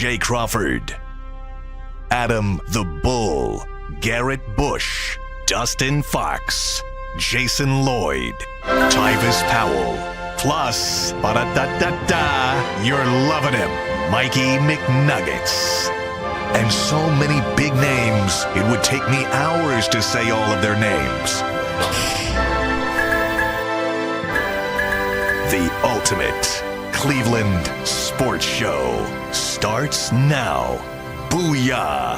Jay Crawford, Adam the Bull, Garrett Bush, Dustin Fox, Jason Lloyd, Tyvis Powell, plus, ba-da-da-da-da, you're loving him, Mikey McNuggets. And so many big names, it would take me hours to say all of their names. The ultimate Cleveland sports show starts now. Booyah!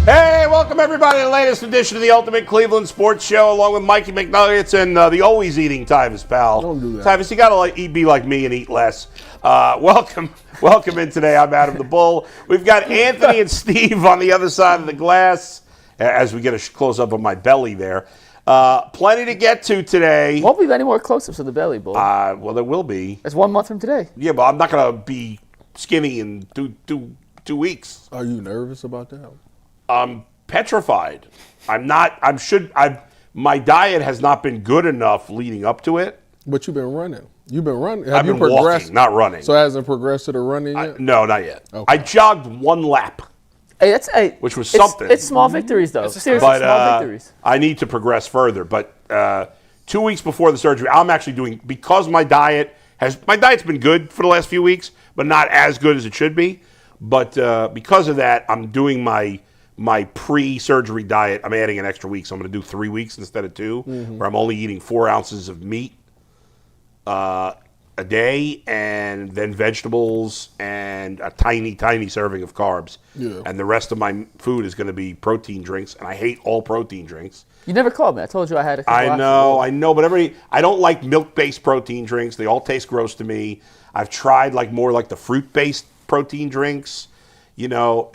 Hey, welcome everybody to the latest edition of the Ultimate Cleveland Sports Show, along with Mikey McNuggets and the always eating Tyvis, pal. Don't do that. Tyvis, you gotta be like me and eat less. Welcome in today. I'm Adam the Bull. We've got Anthony and Steve on the other side of the glass as we get a close up of my belly there. Plenty to get to today. Won't be any more close-ups of the belly, Bull. Well, there will be. It's 1 month from today. Yeah, but I'm not gonna be skinny in two weeks. Are you nervous about that? I'm petrified. My diet has not been good enough leading up to it. But you've been running. You've been running. I've been walking, not running. So it hasn't progressed to the running yet? No, not yet. Okay. I jogged one lap, Which was something. It's small victories, though. Seriously, but small victories. I need to progress further. But 2 weeks before the surgery, I'm actually doing, because my diet's been good for the last few weeks, but not as good as it should be. But because of that, I'm doing my pre-surgery diet. I'm adding an extra week, so I'm going to do 3 weeks instead of 2, where I'm only eating 4 ounces of meat a day, and then vegetables and a tiny serving of carbs. Yeah. And the rest of my food is going to be protein drinks, and I hate all protein drinks. You never called me. I told you I had a I know, but I don't like milk-based protein drinks. They all taste gross to me. I've tried more like the fruit-based protein drinks, and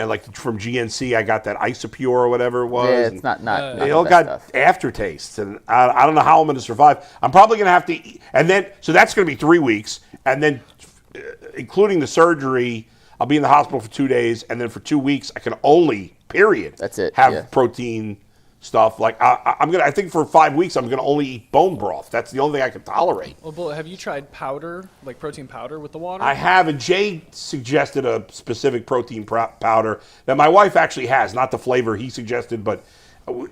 like from GNC, I got that Isopure or whatever it was. Yeah, it's not they all got aftertastes, and I don't know how I'm going to survive. I'm probably going to have to eat, so that's going to be 3 weeks, and then including the surgery, I'll be in the hospital for 2 days, and then for 2 weeks, I can only, That's it, have yeah. protein stuff. I think for 5 weeks, I'm going to only eat bone broth. That's the only thing I can tolerate. Well, Bull, have you tried powder, like protein powder with the water? I have, and Jay suggested a specific protein powder that my wife actually has, not the flavor he suggested, but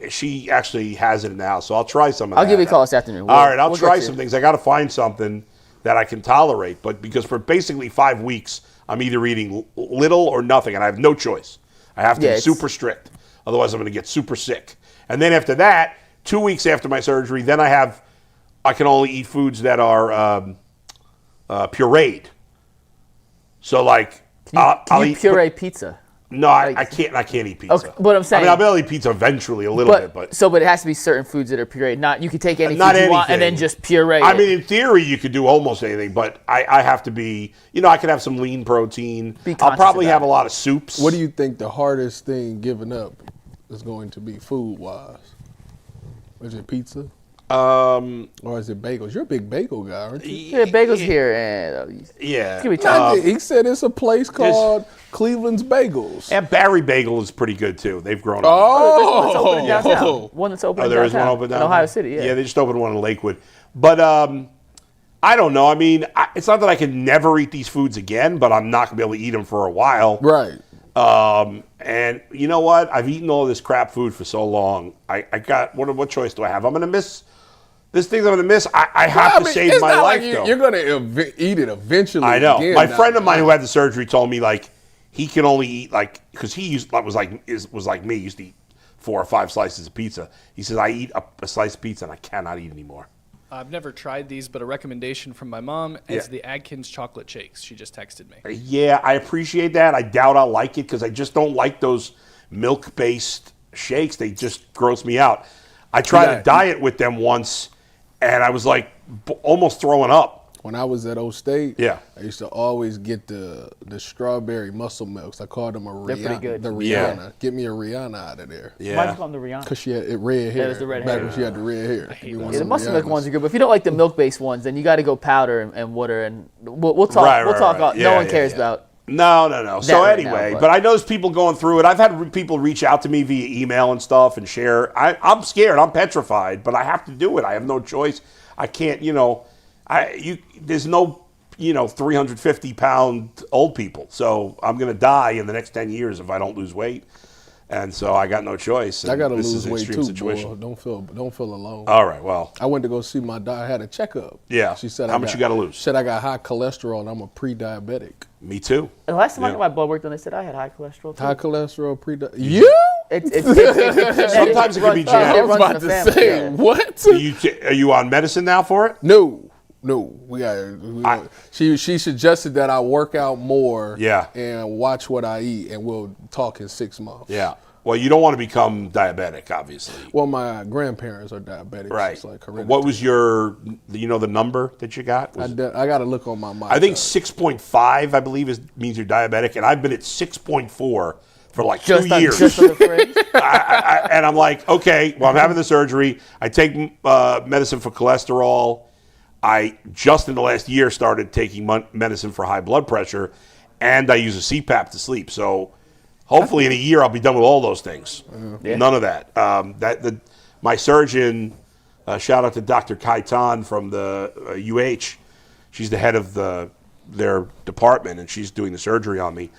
she actually has it now, so I'll try some of that. I'll give you a call this afternoon. All right, I'll try some things. I got to find something that I can tolerate, but because for basically 5 weeks, I'm either eating little or nothing, and I have no choice. I have to be super strict. Otherwise, I'm going to get super sick. And then after that, 2 weeks after my surgery, then I can only eat foods that are pureed. So Can you puree pizza? No, I can't. I can't eat pizza. Okay, but I'm saying, I'll be able to eat pizza eventually, a little bit, but it has to be certain foods that are pureed. Not you can take any not food you anything. want and then just puree. I mean, in theory, you could do almost anything, but I have to be. I could have some lean protein. I'll probably have a lot of soups. What do you think the hardest thing giving up is going to be food-wise? Is it pizza? Or is it bagels? You're a big bagel guy, aren't you? Yeah, bagels here and yeah. He said it's a place called Cleveland's Bagels. And Barry Bagel is pretty good too. They've grown up. There's one that's opening downtown. One that's opening there is downtown. one open downtown In Ohio City. Yeah, they just opened one in Lakewood. But I don't know. I mean, it's not that I can never eat these foods again, but I'm not gonna be able to eat them for a while. Right. And you know what? I've eaten all this crap food for so long. I got what choice do I have? I'm gonna miss. This thing's I'm going to miss. I have to save my life, though. You're going to eat it eventually. I know. Again, my friend of mine who had the surgery told me he can only eat because he was like me, used to eat 4 or 5 slices of pizza. He says I eat a slice of pizza and I cannot eat anymore. I've never tried these, but a recommendation from my mom is the Adkins chocolate shakes. She just texted me. Yeah, I appreciate that. I doubt I'll like it because I just don't like those milk-based shakes. They just gross me out. I tried a diet with them once. And I was almost throwing up. When I was at O State, I used to always get the strawberry muscle milks. I called them a Rihanna. They're pretty good. The Rihanna. Yeah. Get me a Rihanna out of there. Yeah. Why'd you call them the Rihanna? Because she had red hair. it was the red back hair. when she had the red hair. The muscle milk ones are good, but if you don't like the milk-based ones, then you got to go powder and water, and we'll talk. Right. No one cares about. No. So right anyway, now, but I know there's people going through it. I've had people reach out to me via email and stuff and share. I'm scared. I'm petrified, but I have to do it. I have no choice. I can't. There's no 350-pound old people. So I'm going to die in the next 10 years if I don't lose weight. And so I got no choice. I got to lose lose weight too, situation. boy. Don't feel alone. All right, well. I went to go see my doctor. I had a checkup. Yeah. She said, how much you got to lose? She said I got high cholesterol and I'm a pre-diabetic. Me too. The last time I got my blood work done, they said I had high cholesterol too. High cholesterol, pre-diabetic. You? Sometimes it can be genetic. I was about to say, what? Are you on medicine now for it? No. She suggested that I work out more and watch what I eat, and we'll talk in 6 months. Yeah. Well, you don't want to become diabetic, obviously. Well, my grandparents are diabetic. Right. It's like hereditary. What was the number that you got? I got to look on my mind. I think 6.5, I believe, means you're diabetic, and I've been at 6.4 for like 2 years. Just on the fringe. And I'm like, okay, well, I'm having the surgery. I take medicine for cholesterol. I just in the last year started taking medicine for high blood pressure, and I use a CPAP to sleep. So hopefully in a year I'll be done with all those things. Yeah. None of that. My surgeon, shout out to Dr. Kaitan from the UH. She's the head of their department, and she's doing the surgery on me.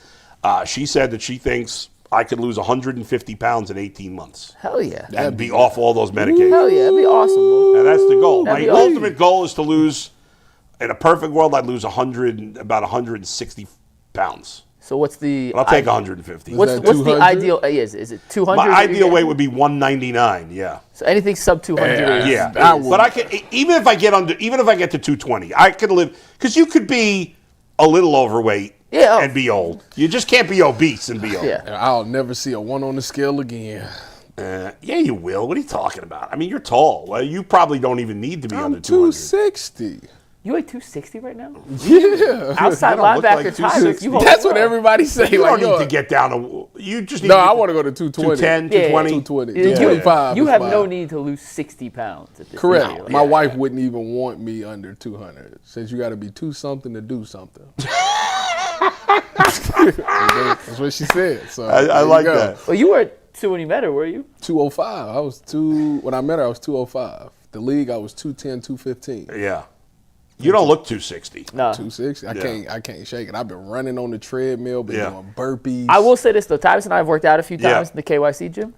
She said that she thinks I could lose 150 pounds in 18 months. Hell yeah. And be off all those medications. Hell yeah, that'd be awesome, bro. And that's the goal. That'd My ultimate goal is to lose, in a perfect world, I'd lose about 160 pounds. So what's the... I'll take 150. What's the ideal... Is it 200? My ideal weight would be 199, yeah. So anything sub 200 yeah. But I could, even if I get to 220, I could live, because you could be a little overweight and be old. You just can't be obese and be old. Yeah. I'll never see a 1 on the scale again. Yeah, you will. What are you talking about? I mean, you're tall. Well, you probably don't even need to be under 200. 260. You weigh 260 right now? Yeah. Outside linebacker Tyvis. That's what everybody say. You don't need to get down to. You just need. No, I want to go to 220. 210, 220. 220. 225. You have no need to lose 60 pounds at this Correct. Like, my wife wouldn't even want me under 200. Says you got to be 2 something to do something. That's what she said. So I like that. Well, you were 2 when you met her, were you? 205. I was 2 when I met her. I was 205. The league, I was 210, 215. Yeah. You don't look 260. No. 260. I can't shake it. I've been running on the treadmill, been doing burpees. I will say this though, Tyvis and I have worked out a few times in the KYC gym.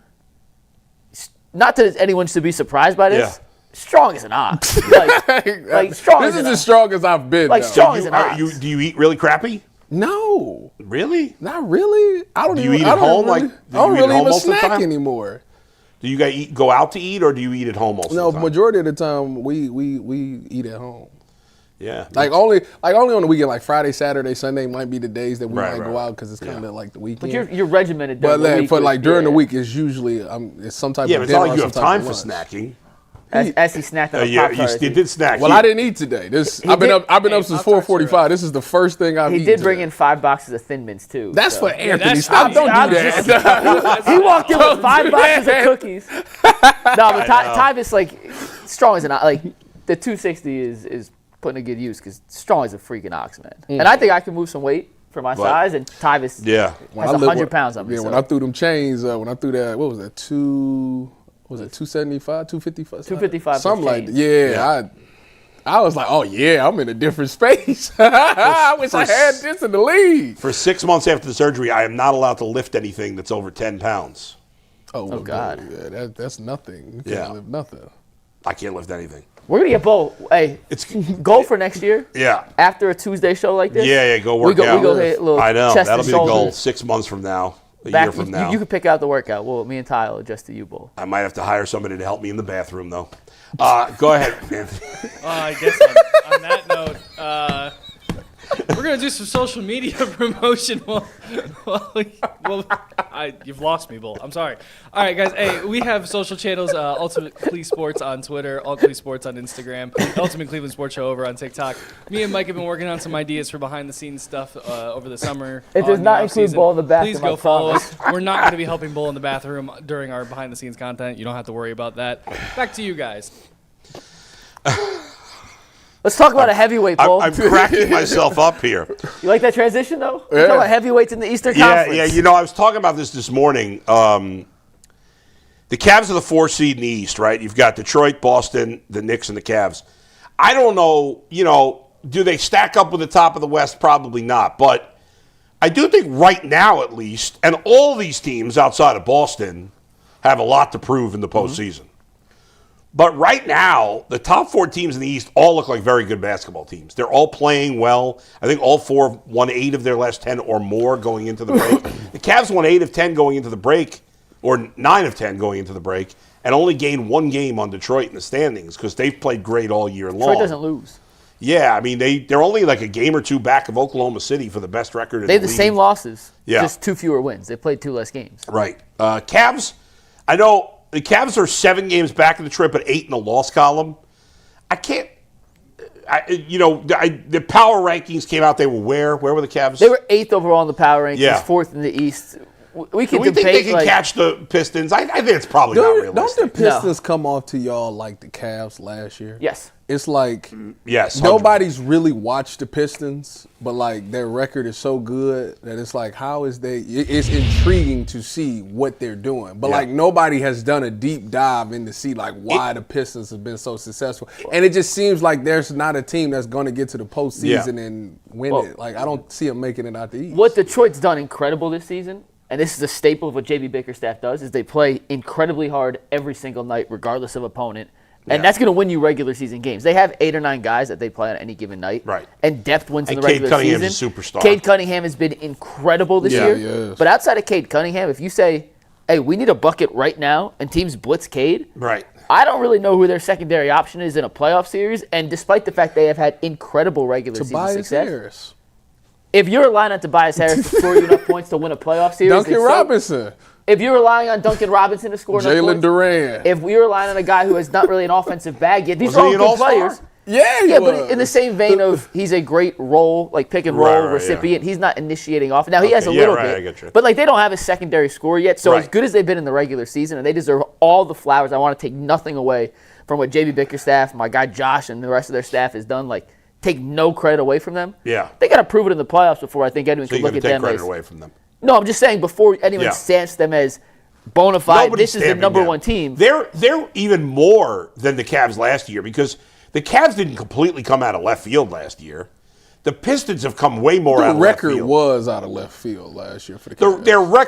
Not that anyone should be surprised by this. Yeah. Strong as an ox. like strong. This is as strong as I've been. Like strong as an ox. Do you eat really crappy? No. Really? Not really. I don't do even you eat at home. I don't really even snack anymore. Do you guys go out to eat, or do you eat at home most of the time? No, majority of the time we eat at home. Yeah. Like only on the weekend, like Friday, Saturday, Sunday might be the days that we might go out because it's kind of like the weekend. But you're regimented. But during the week, it's usually it's some type of dinner. Yeah, but it's not like you have time for snacking. As he snacked on you did snack. Well, I didn't eat today. I've been up since 4:45. This is the first thing I've eaten. He did bring in 5 boxes of Thin Mints too. That's for Anthony. Stop! Don't do that. He walked in with 5 boxes of cookies. No, but Tyvis like strong as an like the 260 is putting a good use because strong as a freaking ox, man. And I think I can move some weight for my size, and Tyvis has 100 pounds on me. Yeah, when I threw them chains, when I threw that, what was that, 275, 255? 255. Something like that. Yeah. I was like, oh yeah, I'm in a different space. I wish I had this in the league. For 6 months after the surgery, I am not allowed to lift anything that's over 10 pounds. Oh God. Yeah, that's nothing. You can't lift nothing. I can't lift anything. We're gonna get both. Hey, goal for next year. Yeah. After a Tuesday show like this. Yeah, go work out. We go hit a little. I know chest that'll and be the goal. shoulders. 6 months from now, year from now. You can pick out the workout. Well, me and Ty will adjust to you both. I might have to hire somebody to help me in the bathroom though. Go ahead, Anthony. I guess on that note, we're gonna do some social media promotion. You've lost me, Bull. I'm sorry. All right, guys. Hey, we have social channels. Ultimate Cle Sports on Twitter, Ultimate Sports on Instagram, Ultimate Cleveland Sports Show over on TikTok. Me and Mike have been working on some ideas for behind-the-scenes stuff over the summer. It does not include Bull in the bathroom. Please go follow us. We're not going to be helping Bull in the bathroom during our behind-the-scenes content. You don't have to worry about that. Back to you guys. Let's talk about a heavyweight, Bull. I'm cracking myself up here. You like that transition, though? Yeah. We're talking about heavyweights in the Eastern Conference. Yeah. You know, I was talking about this morning. The Cavs are the 4 seed in the East, right? You've got Detroit, Boston, the Knicks, and the Cavs. I don't know, do they stack up with the top of the West? Probably not. But I do think right now, at least, and all these teams outside of Boston have a lot to prove in the postseason. But right now, the top 4 teams in the East all look like very good basketball teams. They're all playing well. I think all 4 have won 8 of their last 10 or more going into the break. The Cavs won 8 of 10 going into the break, or 9 of 10 going into the break, and only gained 1 game on Detroit in the standings because they've played great all year long. Detroit doesn't lose. Yeah, I mean, they're only like a game or 2 back of Oklahoma City for the best record in They have the the league. same losses, Yeah. just 2 fewer wins. They played 2 less games. Right. Cavs, I know the Cavs are 7 games back of Detroit, but 8 in the loss column. I can't, the power rankings came out. They were where? Where were the Cavs? They were 8th overall in the power rankings, Yeah. 4th in the East. We Do could we think debate, they can catch the Pistons? I think it's probably not Don't realistic. the Pistons come off to y'all like the Cavs last year? Yes. It's like Yes. 100%. nobody's really watched the Pistons, but like their record is so good that it's like, how is it's intriguing to see what they're doing. But like nobody has done a deep dive in to see like why the Pistons have been so successful. And it just seems like there's not a team that's going to get to the postseason and win it. Like I don't see them making it out the East. What Detroit's done incredible this season, and this is a staple of what JB Bickerstaff does, is they play incredibly hard every single night, regardless of opponent. And that's going to win you regular season games. They have 8 or 9 guys that they play on any given night. Right. And depth wins in And the regular Cade season. Cunningham's a superstar. Cade Cunningham has been incredible this year. he is. But outside of Cade Cunningham, if you say, hey, we need a bucket right now, and teams blitz Cade, Right. I don't really know who their secondary option is in a playoff series. And despite the fact they have had incredible regular season Tobias success, Harris. if you're relying on Tobias Harris to score you enough points to win a playoff series, Duncan then so- Robinson. If you're relying on Duncan Robinson to score enough Jalen points, Duran. if we're relying on a guy who is not really an offensive bag yet, these Was are all he an good all-star? players. Yeah, he Yeah, was. but in the same vein of he's a great role, like pick and roll Right, recipient. He's not initiating off. Now he has a Okay, little right, I bit, get you. but like they don't have a secondary score yet. So Right. as good as they've been in the regular season, and they deserve all the flowers. I want to take nothing away from what JB Bickerstaff, my guy Josh, and the rest of their staff has done. Like take no credit away from them. Yeah. They got to prove it in the playoffs before I think anyone So can you're look going to at take them credit as. away from them. No, I'm just saying before anyone Yeah. stamps them as bona fide. Nobody's This is the stamping number them. one team. They're even more than the Cavs last year because the Cavs didn't completely come out of left field last year. The Pistons have come way more out The of left record field. was out of left field last year for the Cavs.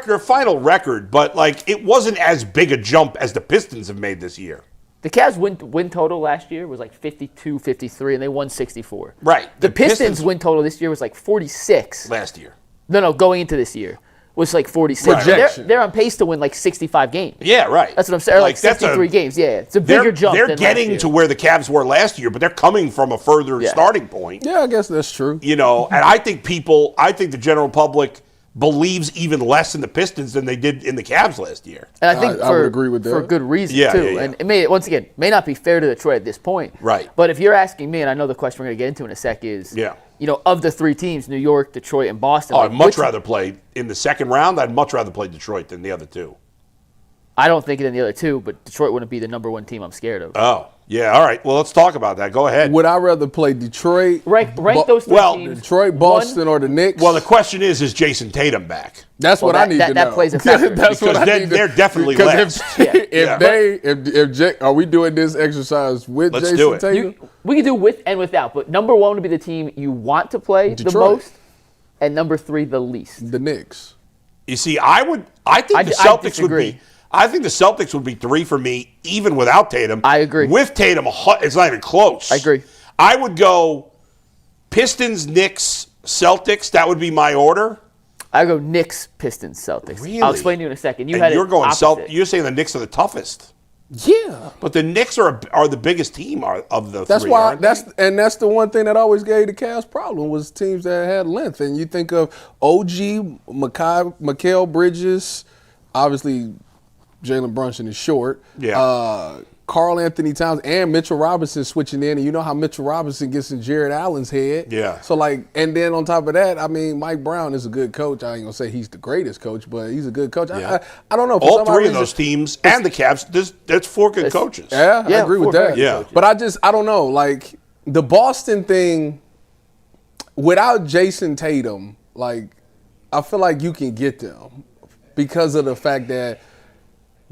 Their final record, but like it wasn't as big a jump as the Pistons have made this year. The Cavs win total last year was like 52, 53, and they won 64. Right. The Pistons win total this year was like 46. Last year. No, going into this year was like 46. Right. Projection. They're on pace to win like 65 games. Yeah, right. That's what I'm saying. Like that's 63 games. Yeah, it's a bigger jump. They're than getting last year. to where the Cavs were last year, but they're coming from a further Yeah. starting point. Yeah, I guess that's true. And I think the general public believes even less in the Pistons than they did in the Cavs last year. And I think I would agree with for that. good reason Yeah, too. yeah, yeah. And it may not be fair to Detroit at this point. Right. But if you're asking me, and I know the question we're going to get into in a sec is, Yeah. Of the 3 teams, New York, Detroit, and Boston. I'd much rather play in the second round. I'd much rather play Detroit than the other two. I don't think it in the other 2, but Detroit wouldn't be the number 1 team I'm scared of. Oh, yeah. All right. Well, let's talk about that. Go ahead. Would I rather play Detroit, Rank those 3 teams. Detroit, Boston, or the Knicks? Well, the question is Jason Tatum back? That's what I need to know. that plays a factor. That's what Because I they're- need to- they're definitely because less. Are we doing this exercise with Let's Jason do it. Tatum? We can do with and without, but number 1 would be the team you want to play the Detroit. most, and number 3 the least. The Knicks. You see, I think the I Celtics would disagree. be. I think the Celtics would be 3 for me, even without Tatum. I agree. With Tatum, it's not even close. I agree. I would go Pistons, Knicks, Celtics. That would be my order. I go Knicks, Pistons, Celtics. Really? I'll explain to you in a second. And had you're it going opposite. You're saying the Knicks are the toughest, Yeah. but the Knicks are the biggest team of the That's 3. why. aren't they? That's the one thing that always gave the Cavs problem was teams that had length. And you think of OG, Mikal Bridges, obviously Jalen Brunson is short. Yeah. Karl Anthony Towns and Mitchell Robinson switching in, and you know how Mitchell Robinson gets in Jared Allen's head. Yeah. So and then on top of that, I mean, Mike Brown is a good coach. I ain't gonna say he's the greatest coach, but he's a good coach. Yeah. I don't know. For All some 3 reason, of those teams and the Cavs. There's 4 good coaches. Yeah, I agree 4 with very that. good Yeah. coaches. But I don't know. Like the Boston thing, without Jason Tatum, like I feel like you can get them because of the fact that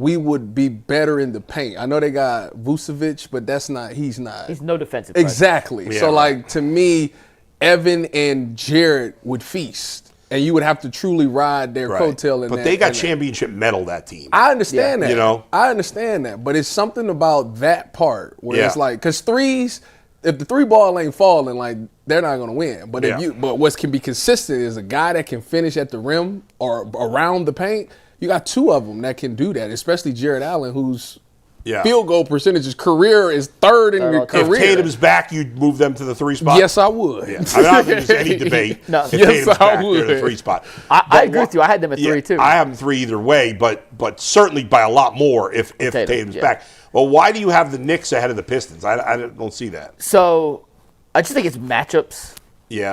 we would be better in the paint. I know they got Vucevic, but he's not. He's no defensive presence. Exactly. Yeah, so, right. like, to me, Evan and Jarrett would feast. And you would have to truly ride their coattail in but that. They got championship metal, that team. I understand that. You know? I understand that. But it's something about that part where it's like, because threes, if the three ball ain't falling, like, they're not going to win. But but what can be consistent is a guy that can finish at the rim or around the paint. You got two of them that can do that, especially Jared Allen, whose field goal percentage, his career is third in your career. If Tatum's back, you'd move them to the 3 spot? Yes, I would. Yeah. I don't think there's any debate. No. If Yes, Tatum's I back, would. they're the 3 spot. I agree with you. I had them at 3 too. I have them 3 either way, but certainly by a lot more if Tatum's back. Well, why do you have the Knicks ahead of the Pistons? I don't see that. So I just think it's matchups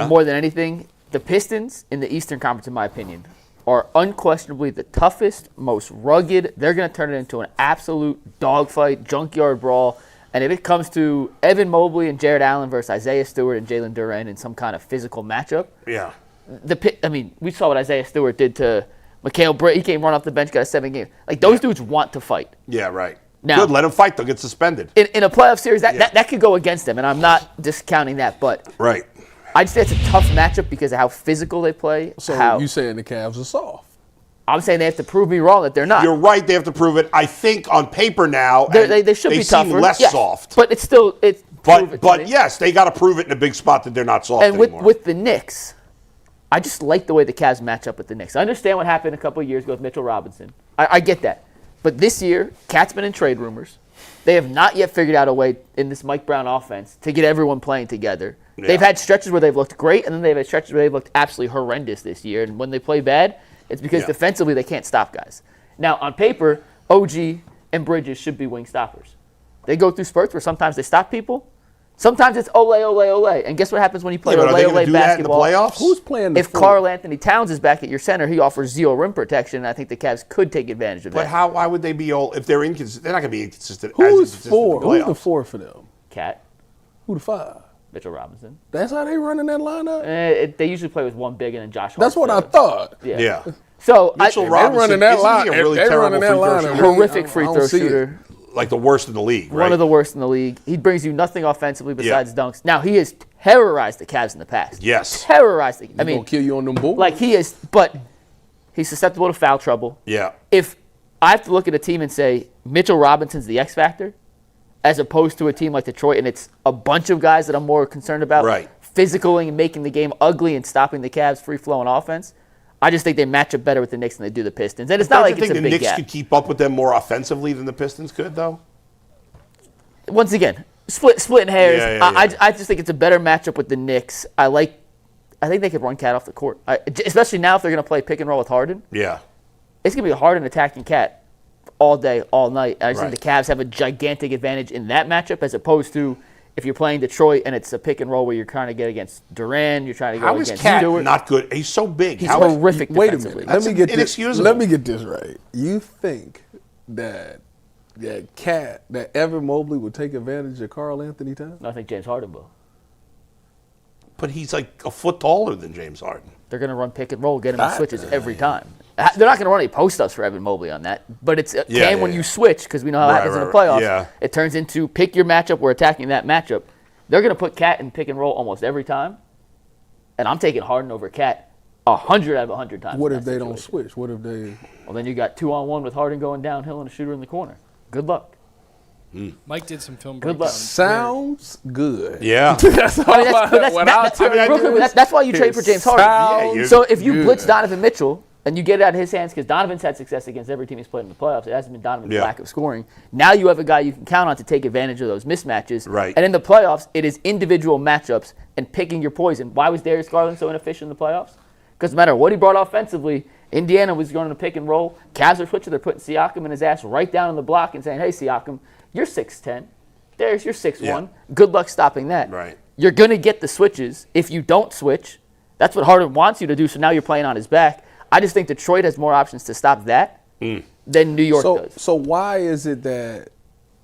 more than anything. The Pistons in the Eastern Conference, in my opinion, are unquestionably the toughest, most rugged. They're going to turn it into an absolute dogfight, junkyard brawl. And if it comes to Evan Mobley and Jared Allen versus Isaiah Stewart and Jalen Duren in some kind of physical matchup, we saw what Isaiah Stewart did to Mikal Bridges. He came run off the bench, got a 7-game. Like, those dudes want to fight. Yeah, right. Now, good, let them fight. They'll get suspended. In a playoff series, that could go against them, and I'm not discounting that. But I just think it's a tough matchup because of how physical they play. So you saying the Cavs are soft? I'm saying they have to prove me wrong that they're not. You're right. They have to prove it. I think on paper now, they should be tougher. Seem less soft. But it's still But yes, they got to prove it in a big spot that they're not soft and anymore. with the Knicks, I just like the way the Cavs match up with the Knicks. I understand what happened a couple of years ago with Mitchell Robinson. I get that. But this year, Cat's been in trade rumors. They have not yet figured out a way in this Mike Brown offense to get everyone playing together. Yeah. They've had stretches where they've looked great, and then they've had stretches where they've looked absolutely horrendous this year. And when they play bad, it's because defensively they can't stop guys. Now, on paper, OG and Bridges should be wing stoppers. They go through spurts where sometimes they stop people. Sometimes it's ole, ole, ole. And guess what happens when you play ole, ole basketball? That in the playoffs? Who's playing the If Karl Anthony Towns is back at your center, he offers zero rim protection, and I think the Cavs could take advantage of that. But why would they be if they're inconsistent? They're not going to be inconsistent. Who's 4? Who's the 4 for them? Cat. Who the 5? Mitchell Robinson. That's how they running that lineup? They usually play with one big and then Josh Hart. That's what I thought. Yeah. So Mitchell Robinson, running that line. Isn't he a really terrible free throw shooter? Horrific free throw shooter. Like the worst in the league, right? One of the worst in the league. He brings you nothing offensively besides dunks. Now, he has terrorized the Cavs in the past. Yes. Terrorized them. He's going to kill you on them boards. Like, he is, but he's susceptible to foul trouble. Yeah. If I have to look at a team and say Mitchell Robinson's the X factor, as opposed to a team like Detroit, and it's a bunch of guys that I'm more concerned about physicaling and making the game ugly and stopping the Cavs' free-flowing offense, I just think they match up better with the Knicks than they do the Pistons. And it's not like it's a big gap. Don't you think the Knicks could keep up with them more offensively than the Pistons could, though? Once again, splitting hairs. I just think it's a better matchup with the Knicks. I think they could run Cat off the court, especially now if they're going to play pick and roll with Harden. Yeah. It's going to be a Harden attacking Cat all day, all night. I just think the Cavs have a gigantic advantage in that matchup as opposed to if you're playing Detroit and it's a pick and roll where you're trying to get against Durant, you're trying to go against Stewart. How is Cat not good? He's so big. He's horrific defensively. Wait a minute. Let me get this right. You think that Evan Mobley would take advantage of Karl Anthony Towns? No, I think James Harden will. But he's like a foot taller than James Harden. They're going to run pick and roll, get him in switches every time. They're not going to run any post-ups for Evan Mobley on that. But it's when you switch, because we know how it happens in the playoffs, it turns into pick your matchup, we're attacking that matchup. They're going to put Cat in pick and roll almost every time. And I'm taking Harden over Cat 100 out of 100 times. What if they don't switch? What if they... Well, then you got 2-on-1 with Harden going downhill and a shooter in the corner. Good luck. Mike did some film Good breakdown. luck. Sounds good. Yeah. That's why you trade for James Harden. So if you blitz Donovan Mitchell and you get it out of his hands, because Donovan's had success against every team he's played in the playoffs. It hasn't been Donovan's lack of scoring. Now you have a guy you can count on to take advantage of those mismatches. Right. And in the playoffs, it is individual matchups and picking your poison. Why was Darius Garland so inefficient in the playoffs? Because no matter what he brought offensively, Indiana was going to pick and roll. Cavs are switching. They're putting Siakam and his ass right down in the block and saying, hey, Siakam, you're 6'10". Darius, you're 6'1". Yeah. Good luck stopping that. Right. You're going to get the switches. If you don't switch, that's what Harden wants you to do, so now you're playing on his back. I just think Detroit has more options to stop that than New York does. So why is it that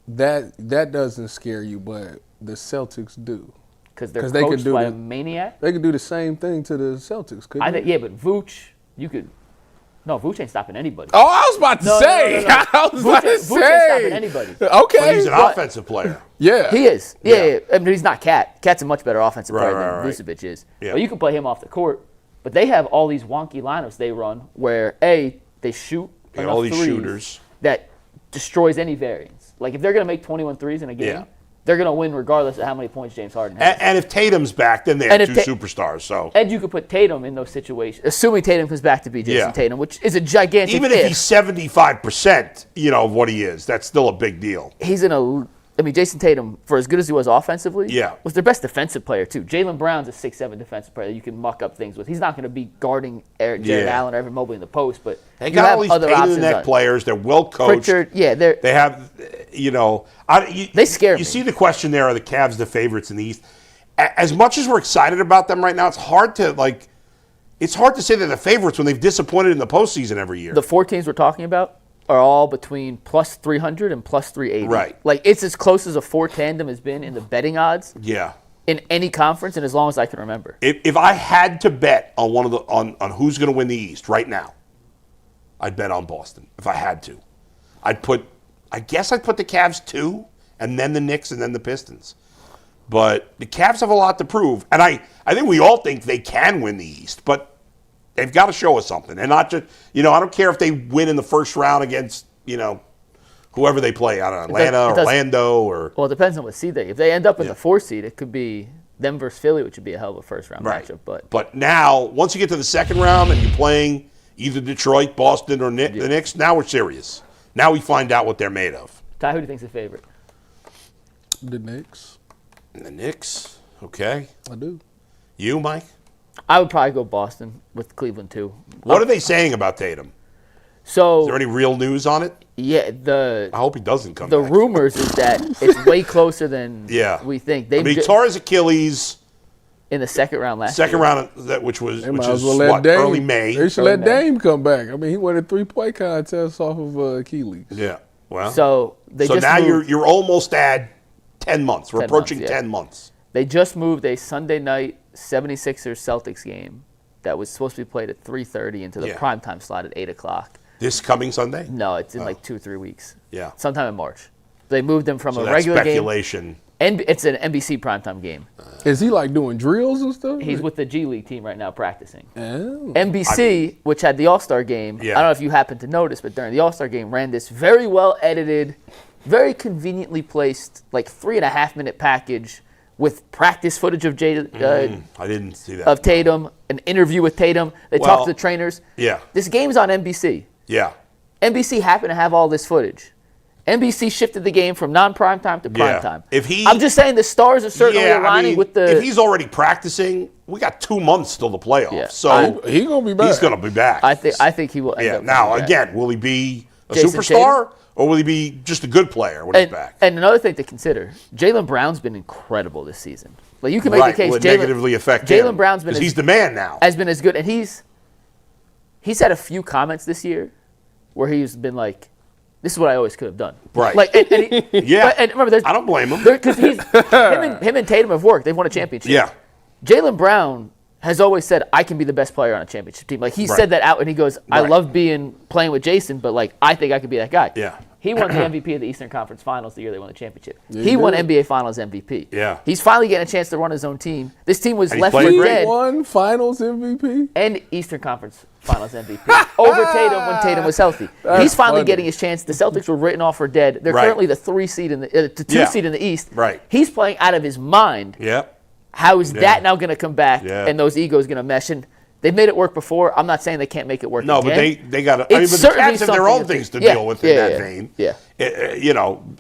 doesn't scare you, but the Celtics do? Because they're coached by a maniac? They could do the same thing to the Celtics, couldn't they? Yeah, but Vooch, you could No, Vooch ain't stopping anybody. Oh, I was about to say. No. I was about to Vooch ain't stopping say. anybody. Okay. But he's an offensive player. Yeah. He is. Yeah. Yeah. I mean, he's not Cat. Cat's a much better offensive player than right. Vucevic is. Yeah. But you can play him off the court. But they have all these wonky lineups they run where, A, they shoot They got enough all these threes shooters. that destroys any variance. Like, if they're going to make 21 threes in a game, Yeah. they're going to win regardless of how many points James Harden has. And if Tatum's back, then they And have if two superstars. So And you could put Tatum in those situations, assuming Tatum comes back to be Jason Yeah. Tatum, which is a gigantic even if he's 75%, of what he is, that's still a big deal. he's in a. I mean, Jason Tatum, for as good as he was offensively, Yeah. was their best defensive player too. Jaylen Brown's a 6'7" defensive player that you can muck up things with. He's not going to be guarding Jared Yeah. Allen or Evan Mobley in the post, but They you got have all these other pain in options the neck on- players. They're well coached. Pritchard, yeah, they're They have, They scare me. You see the question there: are the Cavs the favorites in the East? As much as we're excited about them right now, it's hard to say they're the favorites when they've disappointed in the postseason every year. the 4 teams we're talking about are all between plus 300 and plus 380. Right. Like, it's as close as a 4 tandem has been in the betting odds Yeah. in any conference and as long as I can remember. If I had to bet on on who's going to win the East right now, I'd bet on Boston. If I had to, I guess I'd put the Cavs 2, and then the Knicks, and then the Pistons. But the Cavs have a lot to prove, and I think we all think they can win the East, but they've got to show us something, and not just I don't care if they win in the first round against whoever they play. I don't know, Atlanta, Orlando, or Well, it depends on what seed they. If they end up in the 4 seed, it could be them versus Philly, which would be a hell of a first round matchup. But now, once you get to the second round and you're playing either Detroit, Boston, or the Knicks, now we're serious. Now we find out what they're made of. Ty, who do you think's the favorite? The Knicks. And the Knicks, okay. I do. You, Mike? I would probably go Boston with Cleveland too. What are they saying about Tatum? So Is there any real news on it? yeah, I hope he doesn't come the back. rumors is that it's way closer than Yeah. we think. He tore his Achilles in the second round last second year. round, which They is might as well let Dame, early May. They should let Dame come back. I mean, he won a 3-point contest off of Achilles. Yeah. Well. So they just now moved, you're almost at 10 months. We're 10 approaching months, yeah. 10 months. They just moved a Sunday night 76ers Celtics game that was supposed to be played at 3:30 into the primetime slot at 8 o'clock. This coming Sunday? No, it's in like 2 or 3 weeks. Yeah. Sometime in March. They moved them from So a that's regular speculation. game. And it's an NBC primetime game. Is he like doing drills and stuff? He's with the G League team right now practicing. Oh. NBC, which had the All-Star game, Yeah. I don't know if you happened to notice, but during the All-Star game ran this very well edited, very conveniently placed, like 3.5-minute package with practice footage of I didn't see that. of Tatum, an interview with Tatum. They Well, talked to the trainers. Yeah. This game's on NBC. Yeah. NBC happened to have all this footage. NBC shifted the game from non-primetime to Yeah. primetime. If he- I'm just saying the stars are certainly aligning with the. If he's already practicing, we got 2 months till the playoffs. Yeah. So He gonna be back. he's going to be back. I think he will. End Yeah. up Now, coming back. again, will he be a Jason superstar or will he be just a good player when he's back? And another thing to consider, Jaylen Brown's been incredible this season. Like you can make Right. the case, Will it negatively affect him? Jaylen Brown's been Because he's the man now. has been as good, and he's had a few comments this year where he's been like, "This is what I always could have done." Right. Like, and he, Yeah. but- and remember, there's, I don't blame him. because him and Tatum have worked. They've won a championship. Yeah. Jaylen Brown has always said, "I can be the best player on a championship team." Like he Right. said that out, and he goes, "I Right. love playing with Jason, but like I think I could be that guy." Yeah. He won the MVP of the Eastern Conference Finals the year they won the championship. He won did. NBA Finals MVP. Yeah. He's finally getting a chance to run his own team. This team was And he left played for great. dead. One Finals MVP. And Eastern Conference Finals MVP over Tatum when Tatum was healthy. He's finally funny. getting his chance. The Celtics were written off for dead. They're Right. currently the 2 seed in the East. Right. He's playing out of his mind. Yep. How is that now going to come back Yeah. and those egos going to mesh? And they've made it work before. I'm not saying they can't make it work No, again. but they got to. It's I mean, but the certainly Cavs have their something own to things to think- deal with in that vein. Yeah.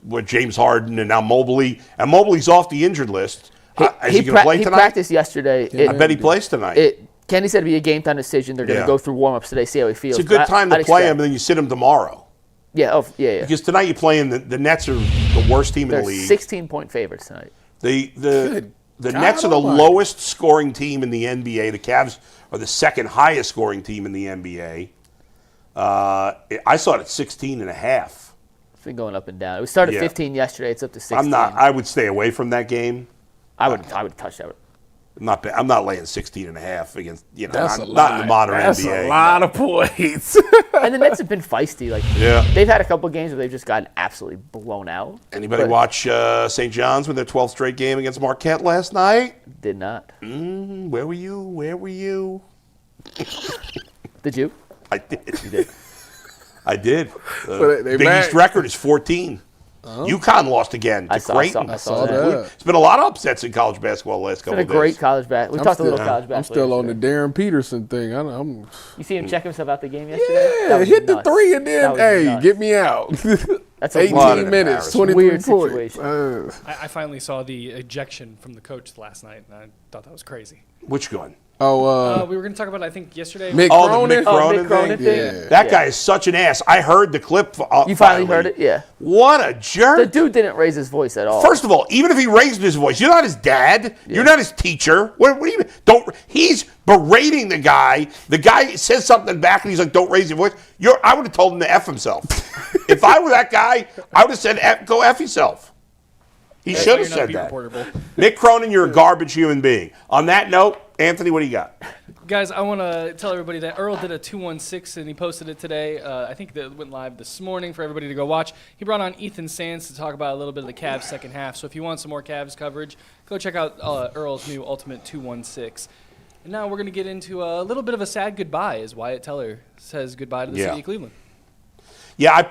With James Harden and now Mobley, and Mobley's off the injured list. Is he going to play he tonight? practiced yesterday. I bet he plays tonight. Kenny said it'd be a game time decision. They're going to Yeah. go through warm-ups today, see how he feels. It's a good But time I'd to play expect- him, and then you sit him tomorrow. Yeah, Because tonight you're playing the Nets are the worst team in They're the league. 16-point favorites tonight. The God Nets are the almighty. lowest scoring team in the NBA. The Cavs are the second highest scoring team in the NBA. I saw it at 16.5. It's been going up and down. It started at Yeah. 15 yesterday. It's up to 16. I would stay away from that game. I would touch that. I'm not laying 16.5 against, That's not in the modern That's NBA. That's a lot of points. And the Nets have been feisty. Like, they've had a couple games where they've just gotten absolutely blown out. Anybody watch St. John's with their 12th straight game against Marquette last night? Did not. Where were you? Did you? I did. You did. I did. They Big East record is 14. UConn lost again to Creighton. I saw that. It's been a lot of upsets in college basketball the last couple of days. It's been a great college basketball. We talked a little college basketball. I'm still on the yesterday. Darren Peterson thing. You see him check himself out the game yesterday? Yeah, hit the three and then, hey, nuts. get me out. That's a 18 minutes, 23 weird points. situation. I finally saw the ejection from the coach last night, and I thought that was crazy. Which one? We were going to talk about it, I think, yesterday. The Mick Cronin Cronin thing? thing? That guy is such an ass. I heard the clip. You finally heard it? Yeah. What a jerk. The dude didn't raise his voice at all. First of all, even if he raised his voice, you're not his dad. Yeah. You're not his teacher. What do you mean? He's berating the guy. The guy says something back, and he's like, don't raise your voice. I would have told him to F himself. If I were that guy, I would have said, go F yourself. He should have said that. Mick Cronin, you're a garbage human being. On that note, Anthony, what do you got? Guys, I want to tell everybody that Earl did a 216, and he posted it today. I think that went live this morning for everybody to go watch. He brought on Ethan Sands to talk about a little bit of the Cavs second half. So if you want some more Cavs coverage, go check out Earl's new Ultimate 216. And now we're going to get into a little bit of a sad goodbye as Wyatt Teller says goodbye to the city of Cleveland. Yeah,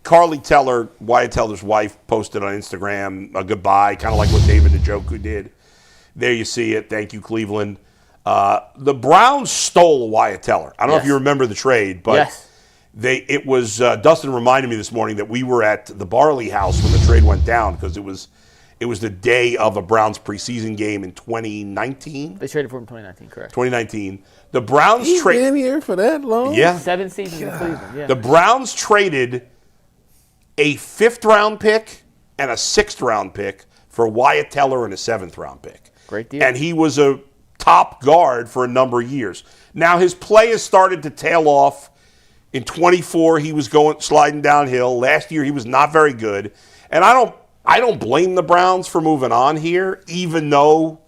Carly Teller, Wyatt Teller's wife, posted on Instagram a goodbye, kind of like what David Njoku did. There you see it. Thank you, Cleveland. The Browns stole Wyatt Teller. I don't know if you remember the trade, but it was Dustin reminded me this morning that we were at the Barley House when the trade went down because it was the day of a Browns preseason game in 2019. They traded for him in 2019, correct? 2019. The Browns He's been here for that long? Yeah. 7 seasons in Cleveland, yeah. The Browns traded a 5th-round pick and a 6th-round pick for Wyatt Teller and a 7th-round pick. Great deal. And he was a top guard for a number of years. Now his play has started to tail off. In 24, he was sliding downhill. Last year, he was not very good. And I don't blame the Browns for moving on here, even though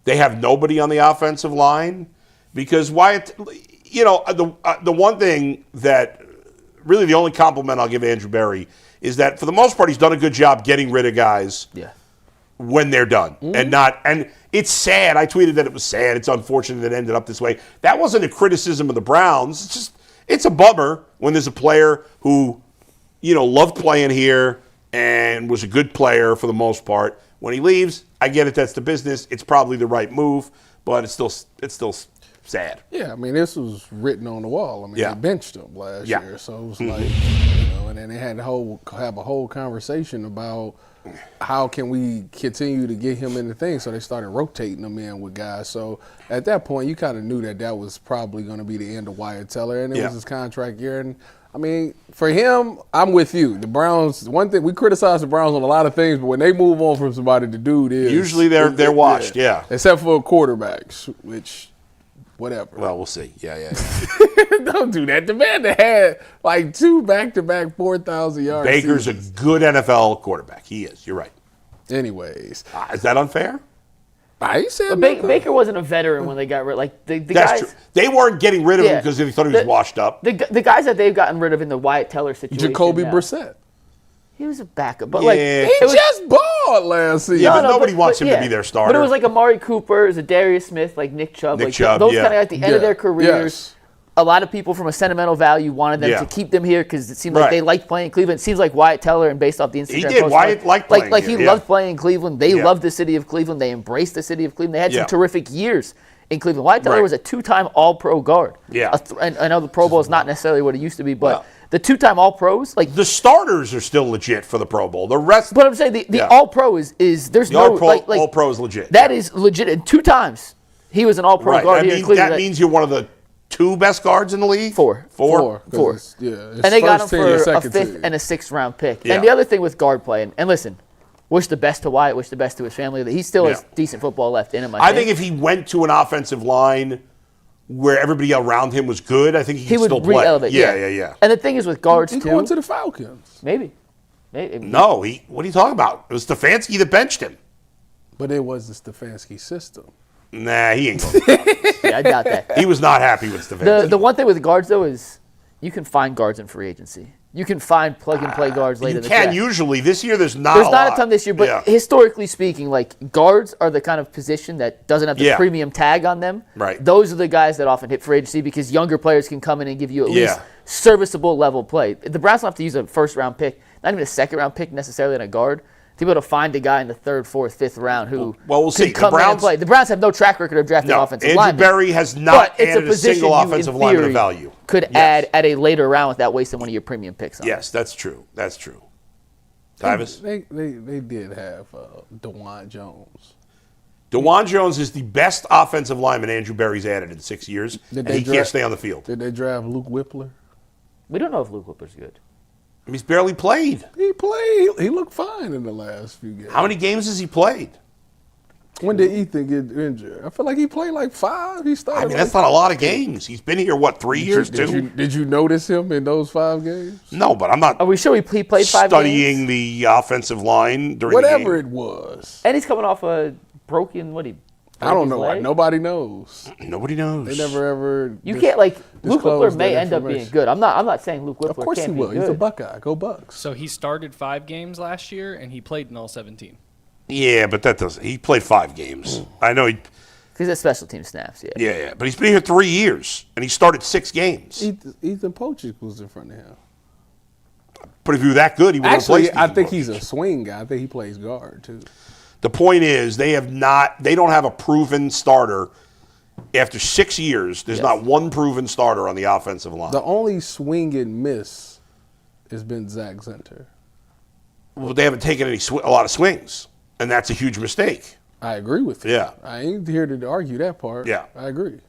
they have nobody on the offensive line. Because Wyatt, the one thing that really the only compliment I'll give Andrew Berry is that for the most part he's done a good job getting rid of guys when they're done. And it's sad. I tweeted that it was sad. It's unfortunate that it ended up this way. That wasn't a criticism of the Browns. It's a bummer when there's a player who, loved playing here and was a good player for the most part. When he leaves, I get it. That's the business. It's probably the right move, but it's still sad. Yeah, I mean, this was written on the wall. I mean, they benched him last year, so it was like, and then they had to have a whole conversation about how can we continue to get him in the thing. So they started rotating him in with guys. So at that point, you kind of knew that was probably going to be the end of Wyatt Teller, and it was his contract year. And I mean, for him, I'm with you. The Browns, one thing, we criticize the Browns on a lot of things, but when they move on from somebody, the dude is. Usually they're washed, Except for quarterbacks, which, whatever. Well, we'll see. Yeah. Don't do that. The man that had like 2 back-to-back 4,000 yards. Baker's seasons. a good NFL quarterback. He is. You're right. Anyways. Is that unfair? I said Baker wasn't a veteran when they got rid. Like the That's guys, true. They weren't getting rid of him because they thought he was washed up. The guys that they've gotten rid of in the Wyatt Teller situation. Jacoby Brissett. He was a backup, but Yeah. He just balled last season. Yeah, but nobody wants him to be their starter. But it was like Amari Cooper, it was a Darius Smith, like Nick Chubb. Nick like Chubb, those kind of at the end of their careers. Yes. A lot of people from a sentimental value wanted them to keep them here because it seemed like they liked playing in Cleveland. It seems like Wyatt Teller, and based off the Instagram he did. post, Wyatt liked playing like here, he loved playing in Cleveland. They loved the city of Cleveland. They embraced the city of Cleveland. They had some terrific years in Cleveland. Wyatt Teller was a 2-time All-Pro guard. Yeah. And I know the Pro Bowl is not necessarily what it used to be, but the 2-time All-Pros, like the starters are still legit for the Pro Bowl. The rest, but I'm saying the All-Pro is there's the no All-Pro is legit. That is legit. And 2 times he was an All-Pro guard here in Cleveland. That means you're one of the 2 best guards in the league? Four. And they got him for a 5th and a 6th round pick. Yeah. And the other thing with guard play, and listen, wish the best to Wyatt, wish the best to his family. He still has decent football left in him, I think if he went to an offensive line where everybody around him was good, I think he could still play. Re-elevate. Yeah. And the thing is with guards, He's too. going to the Falcons. Maybe. No, what are you talking about? It was Stefanski that benched him. But it was the Stefanski system. Nah, he ain't going. Yeah, I doubt that. He was not happy with Stefanski. The one thing with guards though is you can find guards in free agency. You can find plug-and-play guards later in the draft. You can usually. This year, there's not There's a not lot. a ton this year, but historically speaking, like guards are the kind of position that doesn't have the premium tag on them. Right. Those are the guys that often hit free agency because younger players can come in and give you at least serviceable level play. The Browns don't have to use a first-round pick, not even a second-round pick necessarily on a guard, to be able to find a guy in the third, fourth, fifth round who we'll see. can come in and play. The Browns have no track record of drafting offensive linemen. Andrew Berry has not added a single you, offensive lineman of value. Could add at a later round without wasting one of your premium picks on. Yes, that's true. That's true. Tyvis? They did have DeJuan Jones. DeJuan Jones is the best offensive lineman Andrew Berry's added in 6 years, and he can't stay on the field. Did they draft Luke Whippler? We don't know if Luke Whippler's good. He's barely played. He played. He looked fine in the last few games. How many games has he played? When did Ethan get injured? I feel like he played like 5. He started. I mean, that's not a lot of games. He's been here, 3 years, too? Did you notice him in those 5 games? No, but I'm not. Are we sure he played 5 games? Studying the offensive line during whatever the game. it was. And he's coming off a broken, I don't know. Like, nobody knows. Nobody knows. They never ever. You can't Luke Whippler may end up being good. I'm not saying Luke Whippler Of course can't he will. be good. He's a Buckeye. Go Bucks. So he started 5 games last year, and he played in all 17. Yeah, but that doesn't. He played 5 games. I know he. He's at special team snaps. Yeah, but he's been here 3 years, and he started 6 games. Ethan Pochik was in front of him. But if he were that good, he would have played. I think he's a swing guy. I think he plays guard too. The point is, they don't have a proven starter. After 6 years, there's not one proven starter on the offensive line. The only swing and miss has been Zach Zinter. Well, they haven't taken a lot of swings, and that's a huge mistake. I agree with you. Yeah. I ain't here to argue that part. Yeah. I agree.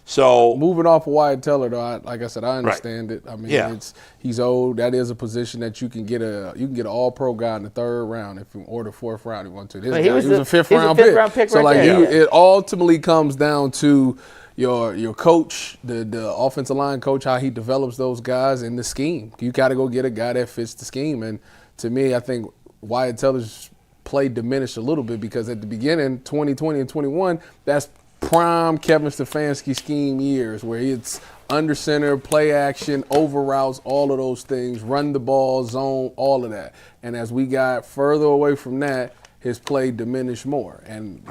So moving off of Wyatt Teller, though, like I said, I understand it. I mean, he's old. That is a position that you can get an All-Pro guy in the 3rd round or the 4th round if you want to. He was a 5th round pick. So it ultimately comes down to your coach, the offensive line coach, how he develops those guys in the scheme. You got to go get a guy that fits the scheme. And to me, I think Wyatt Teller's play diminished a little bit because at the beginning, 2020 and 21, that's prime Kevin Stefanski scheme years where it's under center, play action, over routes, all of those things, run the ball, zone, all of that. And as we got further away from that, his play diminished more. And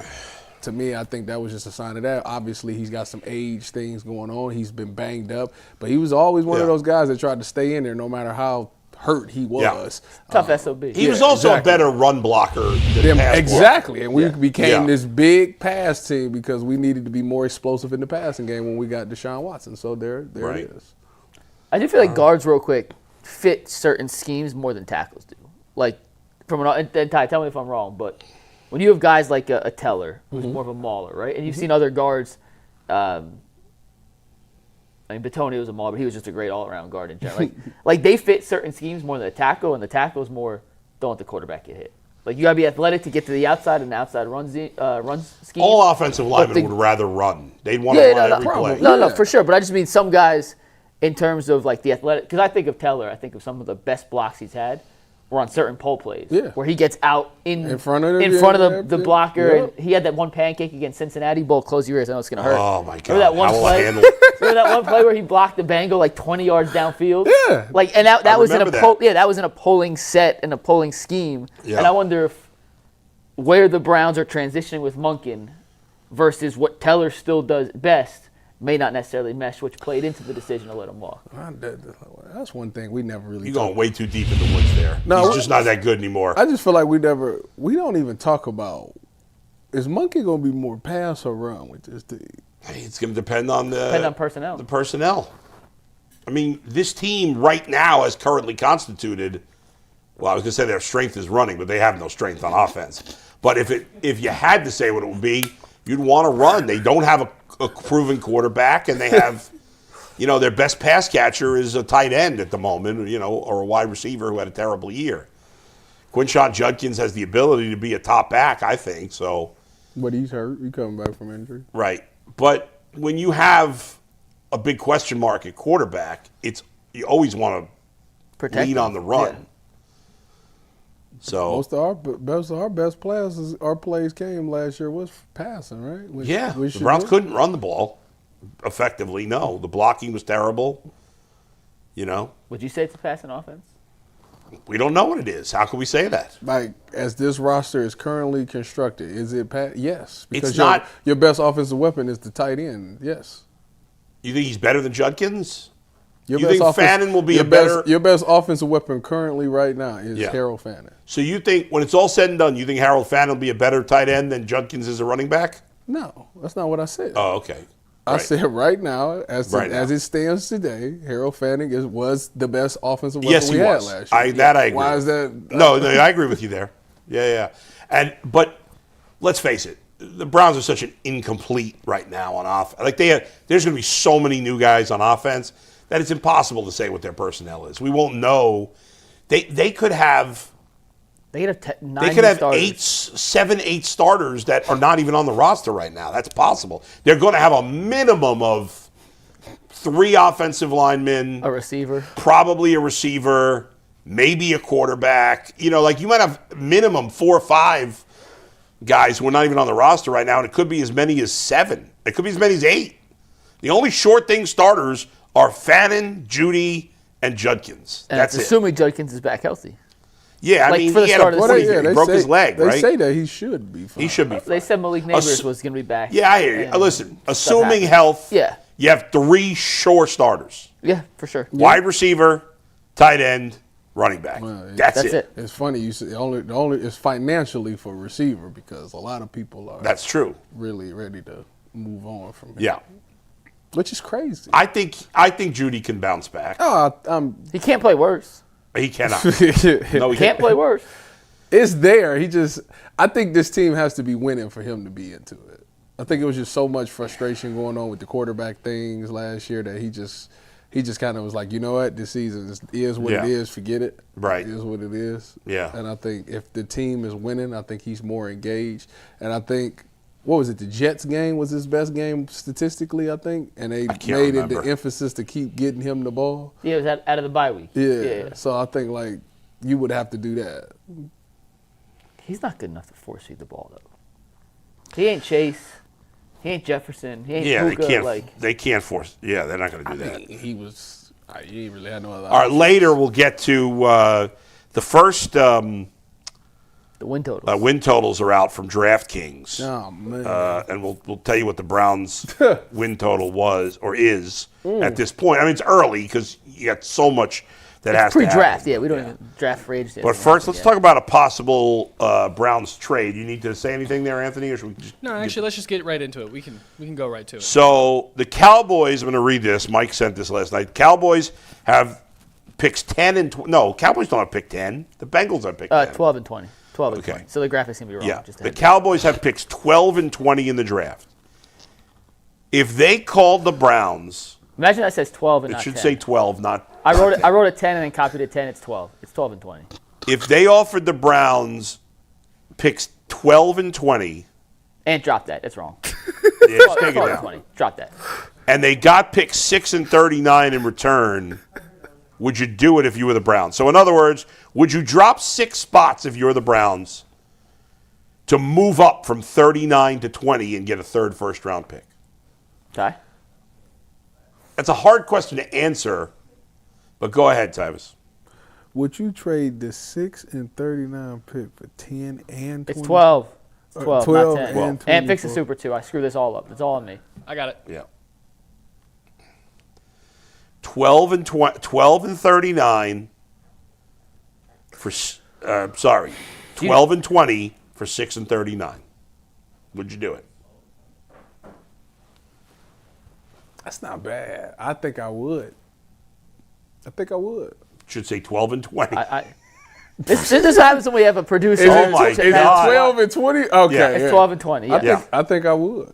to me, I think that was just a sign of that. Obviously, he's got some age things going on. He's been banged up. But he was always one of those guys that tried to stay in there no matter how hurt he was. Tough SOB. He was also a better run blocker than pass exactly. blocker. And we became this big pass team because we needed to be more explosive in the passing game when we got Deshaun Watson. So there it is. I do feel like guards, real quick, fit certain schemes more than tackles do. Like, and Ty, tell me if I'm wrong, but when you have guys like a Teller, who's more of a mauler, right? And you've seen other guards, I mean, Batoni was a mauler, but he was just a great all-around guard in general. Like they fit certain schemes more than the tackle, and the tackle is more don't let the quarterback get hit. Like you got to be athletic to get to the outside and the outside run scheme. All offensive linemen would rather run. They'd want to run every play. No, for sure. But I just mean some guys, in terms of like the athletic, because I think of Teller, I think of some of the best blocks he's had were on certain pull plays where he gets out in front of the blocker. And he had that one pancake against Cincinnati. Bowl, close your ears. I know it's going to hurt. Oh, my God. Remember that one play? Remember that one play where he blocked the Bengal like 20 yards downfield? Yeah. Like, and that was in a that was in a polling set and a polling scheme. Yeah. And I wonder if where the Browns are transitioning with Monken versus what Teller still does best may not necessarily mesh, which played into the decision to let him walk. That's one thing we never really. You're going way too deep in the woods there. No, he's just not that good anymore. I just feel like we don't even talk about, is Monken going to be more pass or run with this team? It's going to depend on personnel. The personnel. I mean, this team right now, as currently constituted, well, I was going to say their strength is running, but they have no strength on offense. But if you had to say what it would be, you'd want to run. They don't have a proven quarterback, and they have, their best pass catcher is a tight end at the moment, or a wide receiver who had a terrible year. Quinshon Judkins has the ability to be a top back, I think. So, but he's hurt. He's coming back from injury. Right. But when you have a big question mark at quarterback, you always want to lean on the run. Yeah. So most of our best players, our plays came last year was passing, right? The Browns couldn't run the ball effectively. No, the blocking was terrible. Would you say it's a passing offense? We don't know what it is. How can we say that? Like, as this roster is currently constructed, is it yes? Because It's not. Your best offensive weapon is the tight end. Yes. You think he's better than Judkins? Your You think Fannin will be a better? Your best offensive weapon currently right now is Harold Fannin. So you think when it's all said and done, you think Harold Fannin will be a better tight end than Judkins is a running back? No, that's not what I said. Oh, okay. I said right now, as now. it stands today, Harold Fannin was the best offensive weapon we had last year. I agree. Why is that? No, I agree with you there. Yeah. But let's face it, the Browns are such an incomplete right now on offense. Like there's going to be so many new guys on offense that it's impossible to say what their personnel is. We won't know. They could have. They could have 7, 8 starters that are not even on the roster right now. That's possible. They're going to have a minimum of 3 offensive linemen, a receiver, probably a receiver, maybe a quarterback. You might have minimum 4 or 5 guys who are not even on the roster right now, and it could be as many as 7. It could be as many as 8. The only short thing starters are Fannin, Judy, and Judkins. And That's it. Assuming Judkins is back healthy. Yeah, for the he had start a of the pretty, season. he broke his leg, right? They say that he should be fine. He should be fine. They said Malik Neighbors was going to be back. Yeah, I hear you. Listen, assuming health, you have 3 sure starters. Yeah, for sure. Wide receiver, tight end, running back. That's it. It's funny you say the only it's financially for receiver because a lot of people are That's true. really ready to move on from him. Yeah. Which is crazy. I think Judy can bounce back. He can't play worse. He cannot. No, he can't play worse. It's there. I think this team has to be winning for him to be into it. I think it was just so much frustration going on with the quarterback things last year that he just kind of was like, you know what, this season is what it is. Forget it. Right. It is what it is. Yeah. And I think if the team is winning, I think he's more engaged. And I think, what was it, the Jets game was his best game statistically, I think? And they made it the emphasis to keep getting him the ball. Yeah, it was out of the bye week. Yeah. So I think, you would have to do that. He's not good enough to force feed the ball, though. He ain't Chase. He ain't Jefferson. He ain't Puka. They can't force. Yeah, they're not going to do that. He really had no other All right, later we'll get to the first the win totals. Win totals are out from DraftKings. Oh, man. And we'll tell you what the Browns' win total was or is at this point. I mean, it's early because you got so much that has to happen. Pre-draft, yeah. We don't even draft for agency. But first, let's talk about a possible Browns trade. You need to say anything there, Anthony, or should we just? No, actually, let's just get right into it. We can go right to it. So the Cowboys, I'm going to read this. Mike sent this last night. Cowboys have picks 10 and no. Cowboys don't have pick 10. The Bengals have pick 10. 12 and 20. 12 and 20. So the graphic's going to be wrong. Yeah. The Cowboys have picks 12 and 20 in the draft. If they called the Browns, imagine that says 12 and it not 10. should say 12, not. I wrote a 10 and then copied a 10. It's 12. It's 12 and 20. If they offered the Browns picks 12 and 20, and drop that. It's wrong. Yeah, just take it down. 20. Drop that. And they got picks 6 and 39 in return, would you do it if you were the Browns? So in other words, would you drop 6 spots if you're the Browns to move up from 39 to 20 and get a third first-round pick? Okay. That's a hard question to answer, but go ahead, Tyvis. Would you trade the 6 and 39 pick for 10 and 20? It's 12. It's 12, 12 not 10. and And fix the Super, too. I screwed this all up. It's all on me. I got it. Yeah. 12 and 39 for 12 and 20 for 6 and 39. Would you do it? That's not bad. I think I would. Should say 12 and 20. This happens when we have a producer. Oh my Is it God. 12 and 20? Okay. Yeah. It's 12 and 20. Yeah. I think I would.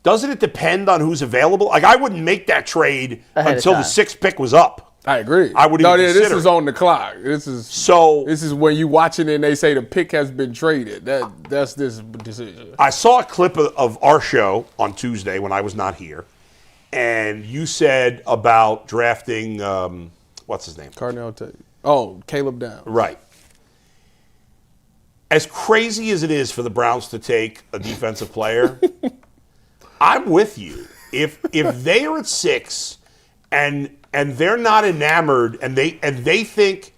Doesn't it depend on who's available? Like, I wouldn't make that trade Ahead of until the time. 6th pick was up. I agree. I wouldn't even this consider is it. on the clock. This is when you watching it and they say the pick has been traded. That's this decision. I saw a clip of our show on Tuesday when I was not here, and you said about drafting, what's his name? Carnell Tate. Oh, Caleb Downs. Right. as crazy as it is for the Browns to take a defensive player, I'm with you. If they are at 6 and they're not enamored and they think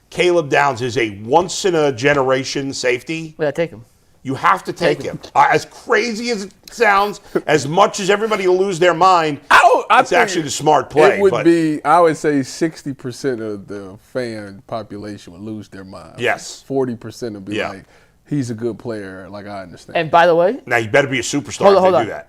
Caleb Downs is a once in a generation safety, Yeah, take him. you have to take him. As crazy as it sounds, as much as everybody will lose their mind, it's actually the smart play. It would be, I would say 60% of the fan population would lose their mind. Yes. 40% would be like, he's a good player, like I understand. And by the way, now you better be a superstar if they do that.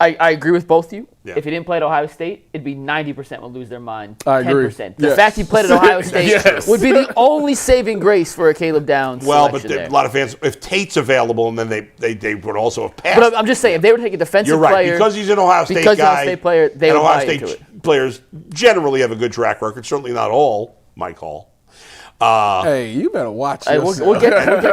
I agree with both of you. Yeah. If he didn't play at Ohio State, it'd be 90% would lose their mind. I agree. 10%. The fact he played at Ohio State would be the only saving grace for a Caleb Downs. Well, but a lot of fans, if Tate's available, and then they would also have passed. But I'm just saying, if they were taking a defensive You're right, player, because he's an Ohio State because guy, Ohio State player, they and would Ohio buy into State it. players generally have a good track record. Certainly not all, Mike Hall. Hey, you better watch yourself. We'll get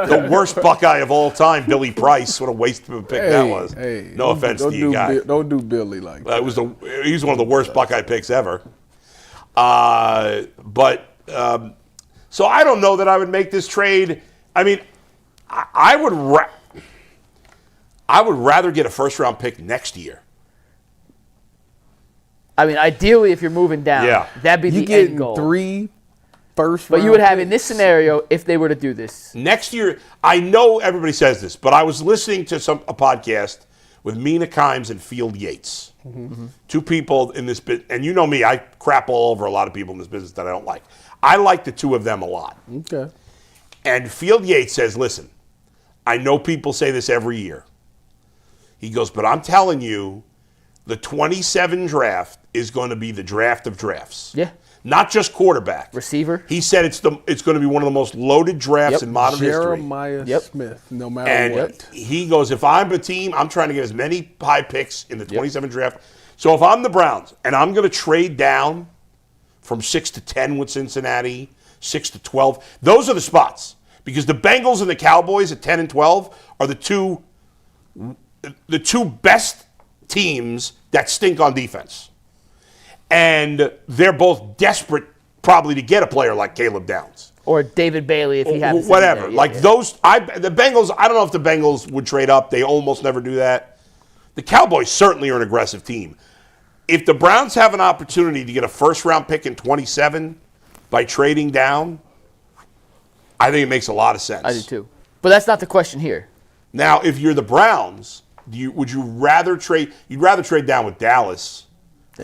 The worst Buckeye of all time, Billy Price. What a waste of a pick that was. Hey, no offense to you guys. Don't do Billy like that. He was one of the worst Buckeye picks ever. So I don't know that I would make this trade. I mean, I would rather get a first-round pick next year. I mean, ideally, if you're moving down, that'd be the end goal. 3 first But you would have in this scenario, if they were to do this. Next year, I know everybody says this, but I was listening to a podcast with Mina Kimes and Field Yates. Mm-hmm. Two people in this business, and you know me, I crap all over a lot of people in this business that I don't like. I like the two of them a lot. Okay. And Field Yates says, listen, I know people say this every year. He goes, but I'm telling you, the 27 draft is going to be the draft of drafts. Yeah. Not just quarterback. Receiver. He said it's going to be one of the most loaded drafts in modern history. Jeremiah Smith, no matter what. He goes, if I'm a team, I'm trying to get as many high picks in the 27 draft. So if I'm the Browns and I'm going to trade down from 6 to 10 with Cincinnati, 6 to 12, those are the spots. Because the Bengals and the Cowboys at 10 and 12 are the two best teams that stink on defense. And they're both desperate probably to get a player like Caleb Downs. Or David Bailey if he happens whatever. to be there. The Bengals, I don't know if the Bengals would trade up. They almost never do that. The Cowboys certainly are an aggressive team. If the Browns have an opportunity to get a first-round pick in 27 by trading down, I think it makes a lot of sense. I do too. But that's not the question here. Now, if you're the Browns, would you rather trade? You'd rather trade down with Dallas,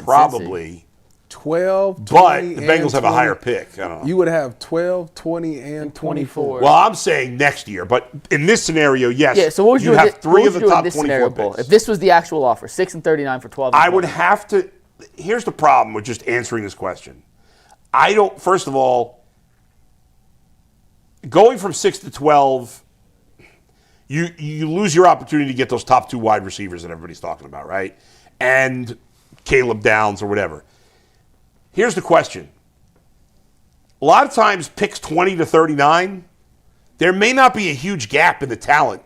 probably. 12, 20, but the Bengals and have 20. a higher pick. I don't know. You would have 12, 20, and 24. Well, I'm saying next year, but in this scenario, yes. Yeah. So what would you have three of the top 24 scenario, picks. If this was the actual offer, 6 and 39 for 12. I would have to. Here's the problem with just answering this question. I don't. First of all, going from 6 to 12, you lose your opportunity to get those top 2 wide receivers that everybody's talking about, right? And Caleb Downs or whatever. Here's the question. A lot of times, picks 20 to 39, there may not be a huge gap in the talent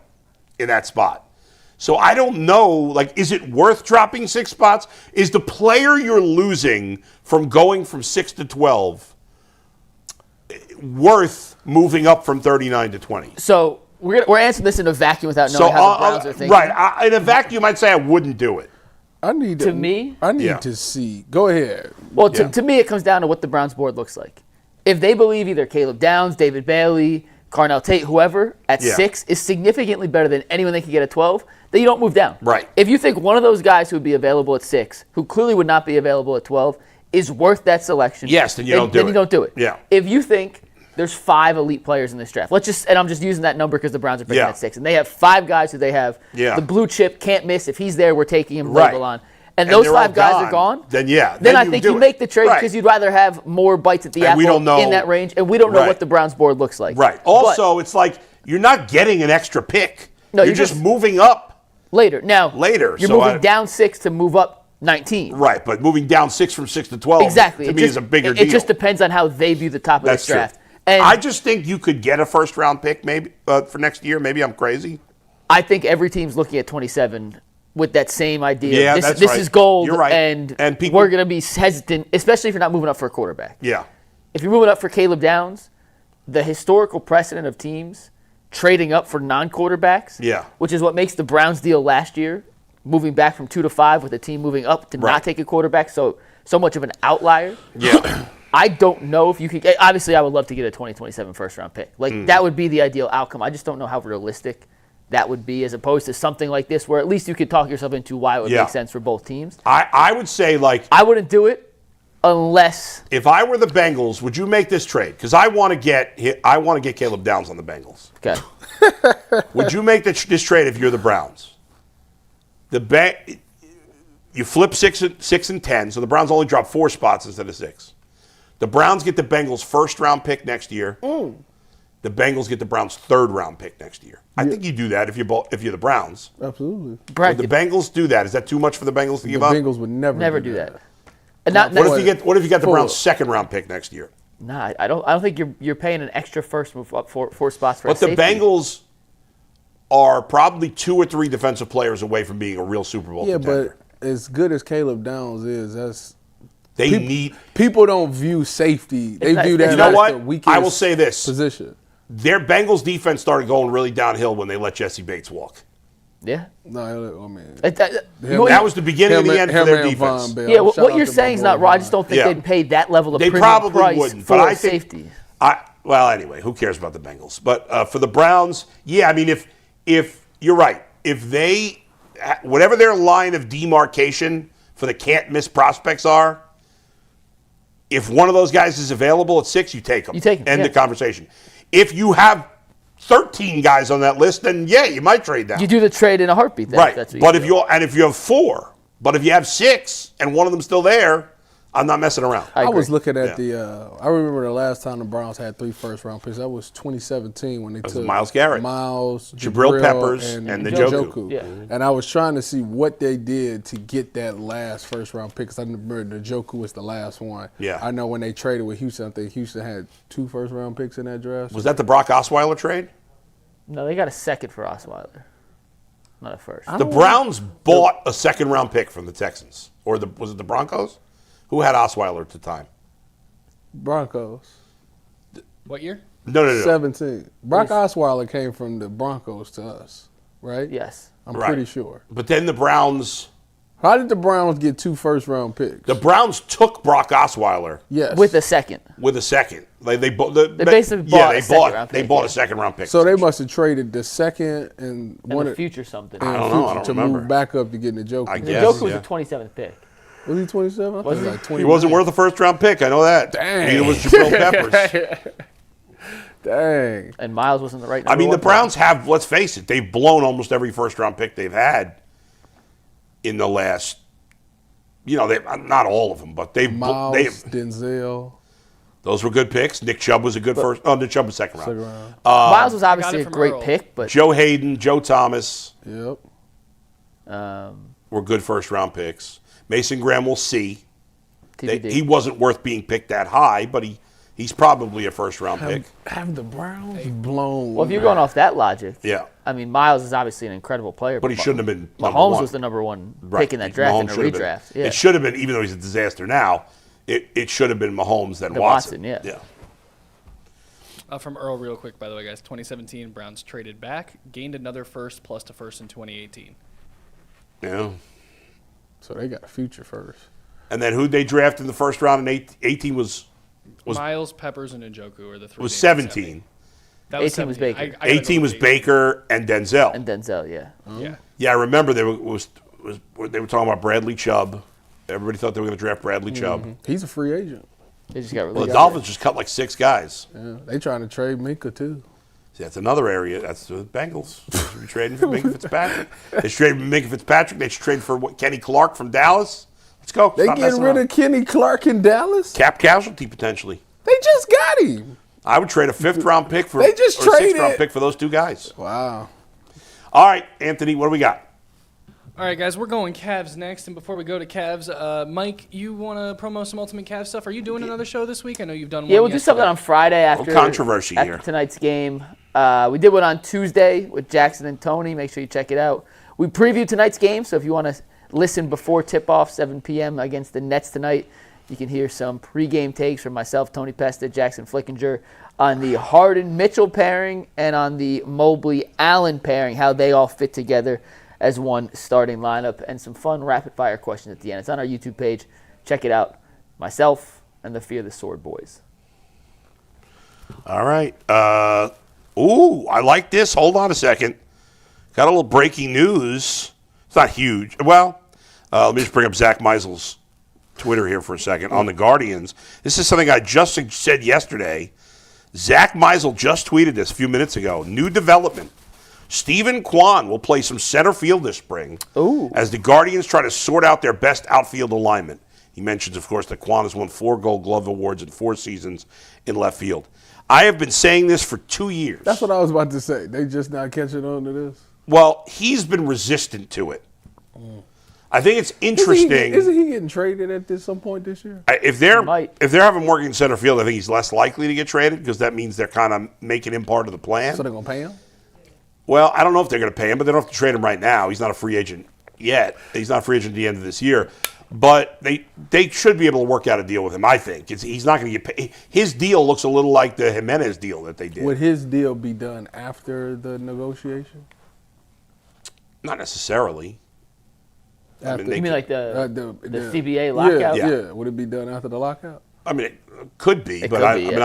in that spot. So I don't know, is it worth dropping 6 spots? Is the player you're losing from going from 6 to 12 worth moving up from 39 to 20? So we're answering this in a vacuum without knowing how the Browns are thinking. Right. In a vacuum, I'd say I wouldn't do it. I need to see. Go ahead. Well, to me, it comes down to what the Browns board looks like. If they believe either Caleb Downs, David Bailey, Carnell Tate, whoever, at 6 is significantly better than anyone they could get at 12, then you don't move down. Right. If you think one of those guys who would be available at 6, who clearly would not be available at 12, is worth that selection, then you don't do it. Yeah. If you think there's 5 elite players in this draft, and I'm just using that number because the Browns are picking at 6, and they have 5 guys who they have the blue chip, can't miss. If he's there, we're taking him, label on. And those 5 guys are gone, then I think you make the trade because you'd rather have more bites at the apple in that range, and we don't know what the Browns board looks like. Right. Also, it's like you're not getting an extra pick. No, you're just moving up later. Now, you're moving down 6 to move up 19. Right, but moving down 6 from 6 to 12 to me is a bigger deal. It just depends on how they view the top of this draft. And I just think you could get a first-round pick maybe for next year. Maybe I'm crazy. I think every team's looking at 27 with that same idea. Yeah, this is gold, You're right. and people, we're going to be hesitant, especially if you're not moving up for a quarterback. Yeah. If you're moving up for Caleb Downs, the historical precedent of teams trading up for non-quarterbacks. Yeah. Which is what makes the Browns deal last year, moving back from 2 to 5 with the team moving up to not take a quarterback. So much of an outlier. Yeah. I don't know if you could. Obviously, I would love to get a 2027 first-round pick. That would be the ideal outcome. I just don't know how realistic that would be, as opposed to something like this, where at least you could talk yourself into why it would make sense for both teams. I would say I wouldn't do it unless. If I were the Bengals, would you make this trade? Because I want to get Caleb Downs on the Bengals. Okay. Would you make this trade if you're the Browns? You flip 6 and 10, so the Browns only drop 4 spots instead of 6. The Browns get the Bengals' first-round pick next year. The Bengals get the Browns' third-round pick next year. I think you do that if you're the Browns. Absolutely. Would the Bengals do that? Is that too much for the Bengals to give up? The Bengals would never do that. And what if you got the Browns' second-round pick next year? Nah, I don't think you're paying an extra first move up 4 spots for. But the Bengals are probably 2 or 3 defensive players away from being a real Super Bowl contender. But as good as Caleb Downs is, people don't view safety. They view that as the weakest I will say this position. Their Bengals defense started going really downhill when they let Jesse Bates walk. Yeah. No, I mean that was the beginning of the end for their defense. Yeah, what you're saying is not wrong. I just don't think they'd pay that level of premium price for safety. Well, anyway, who cares about the Bengals? But for the Browns, I mean, if you're right, if they whatever their line of demarcation for the can't miss prospects are, if one of those guys is available at 6, you take them. You take them. End the conversation. If you have 13 guys on that list, then you might trade that. You do the trade in a heartbeat. Then, right. That's what but if you have 4, but if you have 6 and one of them's still there, I'm not messing around. I was looking at I remember the last time the Browns had 3 first-round picks. That was 2017 when they took Myles Garrett, Jabril Peppers, and Njoku. Yeah. And I was trying to see what they did to get that last first-round pick, because I remember Njoku was the last one. Yeah. I know when they traded with Houston, I think Houston had 2 first-round picks in that draft. Was that the Brock Osweiler trade? No, they got a second for Osweiler, not a first. The Browns bought a second-round pick from the Texans. Or was it the Broncos? Who had Osweiler at the time? Broncos. What year? No. 17. Brock Osweiler came from the Broncos to us, right? Yes. I'm pretty sure. But then the Browns... How did the Browns get 2 first-round picks? The Browns took Brock Osweiler. Yes. With a second. They basically bought a second-round pick. They bought a second-round pick. So they must have traded the second and the future something. I don't know. I don't remember. Move back up to get Njoku. I guess. Njoku was the 27th pick. Was he 27? Was he? Like 29. He wasn't worth a first-round pick. I know that. Dang. Neither was Jabril Peppers. Dang. And Miles wasn't the right number. I mean, the Browns have, let's face it, they've blown almost every first-round pick they've had in the last, not all of them, but Miles, Denzel. Those were good picks. Nick Chubb was a good first. Oh, Nick Chubb was second round. Miles was obviously a great pick, but Joe Hayden, Joe Thomas. Yep. Were good first-round picks. Mason Graham, we'll see. He wasn't worth being picked that high, but he's probably a first-round pick. Have the Browns blown? Well, if you're going off that logic, yeah. I mean, Miles is obviously an incredible player, but he shouldn't have been. Mahomes was the number one pick in that draft in a redraft. It should have been, even though he's a disaster now. It should have been Mahomes then Watson. Yeah. From Earl, real quick, by the way, guys. 2017, Browns traded back, gained another first plus a first in 2018. Yeah. So they got a future first. And then who'd they draft in the first round in 18 was Miles, Peppers, and Njoku are the 3. Was 17. That was 18 was Baker. 18 was Baker and Denzel. Yeah. Yeah, I remember they were talking about Bradley Chubb. Everybody thought they were going to draft Bradley Chubb. He's a free agent. They just got released. Well, the Dolphins just cut like 6 guys. Yeah, they trying to trade Minka too. See, that's another area. That's the Bengals. They should be trading for Minka Fitzpatrick. They should trade for Minka Fitzpatrick. They should trade for Kenny Clark from Dallas. Let's go. They getting rid of Kenny Clark in Dallas? Cap casualty potentially. They just got him. I would trade a 5th-round pick for they just or a traded 6th-round pick for those 2 guys. Wow. All right, Anthony, what do we got? All right, guys, we're going Cavs next. And before we go to Cavs, Mike, you want to promo some Ultimate Cavs stuff? Are you doing another show this week? I know you've done one. Yeah, we'll do something on Friday after controversy after tonight's game. We did one on Tuesday with Jackson and Tony. Make sure you check it out. We previewed tonight's game, so if you want to listen before tip-off, 7 p.m. against the Nets tonight, You can hear some pregame takes from myself, Tony Pesta, Jackson Flickinger, on the Harden-Mitchell pairing and on the Mobley-Allen pairing, how they all fit together as one starting lineup, and some fun rapid-fire questions at the end. It's on our YouTube page. Check it out. Myself and the Fear the Sword boys. All right. I like this. Hold on a second. Got a little breaking news. It's not huge. Well, let me just bring up Zach Meisel's Twitter here for a second on the Guardians. This is something I just said yesterday. Zach Meisel just tweeted this a few minutes ago. New development. Stephen Kwan will play some center field this spring as the Guardians try to sort out their best outfield alignment. He mentions, of course, that Kwan has won 4 Gold Glove awards in 4 seasons in left field. I have been saying this for 2 years. That's what I was about to say. They just not catching on to this? Well, he's been resistant to it. I think it's interesting. Isn't he getting traded at some point this year? If they're having him working in center field, I think he's less likely to get traded because that means they're kind of making him part of the plan. So they're going to pay him? Well, I don't know if they're going to pay him, but they don't have to trade him right now. He's not a free agent yet. He's not a free agent at the end of this year. But they should be able to work out a deal with him, I think. He's not going to get paid. His deal looks a little like the Jimenez deal that they did. Would his deal be done after the negotiation? Not necessarily. You mean like the CBA lockout? Yeah. Would it be done after the lockout? I mean, it could be, I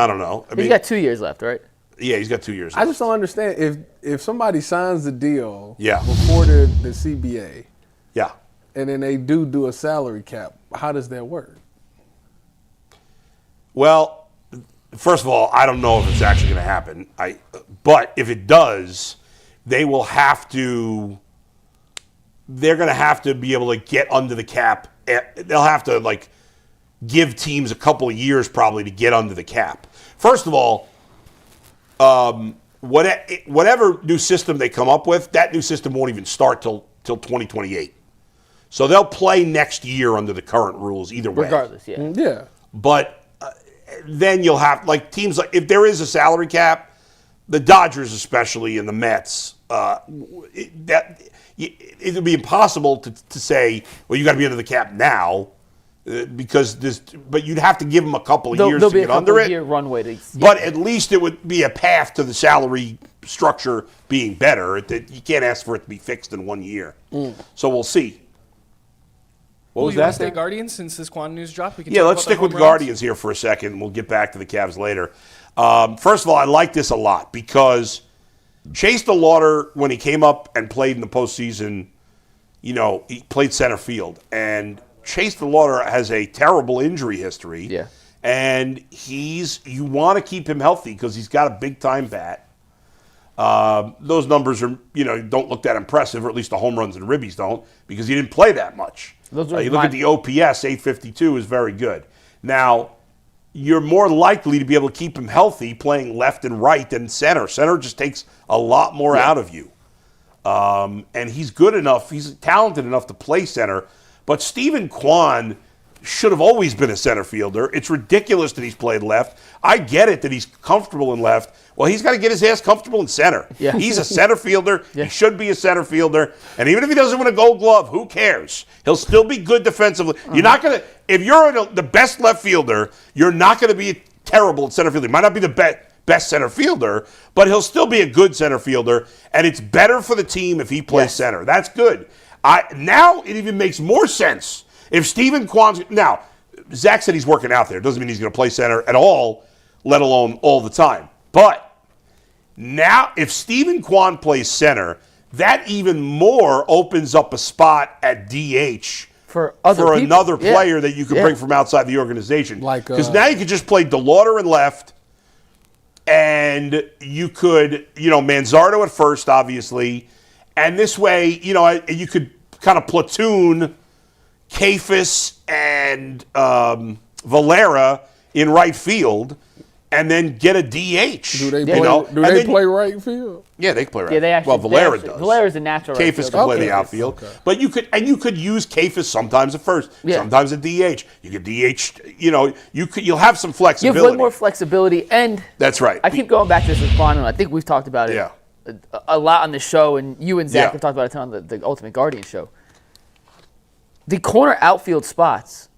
don't know. He's got 2 years left, right? Yeah, he's got 2 years left. I just don't understand. If somebody signs the deal before the CBA, yeah, and then they do a salary cap, how does that work? Well, first of all, I don't know if it's actually going to happen. But if it does, they're going to have to be able to get under the cap. They'll have to give teams a couple of years probably to get under the cap. First of all, whatever new system they come up with, that new system won't even start till 2028. So they'll play next year under the current rules either way. Regardless, yeah. Yeah. But then you'll have teams if there is a salary cap, the Dodgers especially and the Mets, it would be impossible to say, well, you got to be under the cap now, but you'd have to give them a couple of years to get under it. Year runway but at least it would be a path to the salary structure being better. You can't ask for it to be fixed in 1 year. So we'll see. What was that? Stay Guardians since this Kwan news dropped? Let's stick with Guardians here for a second. We'll get back to the Cavs later. First of all, I like this a lot because Chase DeLauder, when he came up and played in the postseason, he played center field. And Chase DeLauder has a terrible injury history. Yeah. And you want to keep him healthy because he's got a big-time bat. Those numbers are, don't look that impressive, or at least the home runs and ribbies don't, because he didn't play that much. You look at the OPS, 852 is very good. Now, you're more likely to be able to keep him healthy playing left and right than center. Center just takes a lot more out of you. And he's good enough, he's talented enough to play center. But Stephen Kwan should have always been a center fielder. It's ridiculous that he's played left. I get it that he's comfortable in left. Well, he's got to get his ass comfortable in center. Yeah. He's a center fielder. Yeah. He should be a center fielder. And even if he doesn't win a Gold Glove, who cares? He'll still be good defensively. You're not going to – if you're the best left fielder, you're not going to be terrible at center field. He might not be the best center fielder, but he'll still be a good center fielder. And it's better for the team if he plays center. That's good. Now it even makes more sense. If Stephen Kwan's – now, Zach said he's working out there. It doesn't mean he's going to play center at all, let alone all the time. But now if Stephen Kwan plays center, that even more opens up a spot at DH for another player that you could bring from outside the organization. Because now you could just play DeLauder in left, and you could, Manzardo at first, obviously. And this way, you could kind of platoon Kafis and Valera in right field, and then get a DH. Do they play right field? Yeah, they can play right. Yeah, they actually. Valera does. Valera's a natural. Kafis can play the outfield, but you could use Kafis sometimes at first, sometimes at DH. You could DH. You'll have some flexibility. You have way more flexibility, and that's right. I keep going back to this with Kwan, and I think we've talked about it a lot on the show, and you and Zach have talked about it a ton on the Ultimate Guardian show. The corner outfield spots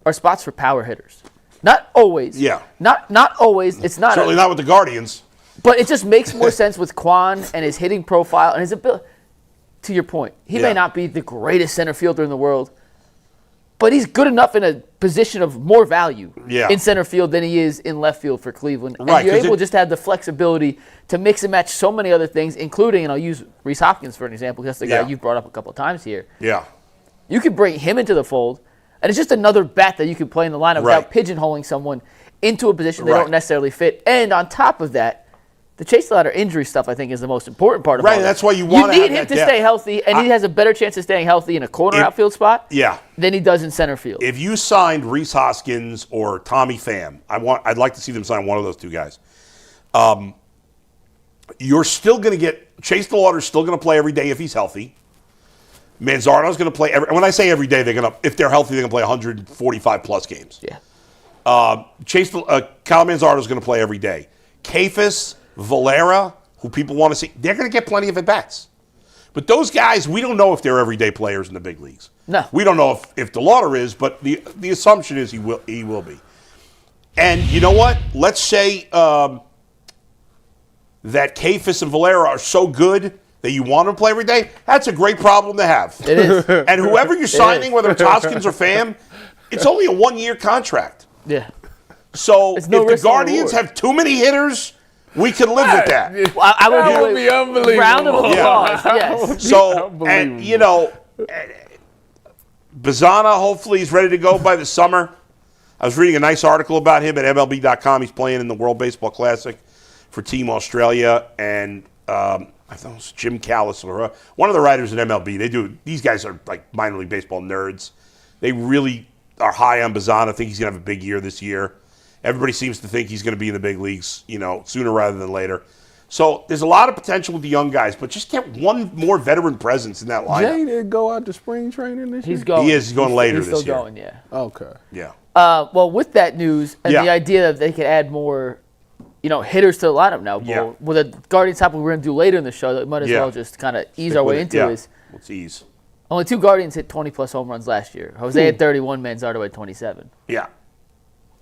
are spots for power hitters. Not always. Yeah. Not always. It's not. Certainly not with the Guardians. But it just makes more sense with Kwan and his hitting profile and his ability. To your point, he may not be the greatest center fielder in the world, but he's good enough in a position of more value in center field than he is in left field for Cleveland. And you're able just to have the flexibility to mix and match so many other things, including, and I'll use Rhys Hopkins for an example, because that's the guy you've brought up a couple of times here. Yeah. You could bring him into the fold, and it's just another bat that you can play in the lineup without pigeonholing someone into a position they don't necessarily fit. And on top of that, the chase ladder injury stuff, I think, is the most important part of it. Right, that's why you want to have need him to stay healthy, and he has a better chance of staying healthy in a corner outfield spot than he does in center field. If you signed Rhys Hoskins or Tommy Pham, I'd like to see them sign one of those two guys. You're still going to get – Chase DeLauder's still going to play every day if he's healthy. Manzardo's going to play – when I say every day, if they're healthy, they're going to play 145-plus games. Yeah. Kyle Manzardo's going to play every day. Kafis – Valera, who people want to see, they're going to get plenty of at-bats. But those guys, we don't know if they're everyday players in the big leagues. No. We don't know if DeLauder is, but the assumption is he will be. And you know what? Let's say that Kafis and Valera are so good that you want them to play every day. That's a great problem to have. It is. And whoever you're signing, whether it's Hoskins or Pham, it's only a one-year contract. Yeah. So if the Guardians have too many hitters, we can live with that. Well, That would be unbelievable. Round of applause. Yes. So, and Bazana hopefully is ready to go by the summer. I was reading a nice article about him at MLB.com. He's playing in the World Baseball Classic for Team Australia, and I thought it was Jim Callis, or one of the writers at MLB. These guys are like minor league baseball nerds. They really are high on Bazana. I think he's going to have a big year this year. Everybody seems to think he's going to be in the big leagues, sooner rather than later. So there's a lot of potential with the young guys, but just get one more veteran presence in that lineup. Jay didn't go out to spring training this year? He's going. He is. He's going later this year. He's this year. still going, yeah. Okay. Yeah. Well, with that news and the idea that they could add more, hitters to the lineup now, with the Guardians topic we're going to do later in the show, that we might as well just kind of ease our way into is let's ease. Only 2 Guardians hit 20-plus home runs last year. Jose had 31, Manzardo had 27. Yeah.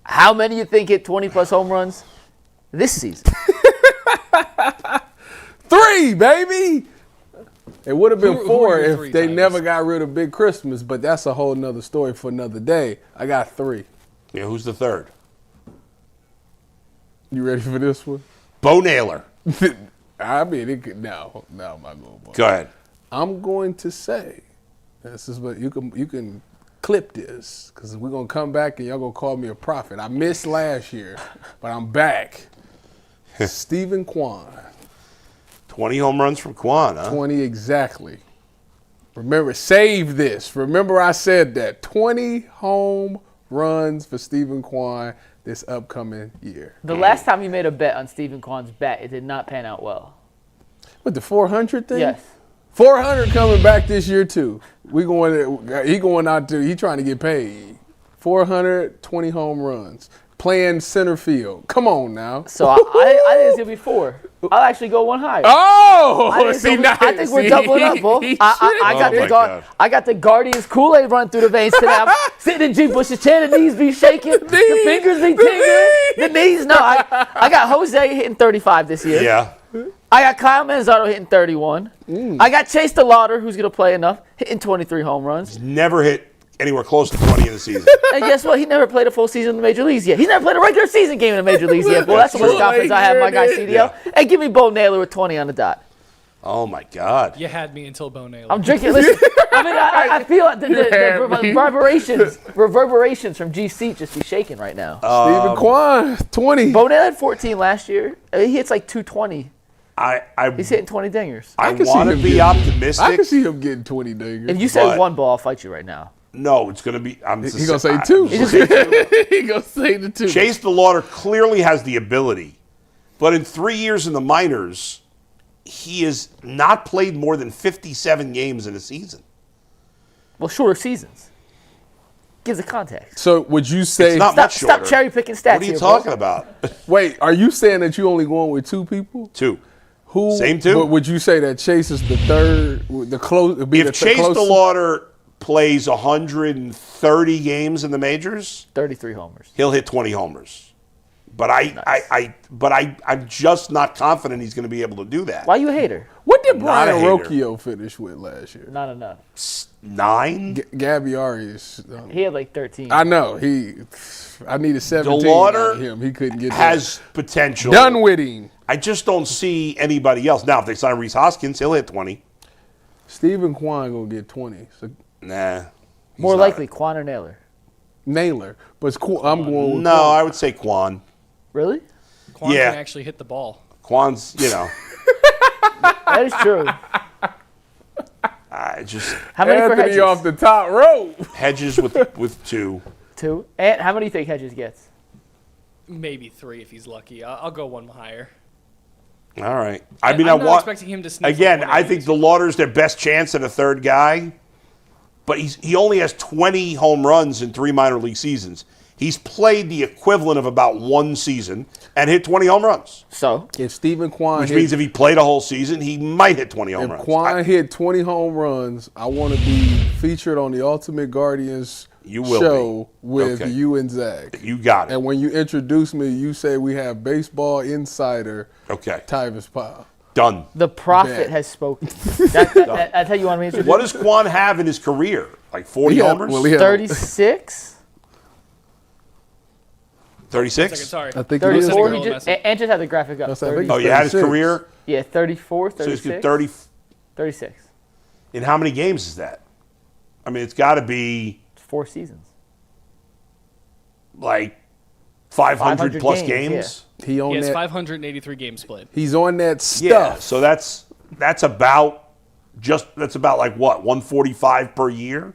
How many you think hit 20-plus home runs this season? 3, baby! It would have been 4 if they times? never got rid of Big Christmas, but that's a whole nother story for another day. I got 3. Yeah, who's the third? You ready for this one? Bo Naylor. I mean, no, I'm not going to. Go ahead. I'm going to say, this is what you can clip this, because we're going to come back and y'all going to call me a prophet. I missed last year, but I'm back. Stephen Kwan. 20 home runs from Kwan, huh? 20 exactly. Remember, save this. Remember I said that. 20 home runs for Stephen Kwan this upcoming year. The last time you made a bet on Stephen Kwan's bat, it did not pan out well. What, the 400 thing? Yes. 400 coming back this year too. He going out to, he trying to get paid. 420 home runs. Playing center field. Come on now. So I think it's going to be 4. I'll actually go one higher. Oh! I think we're doubling up, Bull. I got the Guardians Kool-Aid run through the veins today. I'm sitting in G. Bush's chair, the knees be shaking, the fingers be tingling, the knees. No, I got Jose hitting 35 this year. Yeah. I got Kyle Manzardo hitting 31. I got Chase DeLauder, who's going to play enough, hitting 23 home runs. Never hit anywhere close to 20 in the season. And guess what? He never played a full season in the major leagues yet. He's never played a regular season game in the major leagues yet. Well, that's the most confidence I have in my guy CDL. Yeah. And give me Bo Naylor with 20 on the dot. Oh, my God. You had me until Bo Naylor. I'm drinking. Listen, I feel like the reverberations from GC just be shaking right now. Stephen Kwan, 20. Bo Naylor had 14 last year. He hits like 220. He's hitting 20 dingers. I want to be optimistic. I can see him getting 20 dingers. If you say 1 ball, I'll fight you right now. No, it's going to be. He going to say 2. He going to say the 2. Chase DeLauder clearly has the ability, but in 3 years in the minors, he has not played more than 57 games in a season. Well, shorter seasons. Gives the context. So would you say... It's not much shorter. Stop cherry picking stats. What are you talking about? Wait, are you saying that you only going with 2 people? 2. Who? Same 2. But would you say that Chase is the third, the close? If Chase DeLauder plays 130 games in the majors, 33 homers. he'll hit 20 homers. But I'm just not confident he's going to be able to do that. Why you a hater? What did not a Brian hater. Rocchio finish with last year? Not enough. 9? Gabby is. He had like 13. I know. I needed 17 out of him. He couldn't get has potential. done with him. I just don't see anybody else. Now, if they sign Reese Hoskins, he'll hit 20. Stephen Kwan going to get 20. So Nah. More likely, Kwan or Naylor. Naylor. But I'm going with No, Kwan. I would say Kwan. Really? Kwan Yeah. can actually hit the ball. Kwan's, That is true. I just How many for Anthony Hedges? off the top rope. Hedges with 2. 2. And how many do you think Hedges gets? Maybe 3 if he's lucky. I'll go one higher. All right. I'm not expecting him to sneak Again, one I of think these. the Lauder's their best chance at a third guy, but he only has 20 home runs in 3 minor league seasons. He's played the equivalent of about 1 season and hit 20 home runs, So, If Stephen Kwan which hit, means if he played a whole season, he might hit 20 home if runs. Kwan hit 20 home runs, I want to be featured on the Ultimate Guardians You will show be. with Okay. you and Zach. You got it. And when you introduce me, you say we have baseball insider Okay. Tyvis Powell. Done. the prophet Bet. has spoken. That's how you want me to introduce What does Kwan have in his career? Like 40 homers? Well, he had 36? 36? Sorry. I think it is. 34? Sending He a just, message. and just had the graphic up. That's how 30, big- Oh, you had his 36. career? yeah, 34, So he's 36. got 30. 36. In how many games is that? I mean, it's got to be 4 seasons. like 500 500 plus games, games. He on He has that. 583 games played. He's on that Yeah, stuff. so that's about like what, 145 per year?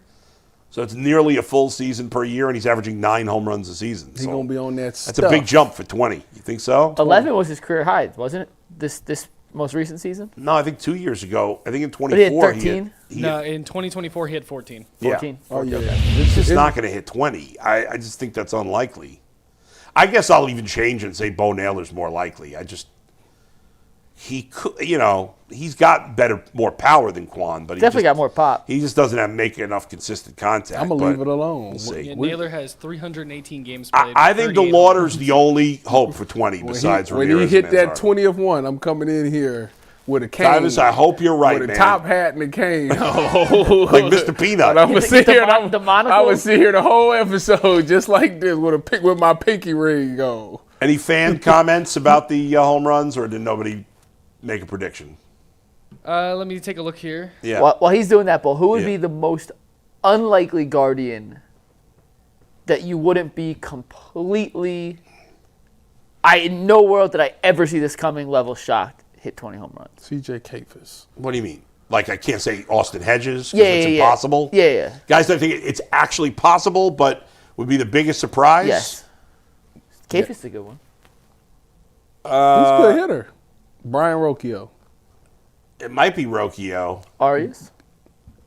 So it's nearly a full season per year, and he's averaging 9 home runs a season. He's So gonna be on that stuff. that's a big jump for 20. You think so? 11 was his career high, wasn't it? This most recent season? No, I think 2 years ago. I think in But he had 24 13? No, in 2024 he had 14. 14. Oh yeah. He's just not going to hit 20. I just think that's unlikely. I guess I'll even change and say Bo Naylor's more likely. He could, he's got more power than Kwan, but Definitely got more pop. He just doesn't make enough consistent contact. I'm gonna leave it alone. We'll see. Yeah, Naylor has 318 games played. I think 38 DeLauder's the only hope for 20 besides when he Ramirez hit and that Manzardo. 20th one, I'm coming in here with a cane. Tyvis, I hope you're right, with man. a top hat and a cane. Like Mr. Peanut. And I'm gonna sit here. the monocle? I would sit here the whole episode just like this with my pinky ring on. Any fan comments about the home runs, or did nobody make a prediction? Let me take a look here. Yeah. While he's doing that, Bull, who would Yeah. be the most unlikely Guardian that you wouldn't be completely, in no world did I ever see this coming, level shocked, hit 20 home runs? CJ Kafis. What do you mean? Like, I can't say Austin Hedges because Yeah, it's yeah. impossible? Yeah. Guys, I think it's actually possible, but would be the biggest surprise? Yes. Kafis is a good one. He's a good hitter. Brian Rocchio. It might be Rocchio. Arias?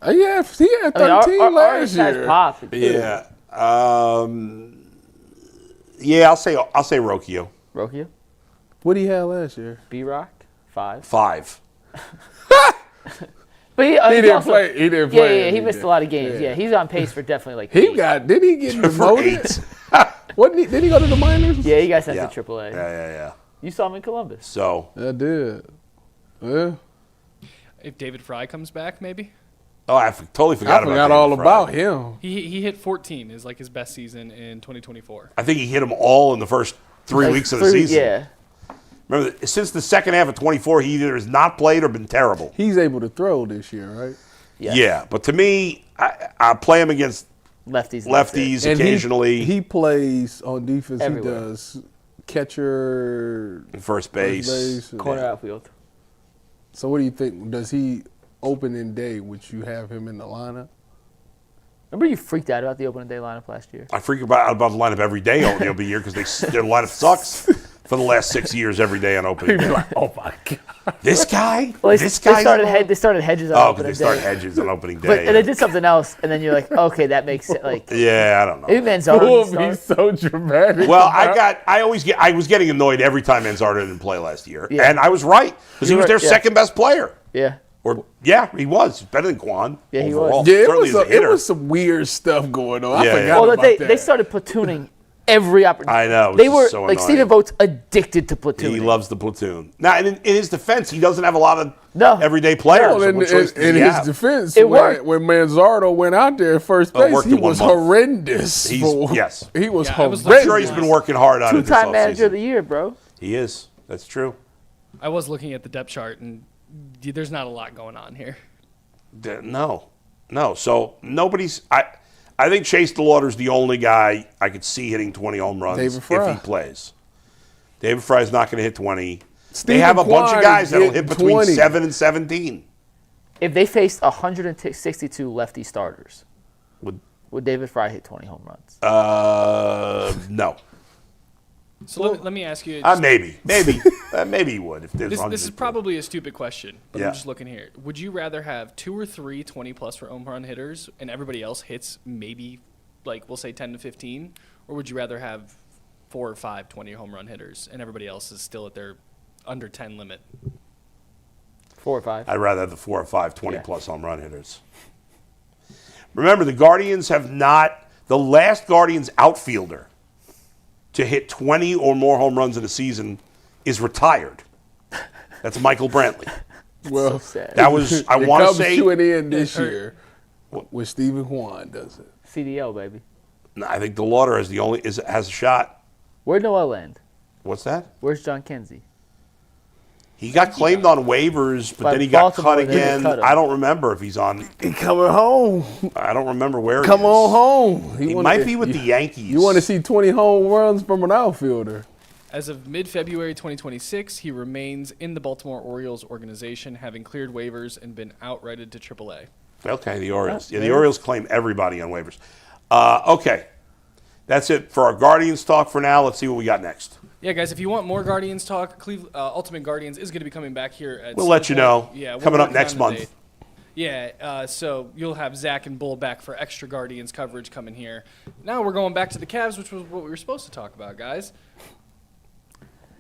Yeah, he had 13 Arias last has year. pop. Yeah. Yeah, I'll say Rocchio. Rocchio? What he had last year? B-Rock? 5. 5. But he He didn't also, play. He didn't Yeah, play. he every missed day. a lot of games. Yeah, he's on pace for definitely like He 8. got. Did he get For demoted? 8. Did he go to the minors? Yeah, he got sent Yeah. to AAA. Yeah. You saw him in Columbus. So, I did. Yeah. If David Fry comes back, maybe. I totally forgot I about forgot David all Fry. about him. He hit 14 is like his best season in 2024. I think he hit them all in the first 3 weeks of the season. Yeah. Remember, since the second half of 24, he either has not played or been terrible. He's able to throw this year, right? Yes. Yeah, but to me, I play him against Lefties. and that's it. lefties And occasionally. he plays on defense. Everywhere. He does catcher, First base. base. Corner outfield. So what do you think? Does he opening day? Would you have him in the lineup? Remember you freaked out about the opening day lineup last year? I freak out about the lineup every day on the year because their lineup sucks for the last 6 years every day on opening day. Oh my god! This guy? Well, This they guy? started Hedges on Oh, opening because they start day. Hedges on opening day. But and they did something else, and then you're like, okay, that makes it like Yeah, I don't know. maybe Manzardo Fool didn't me start. so dramatic. Well, I was getting annoyed every time Manzardo didn't play last year, Yeah. and I was right because he You was were- their yeah. second best player. Yeah. He was. He's better than Kwan. Yeah, he overall. was. Yeah, Certainly as a it hitter. was some weird stuff going on. Yeah, I forgot Although about that. they started platooning every opportunity. I know. They were so like annoying. Stephen Vogt's addicted to platooning. He loves the platoon. Now, in his defense, he doesn't have a lot of No. everyday players. Well, So in what choice does in he his have? defense, It worked. when Manzardo went out there at first base, worked he in 1 was month. horrendous. Yes. He was Yeah, I was horrendous. I'm sure he's been working hard on it this Two-time manager offseason. of the year, bro. He is. That's true. I was looking at the depth chart, and there's not a lot going on here. No. So nobody's. I think Chase DeLauder's the only guy I could see hitting 20 home runs David if Fry. he plays. David Fry's not going to hit 20. They Stephen have a bunch Kwan of guys that'll hit hit between 20. 7 and 17. If they faced 162 lefty starters, Would David Fry hit 20 home runs? no. So let me ask you. Maybe he would if there's This is probably a stupid question, but Yeah. I'm just looking here. Would you rather have 2 or 3 20-plus for home run hitters and everybody else hits maybe, like, we'll say 10 to 15? Or would you rather have 4 or 5 20 home run hitters and everybody else is still at their under 10 limit? 4 or 5. I'd rather have the 4 or 5 20-plus home run hitters. Remember, the Guardians have not – the last Guardians outfielder to hit 20 or more home runs in a season is retired. That's Michael Brantley. Well, Sad. That was – I want to comes say to an end this year when Stephen Kwan does it. CDL, baby. – I think DeLauder has a shot. Where'd Noel land? What's that? Where's John Kenzie? He got claimed on waivers, but By then he got Baltimore, cut then they again. cut him. I don't remember if he's on He coming home. – I don't remember where Come he is. on home. He might be with the Yankees. You want to see 20 home runs from an outfielder? As of mid-February 2026, he remains in the Baltimore Orioles organization, having cleared waivers and been outrighted to AAA. Okay, the Orioles. Yeah, the Orioles claim everybody on waivers. Okay. That's it for our Guardians talk for now. Let's see what we got next. Yeah, guys, if you want more Guardians talk, Ultimate Guardians is going to be coming back here at We'll some let you point. know. Yeah, we're Coming up working next on the month. date. Yeah, so you'll have Zach and Bull back for extra Guardians coverage coming here. Now we're going back to the Cavs, which was what we were supposed to talk about, guys.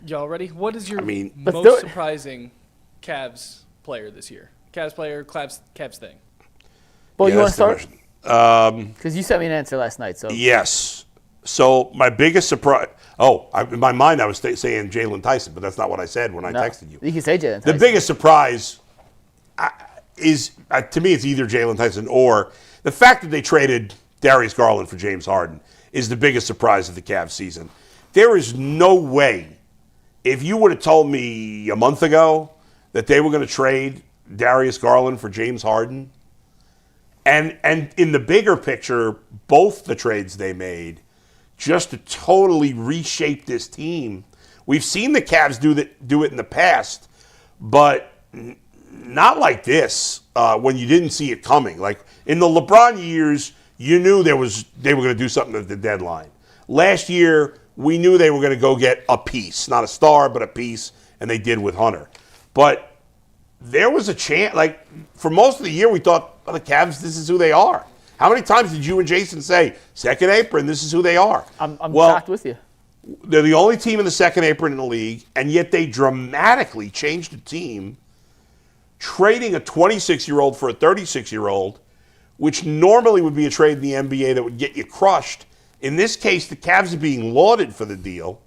Y'all ready? What is your most surprising Cavs player this year? Cavs player, Cavs thing. Well, Yeah, you want to that's the start? question. Because you sent me an answer last night. So Yes. So my biggest surprise. In my mind, I was saying Jalen Tyson, but that's not what I said when I texted you. You can say Jalen The Tyson. biggest surprise is, to me, it's either Jalen Tyson or the fact that they traded Darius Garland for James Harden is the biggest surprise of the Cavs season. There is no way, if you would have told me a month ago that they were going to trade Darius Garland for James Harden, and in the bigger picture, both the trades they made, just to totally reshape this team. We've seen the Cavs do it in the past, but not like this when you didn't see it coming. Like in the LeBron years, you knew they were going to do something at the deadline. Last year, we knew they were going to go get a piece, not a star, but a piece, and they did with Hunter. But there was a chance, like for most of the year, we thought, well, the Cavs, this is who they are. How many times did you and Jason say, second apron, this is who they are? I'm shocked with you. They're the only team in the second apron in the league, and yet they dramatically changed the team, trading a 26-year-old for a 36-year-old, which normally would be a trade in the NBA that would get you crushed. In this case, the Cavs are being lauded for the deal.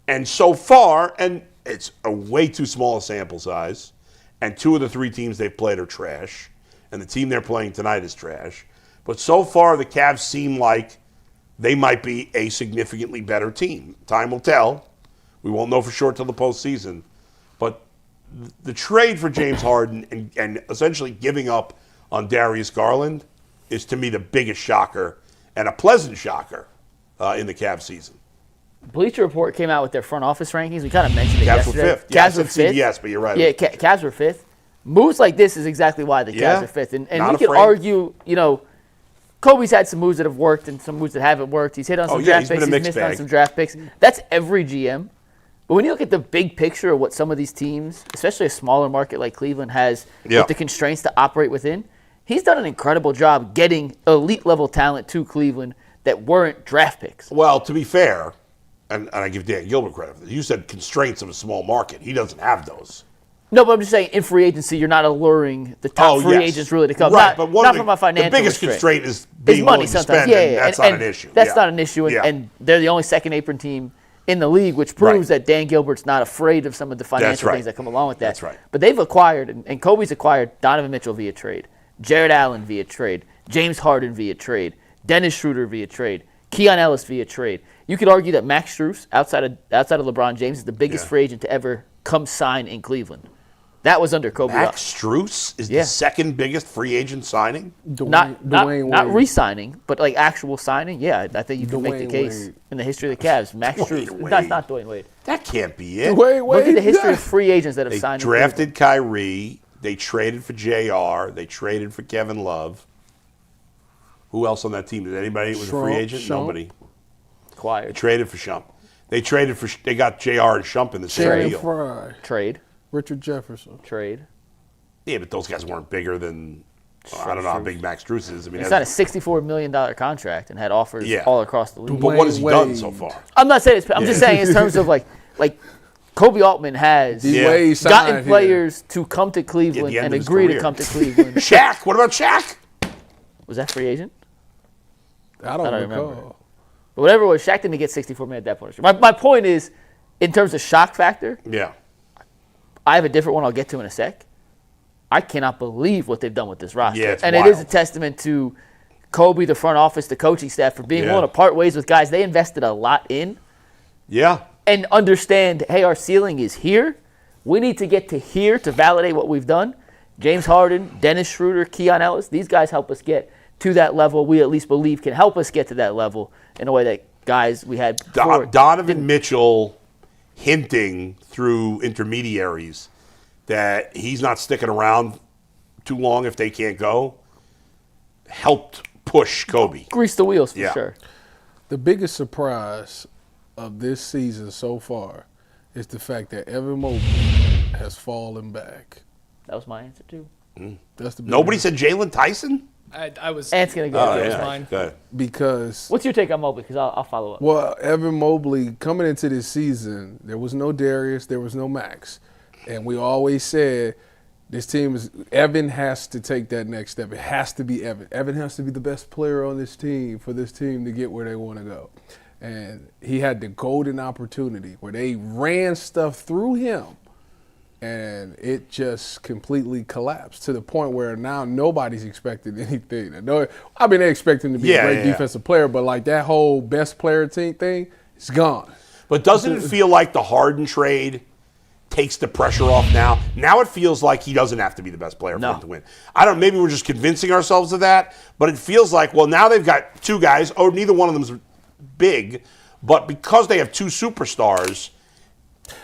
And so far, and it's a way too small a sample size, and 2 of the 3 teams they've played are trash, and the team they're playing tonight is trash. But so far, the Cavs seem like they might be a significantly better team. Time will tell. We won't know for sure till the postseason. But the trade for James Harden and essentially giving up on Darius Garland is, to me, the biggest shocker and a pleasant shocker in the Cavs season. Bleacher Report came out with their front office rankings. We kind of mentioned it Cavs yesterday. were 5th. Yeah, I Cavs were said 5th. CBS, but you're right. Yeah, Cavs were 5th. Moves like this is exactly why the Cavs are 5th. And Not we could afraid. argue, Kobe's had some moves that have worked and some moves that haven't worked. He's hit on some draft he's been picks. a He's mixed missed on bag. some draft picks. That's every GM. But when you look at the big picture of what some of these teams, especially a smaller market like Cleveland, has with the constraints to operate within, he's done an incredible job getting elite-level talent to Cleveland that weren't draft picks. Well, to be fair, and I give Dan Gilbert credit for this, you said constraints of a small market. He doesn't have those. No, but I'm just saying in free agency, you're not alluring the top free agents really to come. Right, not, but not from a financial the biggest constraint is being money willing to sometimes. spend, Yeah, and that's not an issue. That's not an issue, and they're the only second apron team in the league, which proves that Dan Gilbert's not afraid of some of the financial things that come along with that. That's right. But they've acquired, and Kobe's acquired Donovan Mitchell via trade, Jared Allen via trade, James Harden via trade, Dennis Schroeder via trade, Keon Ellis via trade. You could argue that Max Strus, outside of LeBron James, is the biggest free agent to ever come sign in Cleveland. That was under Kobe. Max Strus is the second biggest free agent signing? Not re-signing, but like actual signing. Yeah, I think you can make the case in the history of the Cavs. Max Strus. That's not Dwayne Wade. That can't be it. Look at the history of free agents that have They signed. They drafted Kyrie. They traded for JR. They traded for Kevin Love. Who else on that team? Did anybody was a free agent? Shump. Nobody. Acquired. They traded for Shump. They got JR and Shump in the same deal. Fry. Trade. Richard Jefferson. Trade. Yeah, but those guys weren't bigger than, I don't know how big Max Strus is. I mean, He signed a $64 million contract and had offers all across the league. But what has he done so far? I'm not saying I'm just saying in terms of like Kobe Altman has gotten players to come to Cleveland and agree to come to Cleveland. Shaq. What about Shaq? Was that free agent? I don't remember. But whatever it was, Shaq didn't get $64 million at that point. My point is, in terms of shock factor, I have a different one I'll get to in a sec. I cannot believe what they've done with this roster. And it is a testament to Kobe, the front office, the coaching staff for being willing to part ways with guys they invested a lot in. Yeah. And understand, hey, our ceiling is here. We need to get to here to validate what we've done. James Harden, Dennis Schroeder, Keon Ellis, these guys help us get to that level we at least believe can help us get to that level in a way that guys we had before. Donovan Mitchell hinting through intermediaries that he's not sticking around too long if they can't go helped push Kobe. Grease the wheels for sure. The biggest surprise of this season so far is the fact that Evan Mobley has fallen back. That was my answer too. That's the Nobody said Jalen Tyson? I was. Ant's gonna go. That was mine. Good. Because what's your take on Mobley? Because I'll follow up. Well, Evan Mobley coming into this season, there was no Darius, there was no Max, and we always said this team is Evan has to take that next step. It has to be Evan. Evan has to be the best player on this team for this team to get where they want to go, and he had the golden opportunity where they ran stuff through him. And it just completely collapsed to the point where now nobody's expecting anything. I mean, they expect him to be a great defensive player, but like that whole best player team thing, it's gone. But doesn't it feel like the Harden trade takes the pressure off now? Now it feels like he doesn't have to be the best player for him to win. I don't know, maybe we're just convincing ourselves of that, but it feels like, well, now they've got two guys. Oh, neither one of them's big, but because they have two superstars,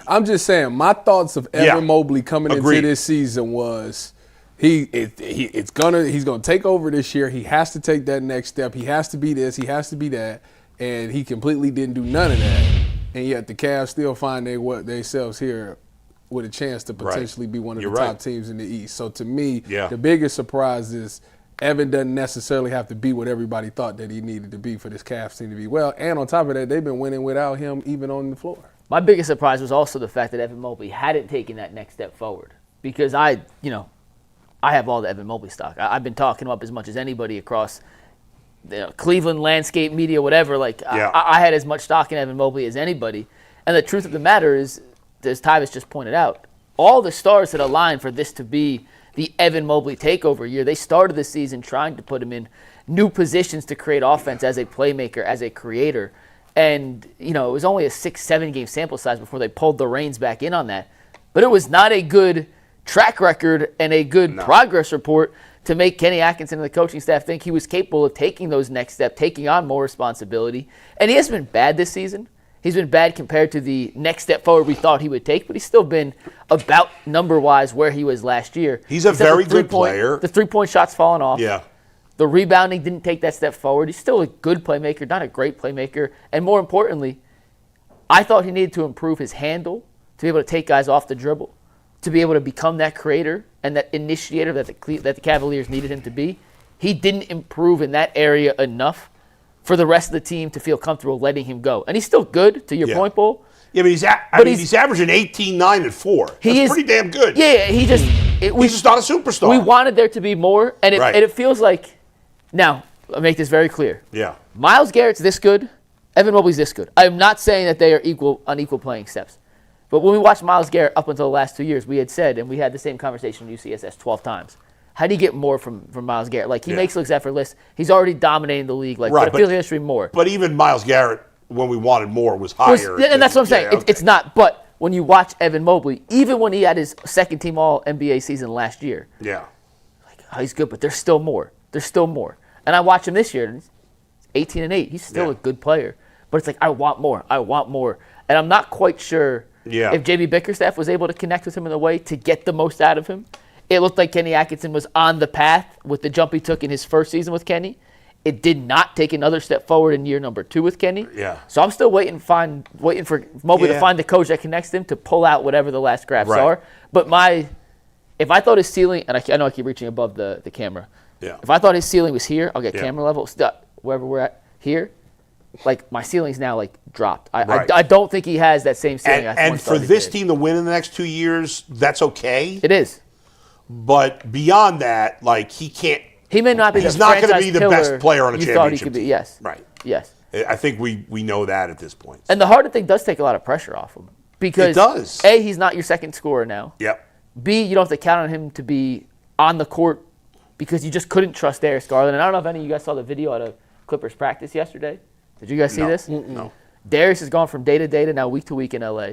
I'm just saying, my thoughts of Evan Mobley coming into this season was he's gonna take over this year. He has to take that next step. He has to be this. He has to be that. And he completely didn't do none of that. And yet the Cavs still find themselves here with a chance to potentially be one of the top teams in the East. So to me, the biggest surprise is Evan doesn't necessarily have to be what everybody thought that he needed to be for this Cavs team to be well. And on top of that, they've been winning without him even on the floor. My biggest surprise was also the fact that Evan Mobley hadn't taken that next step forward. Because I have all the Evan Mobley stock. I've been talking him up as much as anybody across the Cleveland landscape, media, whatever. I had as much stock in Evan Mobley as anybody. And the truth of the matter is, as Tyvis just pointed out, all the stars had aligned for this to be the Evan Mobley takeover year. They started the season trying to put him in new positions to create offense as a playmaker, as a creator. And, it was only a 6-7 game sample size before they pulled the reins back in on that. But it was not a good track record and a good progress report to make Kenny Atkinson and the coaching staff think he was capable of taking those next steps, taking on more responsibility. And he hasn't been bad this season. He's been bad compared to the next step forward we thought he would take, but he's still been about number-wise where he was last year. He's a very good player. The three-point shot's fallen off. Yeah. The rebounding didn't take that step forward. He's still a good playmaker, not a great playmaker. And more importantly, I thought he needed to improve his handle to be able to take guys off the dribble, to be able to become that creator and that initiator that the Cavaliers needed him to be. He didn't improve in that area enough for the rest of the team to feel comfortable letting him go. And he's still good, to your point, Bull. Yeah, but he's averaging 18, 9, and 4. That's pretty damn good. Yeah, he's just not a superstar. We wanted there to be more, and it feels like. Now, I'll make this very clear. Yeah. Myles Garrett's this good. Evan Mobley's this good. I'm not saying that they are on equal playing steps. But when we watched Myles Garrett up until the last 2 years, we had said, and we had the same conversation in UCSS 12 times, how do you get more from Myles Garrett? Like, he makes it look effortless. He's already dominating the league. Like, but it feels like there should be more. But even Myles Garrett, when we wanted more, was higher. And that's what I'm saying. It's not. But when you watch Evan Mobley, even when he had his second-team All-NBA season last year, he's good, but there's still more. There's still more. And I watch him this year, and he's 18 and 8. He's still a good player. But it's like, I want more. I want more. And I'm not quite sure if JB Bickerstaff was able to connect with him in a way to get the most out of him. It looked like Kenny Atkinson was on the path with the jump he took in his first season with Kenny. It did not take another step forward in year number 2 with Kenny. Yeah. So I'm still waiting for Mobley to find the coach that connects him to pull out whatever the last graphs are. But if I thought his ceiling, and I know I keep reaching above the camera. Yeah. If I thought his ceiling was here, I'll get camera level, wherever we're at here. Like, my ceiling's now, like, dropped. I don't think he has that same ceiling. And for this team to win in the next 2 years, that's okay. It is. But beyond that, like, he can't. He may not be He's not going to be the best player on a championship thought he could be. team. Yes. Right. Yes. I think we know that at this point. And the Harden thing does take a lot of pressure off him. Because, it does. A, he's not your second scorer now. Yep. B, you don't have to count on him to be on the court because you just couldn't trust Darius Garland. And I don't know if any of you guys saw the video out of Clippers practice yesterday. Did you guys see this? No. Darius has gone from day to day to now week to week in LA.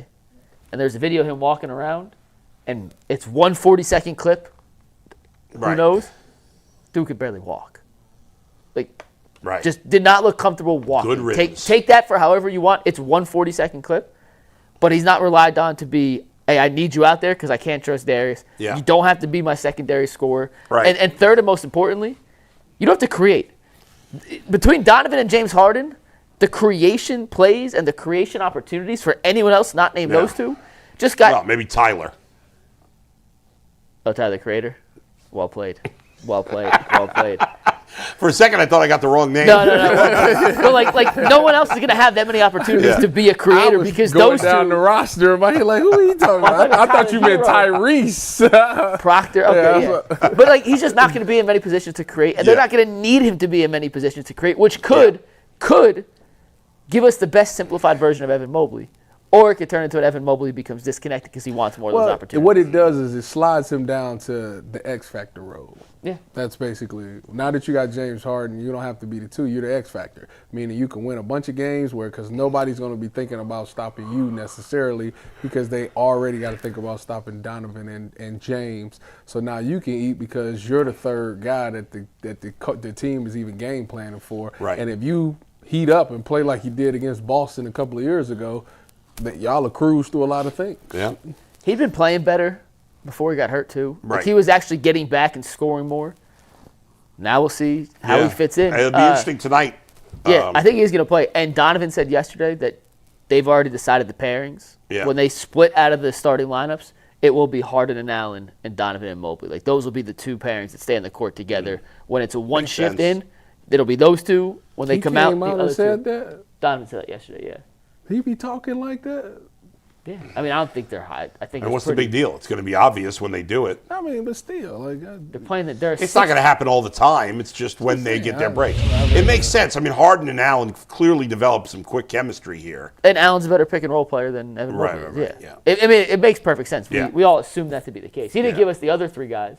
And there's a video of him walking around, and it's 1 40-second clip. Who knows? Dude could barely walk. Like, just did not look comfortable walking. Good riddance. Take that for however you want. It's 1 40-second clip, but he's not relied on to be, hey, I need you out there because I can't trust Darius. Yeah. You don't have to be my secondary scorer. Right. And third and most importantly, you don't have to create. Between Donovan and James Harden, the creation plays and the creation opportunities for anyone else not named those two just got. Well, maybe Tyler. Oh, Tyler, the creator. Well played. Well played. Well played. For a second, I thought I got the wrong name. No. But like no one else is going to have that many opportunities to be a creator because going those down two. the roster, like, who are you talking about? I thought you meant Tyrese. Proctor. Okay, yeah. But like, he's just not going to be in many positions to create, and they're not going to need him to be in many positions to create, which could give us the best simplified version of Evan Mobley. Or it could turn into an Evan Mobley becomes disconnected because he wants more of those opportunities. What it does is it slides him down to the X Factor role. Yeah. That's basically, now that you got James Harden, you don't have to be the 2, you're the X Factor. Meaning you can win a bunch of games because nobody's going to be thinking about stopping you necessarily because they already got to think about stopping Donovan and James. So now you can eat because you're the third guy that the team is even game planning for. Right. And if you heat up and play like you did against Boston a couple of years ago, that y'all will cruise through a lot of things. Yeah. He'd been playing better before he got hurt too. Right. Like he was actually getting back and scoring more. Now we'll see how he fits in. It'll be interesting tonight. Yeah, I think he's going to play. And Donovan said yesterday that they've already decided the pairings. Yeah. When they split out of the starting lineups, it will be Harden and Allen and Donovan and Mobley. Like those will be the 2 pairings that stay on the court together. When it's a one Makes shift sense. in, it'll be those 2. When they come out, the and other said 2. that? Donovan said that yesterday. Yeah. He be talking like that? Yeah. I mean, I don't think they're high. I think. And what's the big deal? It's going to be obvious when they do it. I mean, but still, like They're playing that. It's not going to happen all the time. It's just when they get their break. It makes sense. I mean, Harden and Allen clearly developed some quick chemistry here. And Allen's a better pick and roll player than Evan Mobley. Right, Yeah. I mean, it makes perfect sense. We all assume that to be the case. He didn't give us the other 3 guys.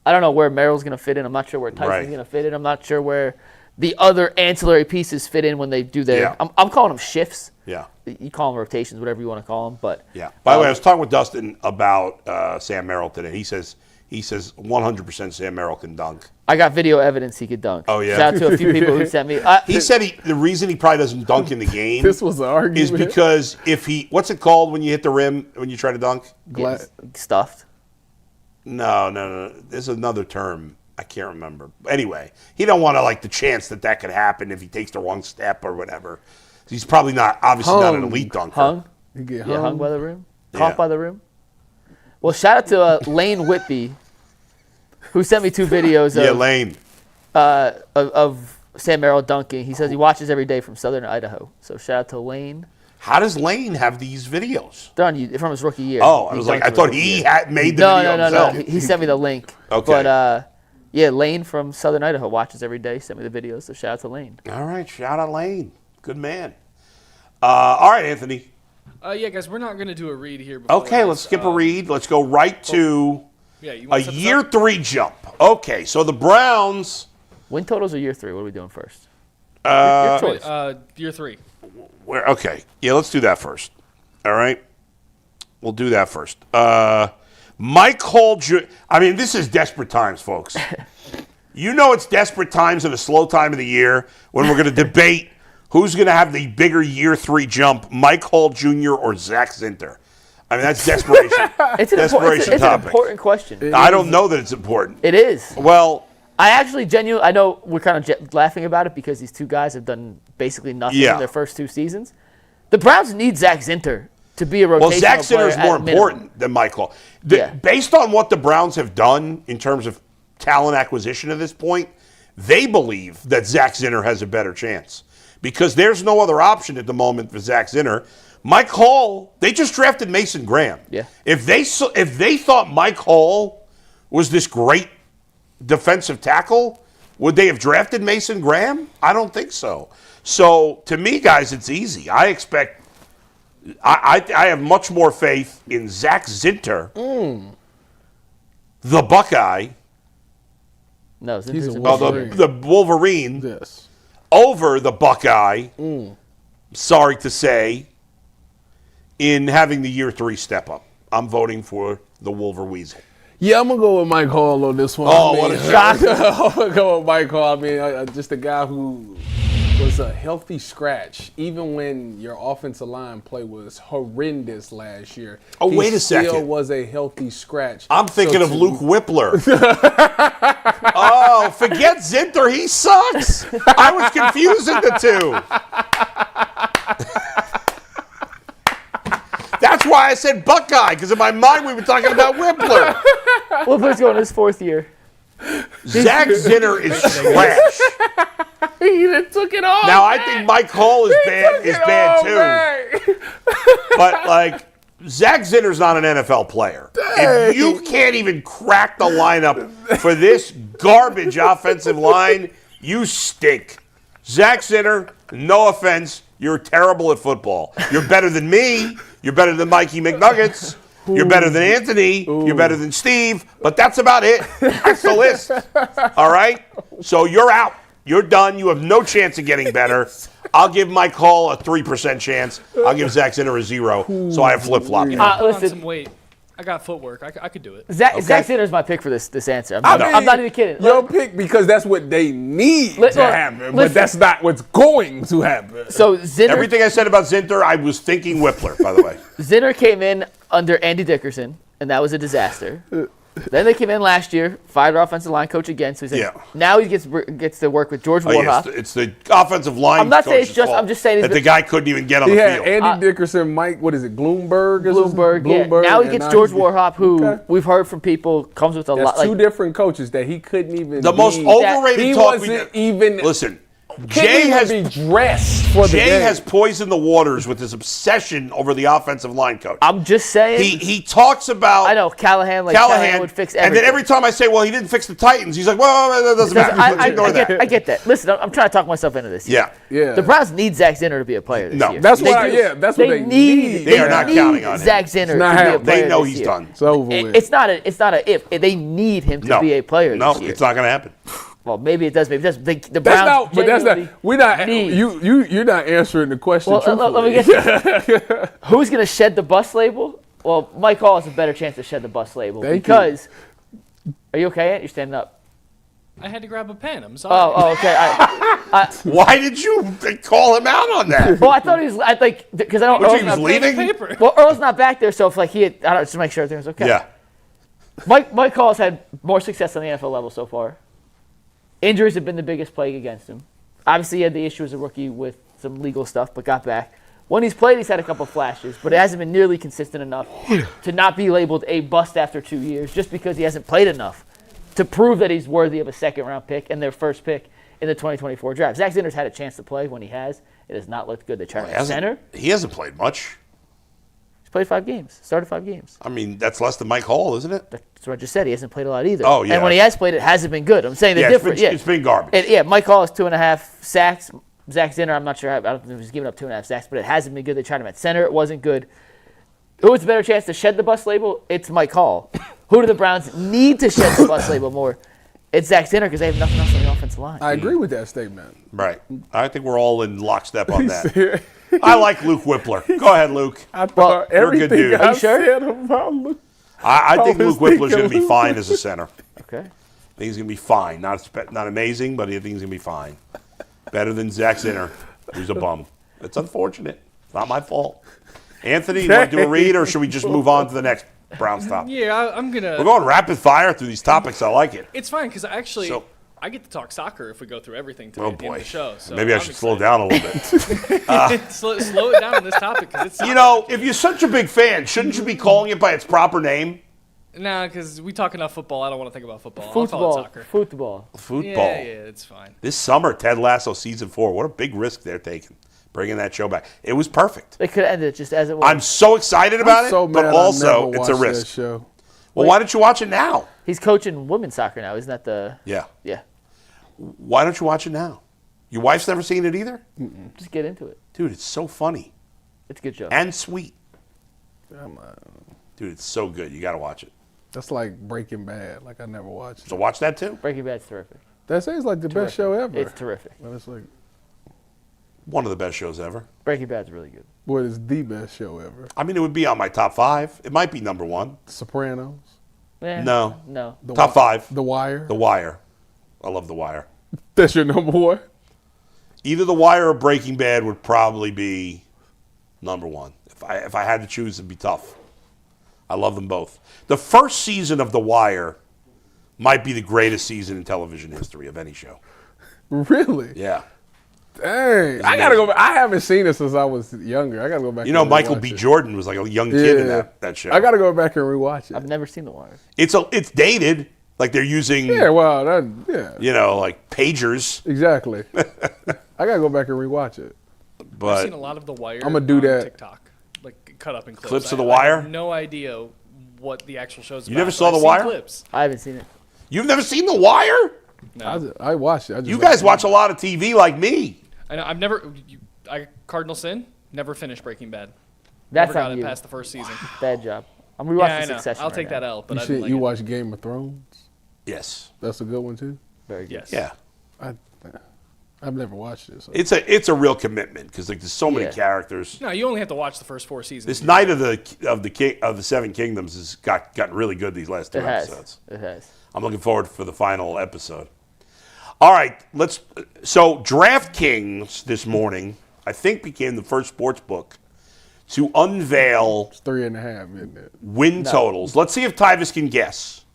I don't know where Merrill's going to fit in. I'm not sure where Tyson's going to fit in. I'm not sure where the other ancillary pieces fit in when they do their. Yeah. I'm calling them shifts. Yeah. You call them rotations, whatever you want to call them. But yeah. By the way, I was talking with Dustin about Sam Merrill today. He says 100% Sam Merrill can dunk. I got video evidence he could dunk. Oh, yeah. Shout out to a few people who sent me. He said the reason he probably doesn't dunk in the game this was an argument. is because if he, what's it called when you hit the rim when you try to dunk? Stuffed. No. There's another term. I can't remember. Anyway, he don't want to like the chance that could happen if he takes the wrong step or whatever. He's probably not, obviously not an elite dunker. Hung? You get hung by the rim? Caught by the rim? Well, shout out to Lane Whitby, who sent me 2 videos Lane. Of Sam Merrill dunking. He says he watches every day from southern Idaho. So shout out to Lane. How does Lane have these videos? Done from his rookie year. Oh, I was like, I thought he had made the video himself. No. He sent me the link. Okay. But yeah, Lane from Southern Idaho watches every day. Sent me the videos. So shout out to Lane. All right, shout out Lane. Good man. All right, Anthony. Yeah, guys, we're not going to do a read here. Before Okay, let's skip a read. Let's go right to you a year 3 jump. Okay, so the Browns. Win totals or year 3? What are we doing first? Your choice. Year 3. Okay, yeah, let's do that first. All right, we'll do that first. Mike Hall. I mean, this is desperate times, folks. You know it's desperate times and a slow time of the year when we're going to debate who's going to have the bigger year 3 jump, Mike Hall Jr. or Zach Zinter. I mean, that's desperation. It's an important question. I don't know that it's important. It is. Well, I actually genuinely, I know we're kind of laughing about it because these two guys have done basically nothing in their first 2 seasons. The Browns need Zach Zinter to be a rotational player. Well, Zach Zinter is more important than Mike Hall. Based on what the Browns have done in terms of talent acquisition at this point, they believe that Zach Zinter has a better chance because there's no other option at the moment for Zach Zinter. Mike Hall, they just drafted Mason Graham. Yeah. If they thought Mike Hall was this great defensive tackle, would they have drafted Mason Graham? I don't think so. So to me, guys, it's easy. I have much more faith in Zach Zinter, the Buckeye. No, Zinter's the Wolverine. Yes. Over the Buckeye. Sorry to say, in having the year 3 step up. I'm voting for the Wolverweasel. Yeah, I'm going to go with Mike Hall on this one. What a shock. I'm going to go with Mike Hall. I mean, just a guy who was a healthy scratch, even when your offensive line play was horrendous last year. Oh, wait a second. He still was a healthy scratch. I'm thinking of Luke Whippler. Oh, forget Zinter. He sucks. I was confusing the two. That's why I said Buckeye, because in my mind we were talking about Whippler. Whippler's going his 4th year. Zach Zinter is trash. He took it all. Now, I think Mike Hall is bad too. But, like, Zach Zinter's not an NFL player. If you can't even crack the lineup for this garbage offensive line, you stink. Zach Zinter, no offense, you're terrible at football. You're better than me. You're better than Mikey McNuggets. You're better than Anthony. You're better than Steve. But that's about it. That's the list. All right? So you're out. You're done. You have no chance of getting better. I'll give Mike Hall a 3% chance. I'll give Zach Zinter a 0. So I have flip-flopping. Listen, wait. I got footwork. I could do it. Zach Zinter's my pick for this answer. I'm not even kidding. Your pick because that's what they need to happen, but that's not what's going to happen. So Zinter, everything I said about Zinter, I was thinking Whippler, by the way. Zinter came in under Andy Dickerson, and that was a disaster. Then they came in last year, fired our offensive line coach again. So he's like, now he gets to work with George Warhol. It's the offensive line. I'm not saying it's just. I'm just saying that the guy couldn't even get on the field. Andy Dickerson, Mike. What is it? Bloomberg. Yeah. Now he gets George Warhol, who we've heard from people comes with a lot. Two different coaches that he couldn't even. The most overrated he talk. Wasn't even. Listen. Jay has be dressed for the game. has poisoned the waters with his obsession over the offensive line coach. I'm just saying. He talks about. I know Callahan would fix everything. And then every time I say, well, he didn't fix the Titans, he's like, well, that doesn't matter. I get that. Listen, I'm trying to talk myself into this. Yeah. The Browns need Zach Zinter to be a player this year. That's what they need. They are not counting on him. Zach Zinter to be a player. They know he's done. It's over with. It's not a if. They need him to be a player this year. No, it's not going to happen. Well, maybe it does. Maybe it does. The Browns that's not. We're not. You're not answering the question. Let me get you. Who's going to shed the bus label? Well, Mike Hall has a better chance to shed the bus label because. Are you okay? You're standing up. I had to grab a pen. I'm sorry. Oh, okay. Why did you call him out on that? Well, I thought he was. I think because I don't. He was leaving. Well, Earl's not back there, so if like he had, I don't just to make sure everything was okay. Yeah. Mike Hall has had more success on the NFL level so far. Injuries have been the biggest plague against him. Obviously, he had the issue as a rookie with some legal stuff, but got back. When he's played, he's had a couple flashes, but it hasn't been nearly consistent enough to not be labeled a bust after 2 years just because he hasn't played enough to prove that he's worthy of a second-round pick and their first pick in the 2024 draft. Zach Zinter's had a chance to play when he has. It has not looked good. They tried him at center. He hasn't played much. He's played 5 games. Started 5 games. I mean, that's less than Mike Hall, isn't it? That's what I just said. He hasn't played a lot either. Oh, yeah. And when he has played, it hasn't been good. I'm saying the difference. It's been garbage. Mike Hall is 2.5 sacks. Zach Zinter, I'm not sure. I don't think he's giving up 2.5 sacks, but it hasn't been good. They tried him at center. It wasn't good. Who has a better chance to shed the bus label? It's Mike Hall. Who do the Browns need to shed the bus label more? It's Zach Zinter because they have nothing else on the offensive line. I agree with that statement. Right. I think we're all in lockstep on that. I like Luke Whippler. Go ahead, Luke. I thought you're a good dude. I Are you sure? said about Luke. I think was Luke Whippler's thinking going to be Luke. fine as a center. Okay. I think he's going to be fine. Not amazing, but I think he's going to be fine. Better than Zach Zinter, who's a bum. It's unfortunate. It's not my fault. Anthony, you want to do a read, or should we just move on to the next Browns topic? Yeah, I'm gonna. We're going rapid fire through these topics. I like it. It's fine because actually, So- I get to talk soccer if we go through everything today Oh at the end boy. of the show. So Maybe I I'm should slow excited. down a little bit. slow it down on this topic because it's You know, if you're such a big fan, shouldn't you be calling it by its proper name? nah, because we talk enough football. I don't want to think about football. I'll call it soccer. Football. Football. Yeah, it's fine. This summer, Ted Lasso season 4. What a big risk they're taking, bringing that show back. It was perfect. They could have ended it just as it was. I'm so excited about So it, but mad I also never it's a watched that risk. show. Well, why don't you watch it now? He's coaching women's soccer now. Isn't that the? Yeah. Yeah. Why don't you watch it now? Your wife's never seen it either? Just get into it. Dude, it's so funny It's a good show. and sweet. I'm, Dude, it's so good. You got to watch it. That's like Breaking Bad. Like I never watched So it. watch that too. Breaking Bad's terrific. That sounds like the best show ever. It's terrific. But it's like, One of the best shows ever. Breaking Bad's really good. what is the best show ever? I mean, it would be on my top 5. It might be number 1. Sopranos. No. No. Top 5. The Wire. The Wire. I love The Wire. That's your number one. Either The Wire or Breaking Bad would probably be number 1. If I had to choose, it'd be tough. I love them both. The first season of The Wire might be the greatest season in television history of any show. Really? Yeah. Dang. I gotta go back. I haven't seen it since I was younger. I gotta go back. You know, and Michael rewatch B. it. Jordan was like a young kid in that show. I gotta go back and rewatch it. I've never seen The Wire. It's dated. Like they're using, Yeah, well, like pagers. exactly. I gotta go back and rewatch it. I've But seen a lot of The Wire. I'ma do on that. TikTok, like cut up in clips. Clips of The I Wire? have no idea what the actual show's about. never but saw I've The seen Wire? Clips. I haven't seen it. you've never seen The Wire? No. I watched it. You guys watch a lot of TV like me. I know. I've never. Cardinal Sin. Never finished Breaking Bad. That's Never got on it you. past the first season. Bad job. I'm Yeah, rewatching I know. Succession. I'll right take now. that L, but You I didn't shit, like you it. watch Game of Thrones? Yes. That's a good one too. Very good. Yes. Yeah. I've never watched it. So. It's a real commitment because like there's so many Yeah. characters. No, you only have to watch the first 4 seasons. This Night of the Seven Kingdoms has gotten really good these last 2 It has. episodes. It has. I'm looking forward for the final episode. All right, so DraftKings this morning, I think, became the first sports book to unveil It's 3.5, isn't it? win totals. Let's see if Tyvis can guess.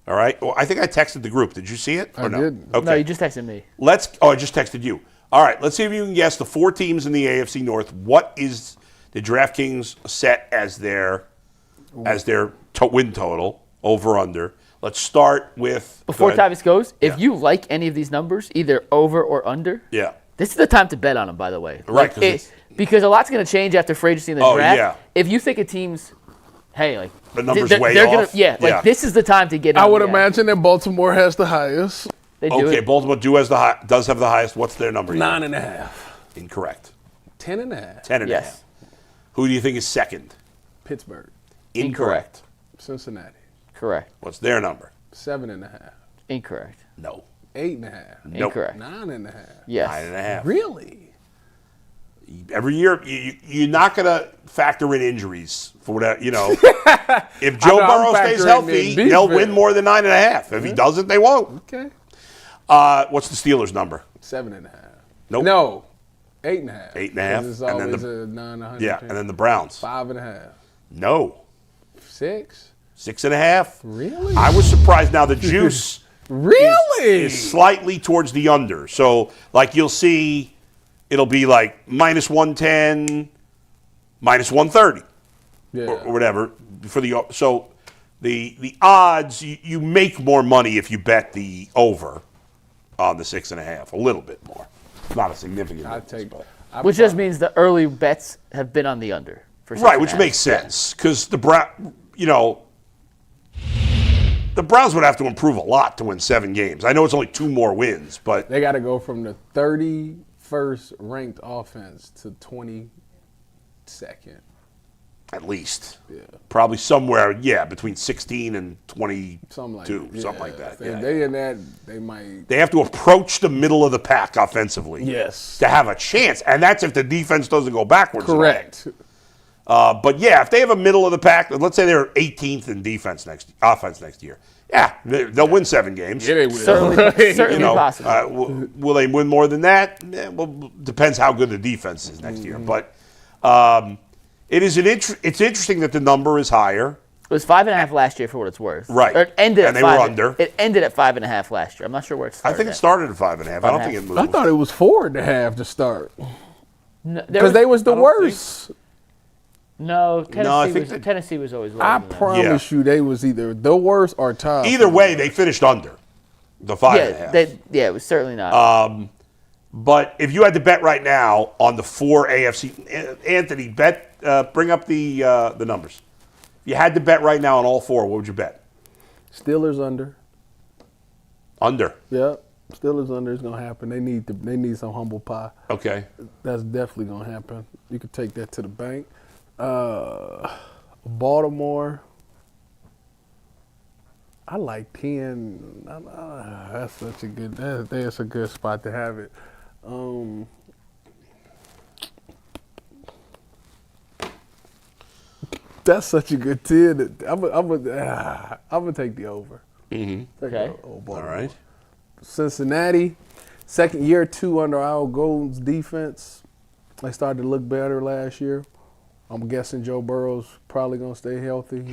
All right. Well, I think I texted the group. Did you see it? Or I no? didn't. Okay. No, you just texted me. I just texted you. All right. Let's see if you can guess the 4 teams in the AFC North. What is the DraftKings set as their win total over under? Let's start with Before go ahead. Tyvis goes, Yeah. if you like any of these numbers, either over or under, Yeah. this is the time to bet on them, by the way. Right, Like, because a lot's going to change after free agency in the Oh, draft. yeah. If you think a team's, hey, like The number's they're way gonna, off? yeah, like Yeah. this is the time to get. I on would the app. imagine that Baltimore has the highest. They do Okay, it. Baltimore does have the highest. What's their number? 9.5. Incorrect. 10.5. 10.5. Yes. Who do you think is second? Pittsburgh. Incorrect. Cincinnati. Correct. What's their number? 7.5. Incorrect. No. 8.5. Nope. Incorrect. 9.5. Yes. 9.5. Really? Every year, you're not going to factor in injuries for whatever, If Joe know, I'm Burrow stays factoring healthy, in they'll defense. win more than 9.5. If he doesn't, they won't. Okay. What's the Steelers' number? 7.5. Nope. No. 8.5. 8.5. 'Cause It's And then always the- a 900. Yeah, and then the Browns. 5.5. No. 6. 6.5. Really? I was surprised. Now, the juice Really? is slightly towards the under. So, like, you'll see it'll be like minus 110, minus 130. Yeah. or whatever for the odds you make more money if you bet the over, on the 6.5, a little bit more. Not a significant difference. Which just means the early bets have been on the under. For Right, which makes sense because the Browns would have to improve a lot to win 7 games. I know it's only 2 more wins, but they got to go from the 31st ranked offense to 22nd. at least. Yeah. Probably somewhere, between 16 and 22, something like that. They might. They have to approach the middle of the pack offensively. Yes. To have a chance, and that's if the defense doesn't go backwards. Correct. But if they have a middle of the pack, let's say they're 18th in offense next year. Yeah, they'll win 7 games. Yeah, they will. Certainly possible. Will they win more than that? Well, depends how good the defense is next year. But it's interesting that the number is higher. It was 5.5 last year for what it's worth. Right. It ended and at they 5, were under. It ended at 5.5 last year. I'm not sure where it started. I think it started at 5.5. I don't think it moved. I thought it was 4.5 to start. Because they was the worst. No, Tennessee was always lower I than that. promise you, they was either the worst or top. Either way, they finished under the 5.5. It was certainly not. But if you had to bet right now on the 4 AFC, Anthony, bring up the numbers. If you had to bet right now on all 4, what would you bet? Steelers under. Under. Yeah, Steelers under is gonna happen. They need some humble pie. Okay. That's definitely gonna happen. You could take that to the bank. Baltimore. I like 10. That's such a good. That's a good spot to have it. That's such a good 10. I'm gonna take the over. Okay. All right. Cincinnati, second year 2 under Al Golden's defense. They started to look better last year. I'm guessing Joe Burrow's probably gonna stay healthy.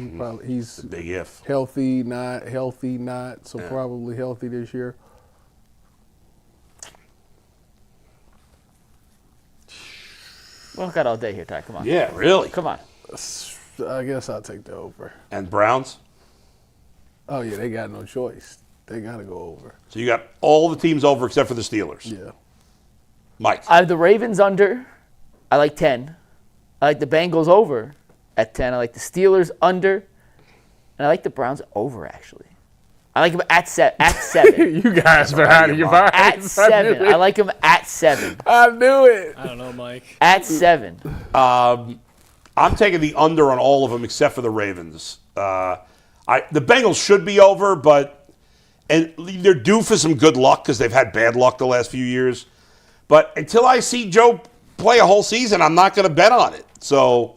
He's big if. Healthy, not. So probably healthy this year. We don't got all day here, Ty. Come on. Yeah, really. Come on. I guess I'll take the over. And Browns? Oh yeah, they got no choice. They gotta go over. So you got all the teams over except for the Steelers. Yeah. Mike. I have the Ravens under. I like 10. I like the Bengals over at 10. I like the Steelers under. And I like the Browns over, actually. I like them at 7. You guys are out of your mind. At 7. I like them at 7. I knew it. I don't know, Mike. At 7. I'm taking the under on all of them except for the Ravens. The Bengals should be over, and they're due for some good luck because they've had bad luck the last few years. But until I see Joe play a whole season, I'm not going to bet on it. So,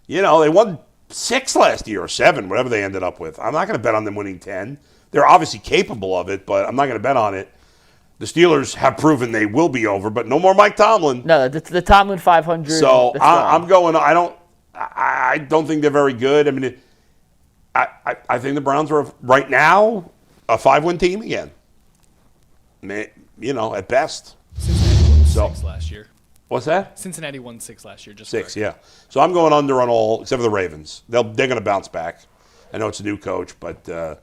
they won 6 last year or 7, whatever they ended up with. I'm not going to bet on them winning 10. They're obviously capable of it, but I'm not going to bet on it. The Steelers have proven they will be over, but no more Mike Tomlin. No, the Tomlin 500. So I'm going. I don't think they're very good. I mean, I think the Browns are right now a 5-win team again. At best. Cincinnati won 6 last year. What's that? Cincinnati won 6 last year. Just 6, yeah. So I'm going under on all except for the Ravens. They're going to bounce back. I know it's a new coach, but I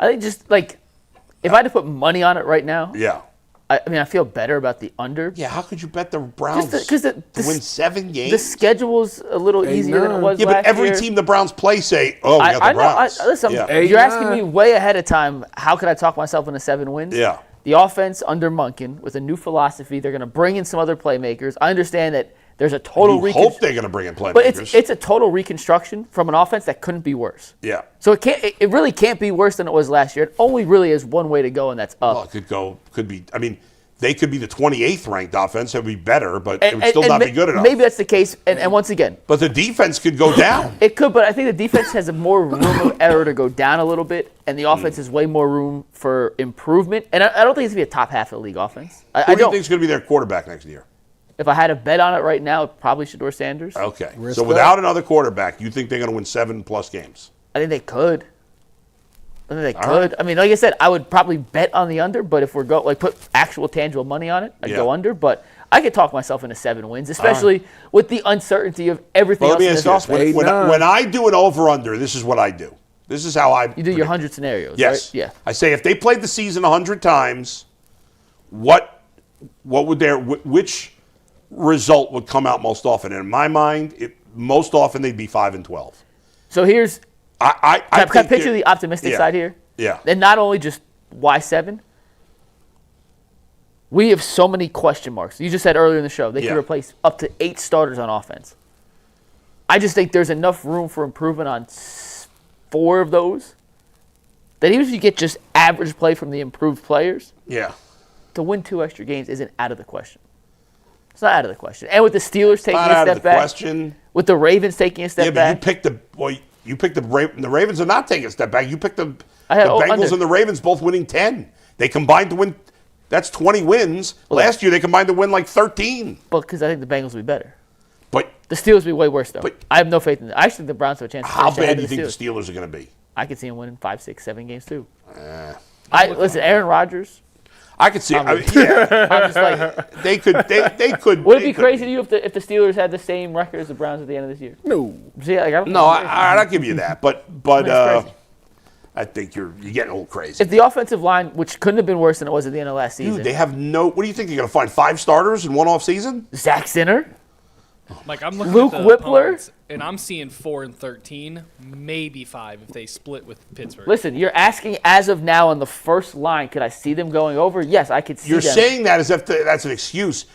think just if I had to put money on it right now, yeah. I feel better about the under. Yeah, how could you bet the Browns to win 7 games? The schedule's a little easier than it was last year. Yeah, but every team the Browns play say, we got the Browns. Listen, you're asking me way ahead of time, how could I talk myself into 7 wins? Yeah. The offense under Monken with a new philosophy. They're going to bring in some other playmakers. I understand that there's a total hope they're going to bring in playmakers. But it's a total reconstruction from an offense that couldn't be worse. Yeah. So it really can't be worse than it was last year. It only really is one way to go, and that's up. Well, could be. I mean, they could be the 28th ranked offense. It would be better, but it would still not be good enough. Maybe that's the case. And once again. But the defense could go down. It could, but I think the defense has more room of error to go down a little bit, and the offense has way more room for improvement. And I don't think it's going to be a top half of the league offense. Who do you think is going to be their quarterback next year? If I had to bet on it right now, it probably Shedeur Sanders. Okay. So without another quarterback, you think they're going to win 7+ games? I think they could. Right. I mean, like I said, I would probably bet on the under, but if we're put actual tangible money on it, I'd go under. But I could talk myself into 7 wins, especially with the uncertainty of everything else in this offense. When I do an over-under, this is what I do. This is how I You do your 100 scenarios, yes. right? Yeah. I say if they played the season 100 times, which result would come out most often? And in my mind, most often they'd be 5-12. So here's I can I picture the optimistic side here? Yeah. And not only just why 7. We have so many question marks. You just said earlier in the show they could replace up to 8 starters on offense. I just think there's enough room for improvement on 4 of those that even if you get just average play from the improved players, to win 2 extra games isn't out of the question. It's not out of the question. And with the Steelers taking a step back, with the Ravens taking a step back, you picked the Ravens are not taking a step back. You picked the Bengals and the Ravens both winning 10. They combined to win. That's 20 wins. Last year they combined to win like 13. Well, because I think the Bengals will be better. But the Steelers will be way worse, though. I have no faith in them. I actually think the Browns have a chance to how finish bad ahead do you of the think Steelers. the Steelers are going to be? I could see them winning 5, 6, 7 games, too. Listen, Aaron Rodgers. I could see. I'm just like they could. Would it be crazy to you if the Steelers had the same record as the Browns at the end of this year? No. See, like, I'll give you that. But I think you're getting a little crazy. If the offensive line, which couldn't have been worse than it was at the end of last season, Dude, they have no. What do you think? You're going to find 5 starters in one off season? Zach Zinter, Like I'm looking Luke at the Whippler, opponents, and I'm seeing 4-13, maybe 5 if they split with Pittsburgh. Listen, you're asking as of now on the first line, could I see them going over? Yes, I could see You're them. saying that as if that's an excuse.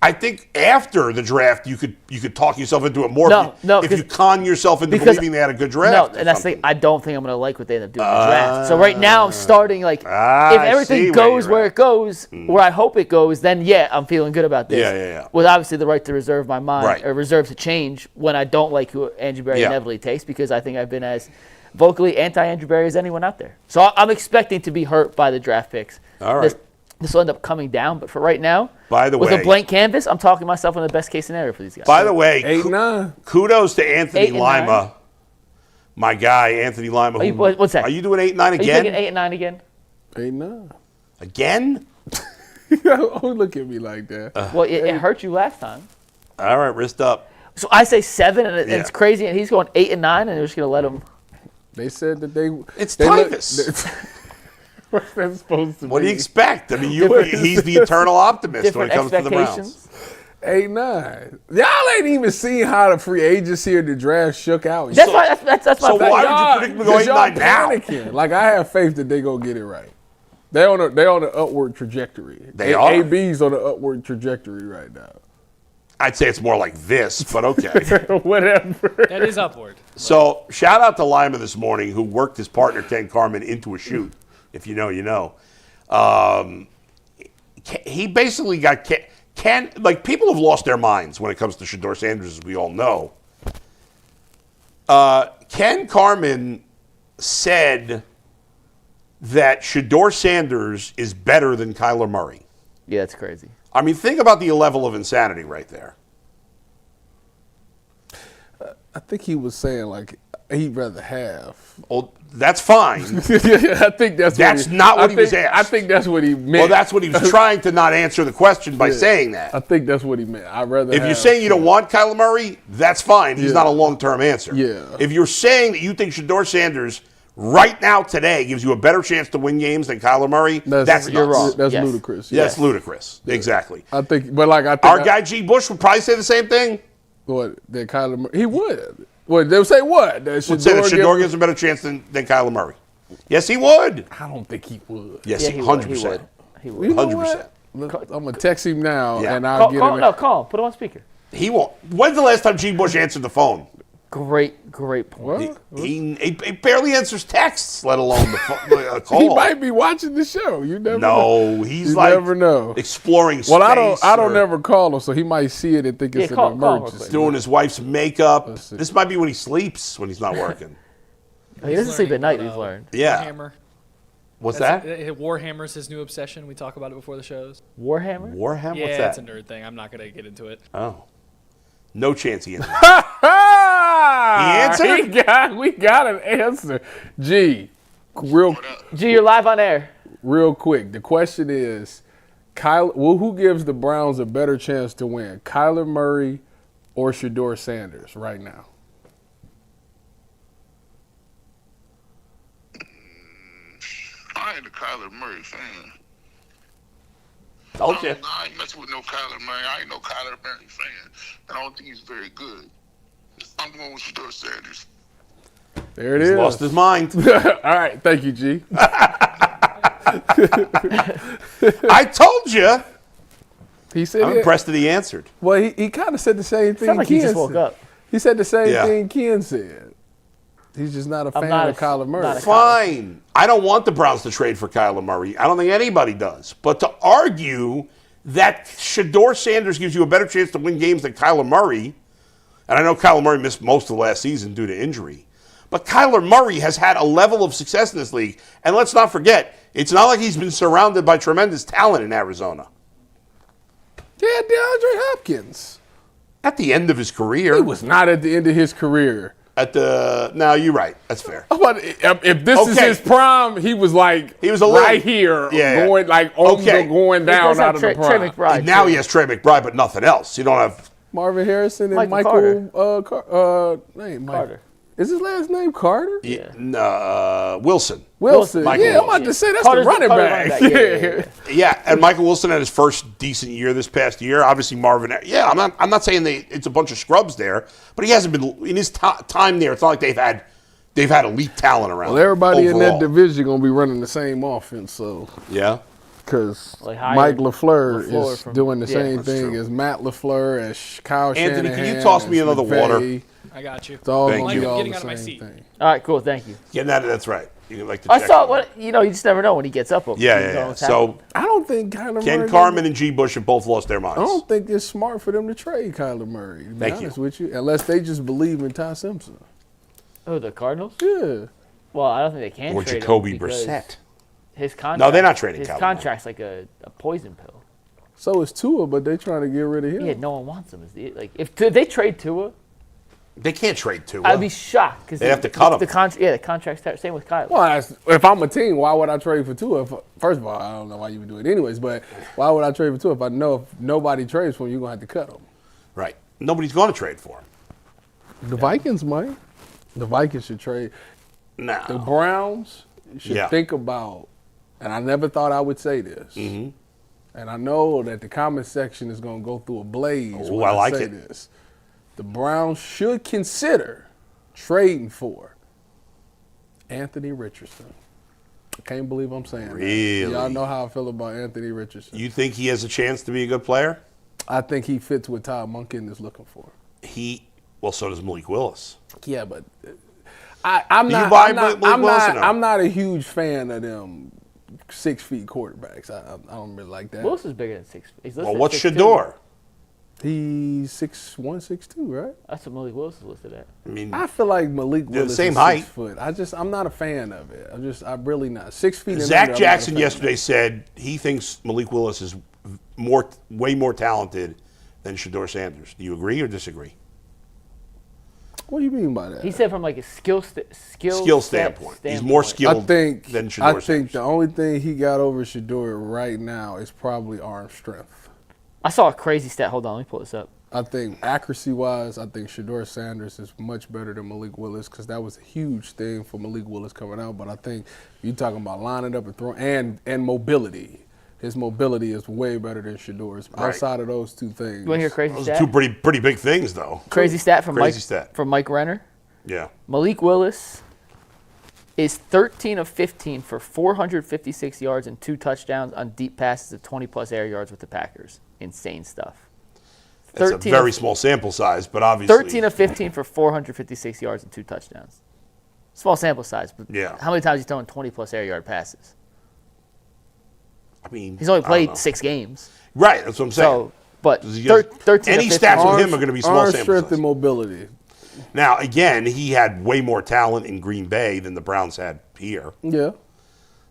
I think after the draft, you could talk yourself into it more. If you con yourself into believing they had a good draft. No, and that's the thing. I don't think I'm going to like what they end up doing in the draft. So right now, I'm starting if everything goes where it goes, where I hope it goes, then I'm feeling good about this. Yeah. With obviously the right to reserve my mind, Right. or reserve to change when I don't like who Andrew Berry inevitably takes, because I think I've been as vocally anti-Andrew Berry as anyone out there. So I'm expecting to be hurt by the draft picks. All right. This will end up coming down, but for right now, with a blank canvas, I'm talking myself in the best case scenario for these guys. By the way, 8-9. Kudos to Anthony 8 and Lima, 9. my guy, Anthony Lima. What's that? Are you doing 8-9 Are you again? thinking 8 and 9 again? 8-9. Again? Don't look at me like that. Well, it hurt you last time. All right, wrist up. So I say 7, and it's crazy, and he's going 8 and 9, and they're just going to let him. They said that they. It's Tyvis. What's that supposed to be? What do you expect? I mean, he's the eternal optimist when it comes to the Browns. 8-9. Y'all ain't even seen how the free agency or the draft shook out. That's my So point. why would you predict them going 8-9 now? Panicking. Like, I have faith that they gonna get it right. They're on an upward trajectory. They are. AB's on an upward trajectory right now. I'd say it's more like this, but okay. Whatever. That is upward. So shout out to Lima this morning, who worked his partner Ken Carmen into a shoot. If you know, you know. He basically got Ken. Like, people have lost their minds when it comes to Shedeur Sanders, as we all know. Ken Carmen said that Shedeur Sanders is better than Kyler Murray. Yeah, that's crazy. I mean, think about the level of insanity right there. I think he was saying, like, he'd rather have. Well, that's fine. I think that's not what he was asked. I think that's what he meant. Well, that's what he was trying to not answer the question by saying that. I think that's what he meant. I'd rather If you're saying you don't want Kyler Murray, that's fine. He's not a long-term answer. Yeah. If you're saying that you think Shedeur Sanders right now today gives you a better chance to win games than Kyler Murray, that's you're nuts. wrong. That's Yes. ludicrous. That's ludicrous. Yeah. Exactly. I think, but like I think Our guy G. Bush would probably say the same thing. What that Kyler Murray, he would. What they would say? What that Would say that Shedeur gives a better chance than Kyler Murray. Yes, he would. I don't think he would. Yes, He 100%. would. You know 100%. what? Look, I'm gonna text him now, Yeah. and I'll get him. Call him. Put him on speaker. He won't. When's the last time G. Bush answered the phone? Great point. He barely answers texts, let alone the call. He might be watching the show. You never know. No, he's You like never know. exploring space. Well, I don't or ever call him, so he might see it and think it's call an him real emergency. quick. doing his wife's makeup. Let's see. This might be when he sleeps, when he's not working. He doesn't sleep at night, Learning we've learned. Yeah. Warhammer. What's that? Warhammer's his new obsession. We talk about it before the shows. Warhammer? Warhammer? Yeah, What's that? it's a nerd thing. I'm not going to get into it. Oh. No chance he answered. answered? We got an answer. G, G, you're live on air. real quick. The question is, who gives the Browns a better chance to win, Kyler Murray or Shedeur Sanders right now? I ain't a Kyler Murray fan. Okay. I ain't messing with no Kyler Murray. I ain't no Kyler Murray fan. And I don't think he's very good. I'm going with Shedeur Sanders. There it is. Lost his mind. All right. Thank you, G. I told you. He said I'm impressed that he answered. Well, he kind of said the same thing. Sounds like he just woke up. He said the same thing Ken said. He's just not a fan of Kyler Murray. Fine. I don't want the Browns to trade for Kyler Murray. I don't think anybody does. But to argue that Shedeur Sanders gives you a better chance to win games than Kyler Murray, and I know Kyler Murray missed most of the last season due to injury, but Kyler Murray has had a level of success in this league. And let's not forget, it's not like he's been surrounded by tremendous talent in Arizona. Yeah, DeAndre Hopkins. At the end of his career. He was not at the end of his career. No, you're right. That's fair. But if this is his prime, he was like right here, going going down out of the prime. Trey McBride, now he has Trey McBride, but nothing else. You don't have Marvin Harrison and Michael Carter. Is his last name Carter? Yeah. Wilson. Wilson. Michael I'm about to say that's the running back. Yeah, and Michael Wilson had his first decent year this past year. Obviously, Marvin. Yeah, I'm not saying it's a bunch of scrubs there, but he hasn't been in his time there. It's not like they've had elite talent around. Well, everybody overall. in that division gonna be running the same offense, so yeah. Because Mike LaFleur is doing the same thing true. as Matt LaFleur, as Kyle Anthony, Shanahan. can you toss me another water? I got you. It's all Thank gonna you. be all Getting the out of my same seat. thing. All right, cool. Thank you. Yeah, that's right. You like to I check saw on what you just never know when he gets up. Yeah. So I don't think Kyler Murray. Ken Carmen and G. Bush have both lost their minds. I don't think it's smart for them to trade Kyler Murray. To be honest with you, unless they just believe in Ty Simpson. Oh, the Cardinals? Yeah. Well, I don't think they can Or trade Jacoby him because Brissett. His contract. No, they're not trading His Kyler contract's like a poison pill. So is Tua, but they're trying to get rid of him. Yeah, no one wants him. If they trade Tua, they can't trade Tua. I'd be shocked because they have to cut him. The contract's same with Kyle. Well, if I'm a team, why would I trade for Tua? First of all, I don't know why you would do it anyways, but why would I trade for Tua if I know if nobody trades for him, you're going to have to cut him? Right. Nobody's going to trade for him. The Vikings might. The Vikings should trade. No. The Browns should think about, and I never thought I would say this, and I know that the comment section is going to go through a blaze when I say this. The Browns should consider trading for Anthony Richardson. I can't believe I'm saying really? that. Y'all know how I feel about Anthony Richardson. You think he has a chance to be a good player? I think he fits what Todd Monken is looking for. So does Malik Willis. Yeah, but I'm not a huge fan of them 6 feet quarterbacks. I don't really like that. Willis is bigger than 6 feet. Well, what's Shedeur? He's 6'1", 6'2", right? That's what Malik Willis is listed at. I feel like Malik Willis the same is height. 6 foot. I'm not a fan of it. I'm really not. 6 feet. Zach Jackson yesterday said he thinks Malik Willis is way more talented than Shedeur Sanders. Do you agree or disagree? What do you mean by that? He said from like a skill standpoint. He's more skilled than Shedeur Sanders. I think the only thing he got over Shedeur right now is probably arm strength. I saw a crazy stat. Hold on, let me pull this up. I think accuracy-wise, I think Shedeur Sanders is much better than Malik Willis because that was a huge thing for Malik Willis coming out. But I think you're talking about lining up and throwing and mobility. His mobility is way better than Shedeur's. Right. Outside of those two things. You want to hear a crazy stat? Those are two pretty big things, though. Crazy stat from Mike Renner. Yeah. Malik Willis is 13 of 15 for 456 yards and 2 touchdowns on deep passes of 20-plus air yards with the Packers. Insane stuff. It's a very small sample size, but obviously. 13 of 15 for 456 yards and 2 touchdowns. Small sample size, but how many times he's throwing 20-plus air yard passes? I mean, he's only played 6 games. Right, that's what I'm saying. So, but 13 any stats with him are going to be small sample strength size. and mobility. Now, again, he had way more talent in Green Bay than the Browns had here. Yeah.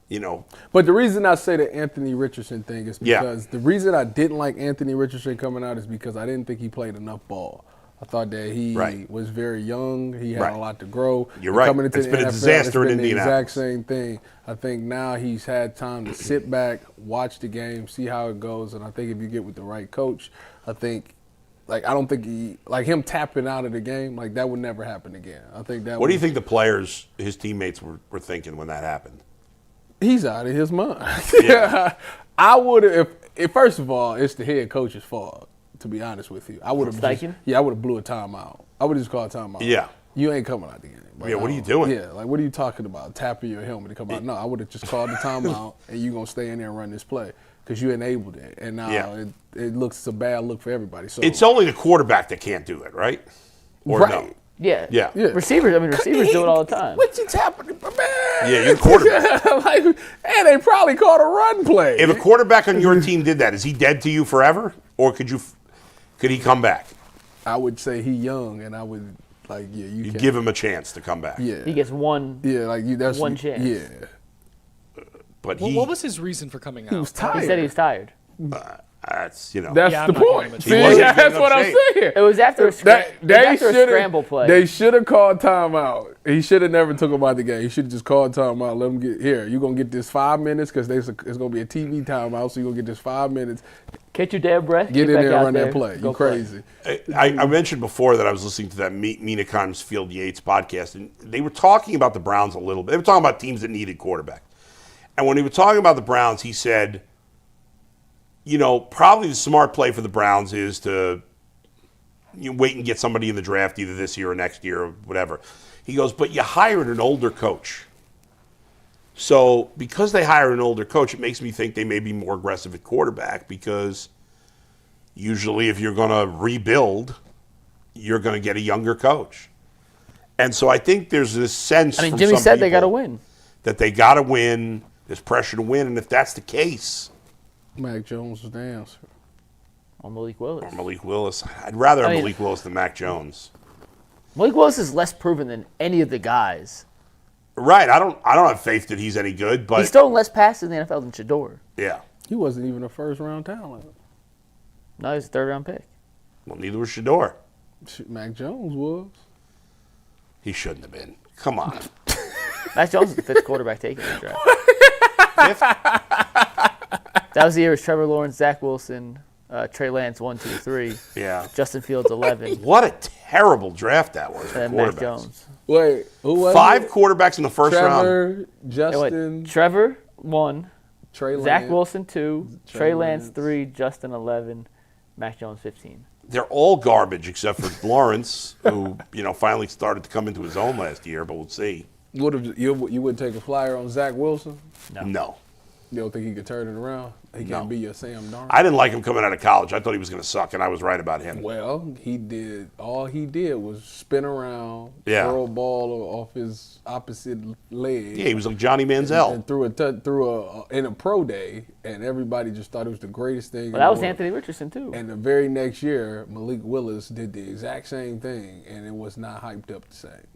You know. But the reason I say the Anthony Richardson thing is because the reason I didn't like Anthony Richardson coming out is because I didn't think he played enough ball. I thought that he was very young. He had a lot to grow. You're right. Coming into It's the been a NFL, disaster in it's been the Indianapolis. exact same thing. I think now he's had time to sit back, watch the game, see how it goes. And I think if you get with the right coach, I don't think him tapping out of the game, that would never happen again. I think that. What do you think the players, his teammates, were thinking when that happened? He's out of his mind. Yeah. I would have, First of all, it's the head coach's fault. To be honest with you, I would have blew a timeout. I would have just called a timeout. Yeah. You ain't coming out the game. Yeah, what are you doing? Yeah, like what are you talking about? Tapping your helmet to come out? No, I would have just called the timeout, and you gonna stay in there and run this play because you enabled it. And now it looks a bad look for everybody. So it's only the quarterback that can't do it, right? Or right. no? Yeah. Yeah. Receivers do it all the time. What's happening, man? Yeah, you're the quarterback. And they probably called a run play. If a quarterback on your team did that, is he dead to you forever, or could he come back? I would say he young, and I would you give him a chance to come back. Yeah, he gets one. Yeah, that's one chance. Yeah, but what was his reason for coming out? He was tired. He said he was tired. That's That's the point. See, wasn't that's what I'm saying. It was after a scramble play. They should have called timeout. He should have never took him out the game. He should have just called timeout. Let him get here. You're gonna get this 5 minutes because it's gonna be a TV timeout. So you're gonna get this 5 minutes. Catch your damn breath. Get in there and run that play. You crazy. I mentioned before that I was listening to that Mina Kimes Field Yates podcast, and they were talking about the Browns a little bit. They were talking about teams that needed quarterback. And when he was talking about the Browns, he said, probably the smart play for the Browns is to wait and get somebody in the draft either this year or next year or whatever. He goes, but you hired an older coach. So because they hired an older coach, it makes me think they may be more aggressive at quarterback because usually if you're going to rebuild, you're going to get a younger coach. And so I think there's this sense from Jimmy some said they people got to win. that they got to win. There's pressure to win. And if that's the case, Mac Jones was the answer. Or Malik Willis. I'd rather have Malik Willis than Mac Jones. Malik Willis is less proven than any of the guys. Right. I don't have faith that he's any good, but he's thrown less passes in the NFL than Shedeur. Yeah. He wasn't even a first-round talent. No, he's a third-round pick. Well, neither was Shedeur. Mac Jones was. He shouldn't have been. Come on. Mac Jones is the fifth quarterback taken in the draft. Fifth? That was the year it was Trevor Lawrence, Zach Wilson, Trey Lance 1, 2, 3. Yeah. Justin Fields 11. What a terrible draft that was for And quarterbacks. Mac Jones. Wait, who was 5 it? quarterbacks in the first round. Trevor, Justin, Trevor 1, Trey Lance. Zach Wilson 2, Trey Lance 3, Justin 11, Mac Jones 15. They're all garbage except for Lawrence, who finally started to come into his own last year. But we'll see. You would take a flyer on Zach Wilson? No. You don't think he could turn it around? He can't be your Sam Darnold. I didn't like him coming out of college. I thought he was going to suck, and I was right about him. Well, he did. All he did was spin around, Yeah. throw a ball off his opposite leg. Yeah, he was like Johnny Manziel. And threw in a pro day, and everybody just thought it was the greatest thing. Well, that was Anthony Richardson, too. And the very next year, Malik Willis did the exact same thing, and it was not hyped up the same.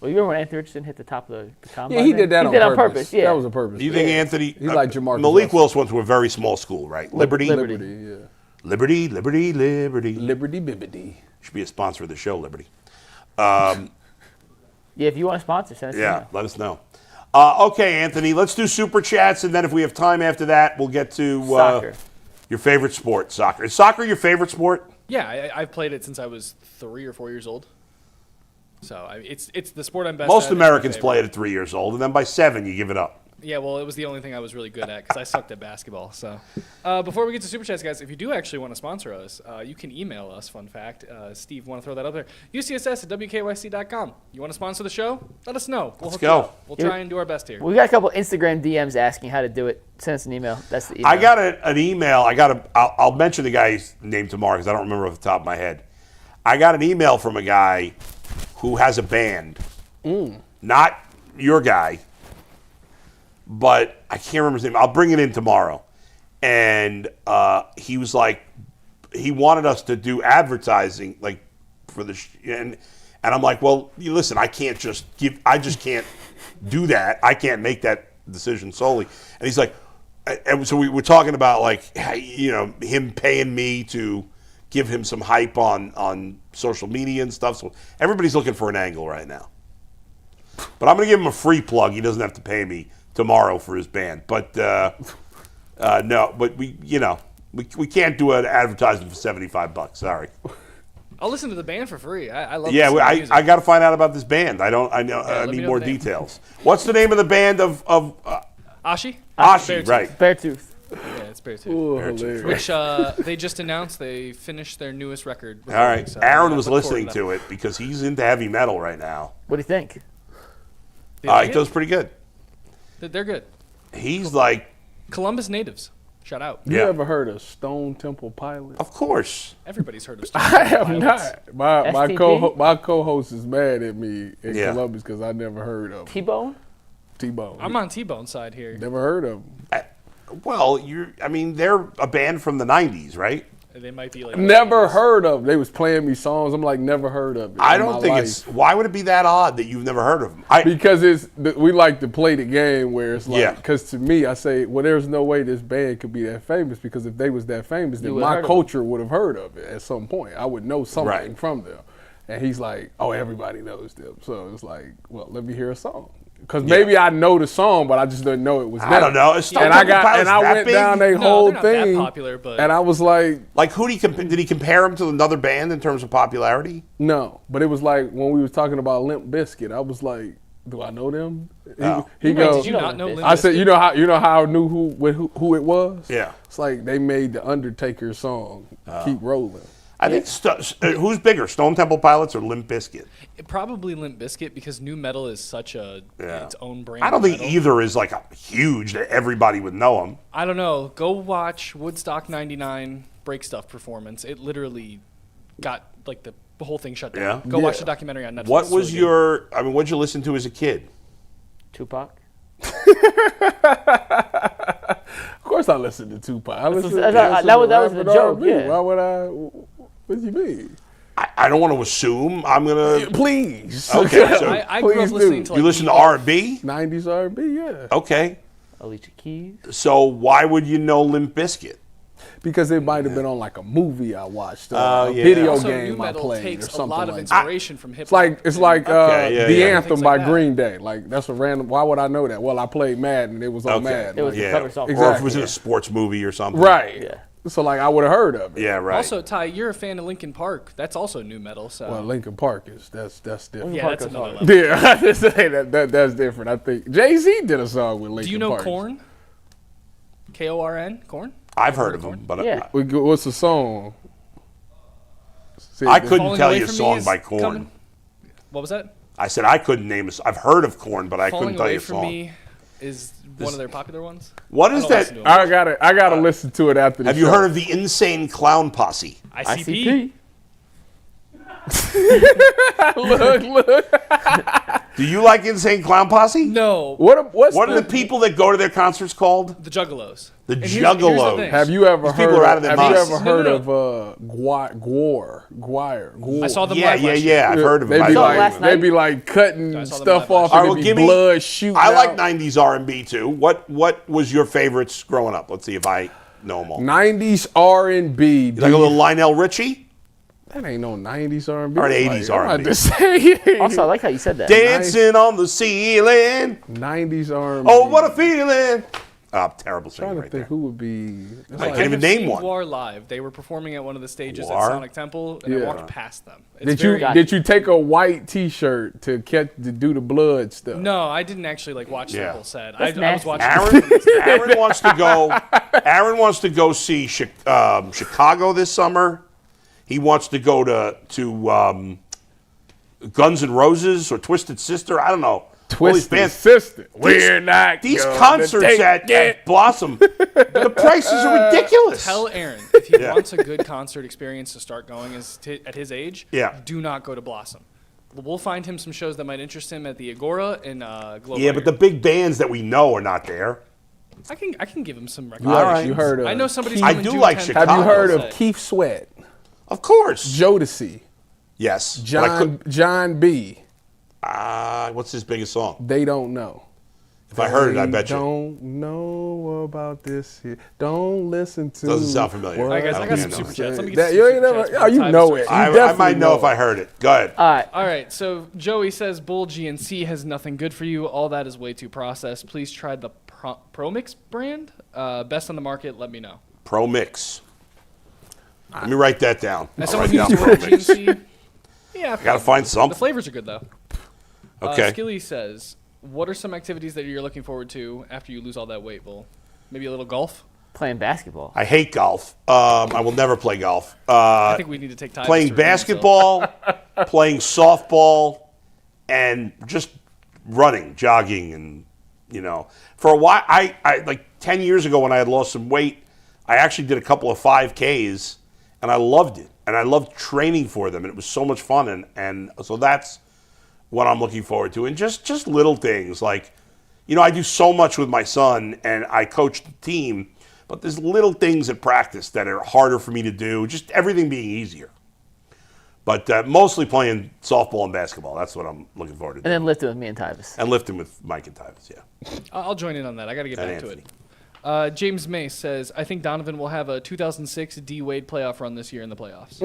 Well, you remember when Anthony Richardson hit the top of the combine? Yeah, he did that on purpose. Yeah. That was on purpose. Do you think Anthony? He's like Jamarcus Malik Russell. Willis went to a very small school, right? Liberty. Yeah. Liberty. Liberty Bibbity. Should be a sponsor of the show, Liberty. Yeah, if you want to sponsor, send us an email. Let us know. Okay, Anthony, let's do Super Chats, and then if we have time after that, we'll get to Soccer. Your favorite sport, soccer. Is soccer your favorite sport? Yeah, I've played it since I was 3 or 4 years old. So it's the sport I'm best Most at. Americans play it at 3 years old, and then by 7, you give it up. Yeah, well, it was the only thing I was really good at because I sucked at basketball. So before we get to Super Chats, guys, if you do actually want to sponsor us, you can email us, fun fact. Steve, want to throw that up there? UCSS at WKYC.com. You want to sponsor the show? Let us know. We'll Let's hook you go. up. We'll try and do our best here. We got a couple Instagram DMs asking how to do it. Send us an email. That's the email. I got an email. I'll mention the guy's name tomorrow because I don't remember off the top of my head. I got an email from a guy who has a band. Not your guy, but I can't remember his name. I'll bring it in tomorrow. And he was like, he wanted us to do advertising, like for the and I'm like, well, listen, I just can't do that. I can't make that decision solely. And he's like, and so we were talking about like, him paying me to give him some hype on social media and stuff. So everybody's looking for an angle right now. But I'm going to give him a free plug. He doesn't have to pay me tomorrow for his band. But no, but we can't do an advertisement for $75. Sorry. I'll listen to the band for free. I love Yeah, listening to music. I got to find out about this band. I need know more the name. details. What's the name of the band of Ashi? Ashi, right? Beartooth. Yeah, That's Bear Tooth. Ooh, Bear Tooth. hilarious. Which they just announced they finished their newest record. All right. So Aaron was look forward listening to it because he's into heavy metal right now. What do you think? He does pretty good. They're good. He's like, Columbus natives. Shout out. You Yeah. ever heard of Stone Temple Pilots? of course. Everybody's heard of I have Pilots. not. My STP? my co-host is mad at me in Yeah. Columbus because I never heard of him. T-Bone? T-Bone. I'm on T-Bone side here. Never heard of him. Well, they're a band from the 90s, right? They might be like Never heard of. They was playing me songs. I'm like, never heard of it. I in don't my think life. it's. Why would it be that odd that you've never heard of them? Because we like to play the game where it's like, Yeah. because to me, I say, well, there's no way this band could be that famous because if they was that famous, then would've my heard of culture would have heard of it at some point. I would know something Right. from them. And he's like, oh, everybody knows them. So it's like, well, let me hear a song. Because maybe I know the song, but I just didn't know it was them. I don't know. Is Stone And I Temple Pilots that went big? down their No, whole they're not that thing. popular, but- And I was like, Like, who did he compare him to another band in terms of popularity? no. But it was like when we was talking about Limp Bizkit, I was like, do I know them? Oh. He Wait, goes, Did you not know Limp I said, Bizkit? you know how I knew who it was? Yeah. It's like they made the Undertaker song Keep Rolling. I think who's bigger, Stone Temple Pilots or Limp Bizkit? Probably Limp Bizkit because new metal is such its own brand. I don't of think metal. either is like a huge that everybody would know them. I don't know. Go watch Woodstock '99 Break Stuff performance. It literally got like the whole thing shut down. Yeah? Go watch Yeah. the documentary on Netflix. What It's was really good. what'd you listen to as a kid? Tupac? Of course I listened to Tupac. I listened that was the rap and joke, R&B. yeah. Why would I? What do you mean? I don't want to assume. I'm gonna. Please. Okay, so I grew up Please listening do. to like you listen to Meatloaf. R&B? 90s R&B, yeah. Okay, Alicia Keys? so why would you know Limp Bizkit? Because it might have been on like a movie I watched, Oh, a yeah. video Also, game new I metal played, or takes a something lot of like that. inspiration from hip hop. It's like Okay, yeah, the yeah. anthem Things by like that. Green Day. Like that's a random. Why would I know that? Well, I played Madden. It was on Okay. Madden. It was Yeah, a cover song. or if it was in Exactly. a sports movie or something. right. Yeah. So like I would have heard of it. Yeah, right. Also, Ty, you're a fan of Linkin Park. That's also new metal. So Well, Linkin Park is that's different. yeah, Park that's goes another hard. level. Yeah, I just say that's different. I think Jay-Z did a song with Linkin Park. Do you know Korn? Korn? Korn? I've heard of them, but Yeah. What's the song? See, I this- couldn't Falling tell Away you a From Me song is by Korn. coming. What was that? I said I couldn't name a. I've heard of Korn, but I Falling couldn't tell Away you a From song. Me is one of their popular ones. What I is don't that? listen to 'em. I gotta listen to it after the Have show. you heard of the Insane Clown Posse? ICP. Look. Do you like Insane Clown Posse? No. What's What are the people that go to their concerts called? The Juggalos. The And here's the Juggalos. thing. Have you ever These people are out of their Have you minds. ever No, heard no, of Gwire? I saw them Yeah, live last yeah. year. I've heard of them. They I be know last like them. night? they be like cutting I saw them stuff live off All right, and well, it give be me- blood shooting. I like out. 90s R&B too. What was your favorites growing up? Let's see if I know them all. 90s R&B. Like a little Lionel Richie? That ain't no 90s R&B. Or 80s I'm about R&B. to say Also, I like how you said that. Dancing on the ceiling. 90s R&B. Oh, what a feeling. Oh, terrible I'm trying singing to right think there. who would be. It's I like- can't even have name seen one. Gwar live. They were performing at one of the stages Gwar? at Sonic Temple, and Yeah. I walked past them. It's Did you take a white T-shirt to do the blood stuff? No, I didn't actually watch Yeah. the whole set. I was nasty. watching. Aaron wants to go. Aaron wants to go see Chicago this summer. He wants to go to Guns N' Roses or Twisted Sister. I don't know. All these Twisted bands. Sister. We're not These gonna concerts take at it. Blossom, the prices are ridiculous. Tell Aaron if he Yeah. wants a good concert experience to start going at his age. Yeah. Do not go to Blossom. We'll find him some shows that might interest him at the Agora and Globe. Yeah, but the big bands that we know are not there. I can give him some You recommendations. heard of? I know somebody's. I coming do June like 10th. Chicago. Have you heard Chicago. of Keith Sweat, Of course. Jodeci, Yes. but I couldn't- John B? what's his biggest song? They don't know. If I heard it, I bet you. Don't know about this here. Don't listen to. Doesn't sound familiar. what All right, guys, I got don't some know. super chats. Let me get That, some you ain't super never. chats Oh, from you Tyvis know or it. You something. I definitely might know if I heard it. Go ahead. All right. All right, so Joey says Bull GNC has nothing good for you. All that is way too processed. Please try the Pro Mix brand. Best on the market. Let me know. Pro Mix. Let me write that down. As I'll someone write who down used to Pro work at Mix. GNC, yeah, Gotta find the something. flavors are good though. Okay. Skilly says, "What are some activities that you're looking forward to after you lose all that weight, Bull? Maybe a little golf." Playing basketball. I hate golf. I will never play golf. I think we need to take time. Playing basketball, playing softball, and just running, jogging, and for a while, I like 10 years ago when I had lost some weight, I actually did a couple of 5Ks, and I loved it, and I loved training for them, and it was so much fun, and so that's what I'm looking forward to, and just little things like, I do so much with my son, and I coach the team, but there's little things at practice that are harder for me to do, just everything being easier. But mostly playing softball and basketball. That's what I'm looking forward to doing. And then lifting with me and Tyvis. And lifting with Mike and Tyvis, yeah. I'll join in on that. I got to get back Anthony. to it. James Mace says, I think Donovan will have a 2006 D-Wade playoff run this year in the playoffs.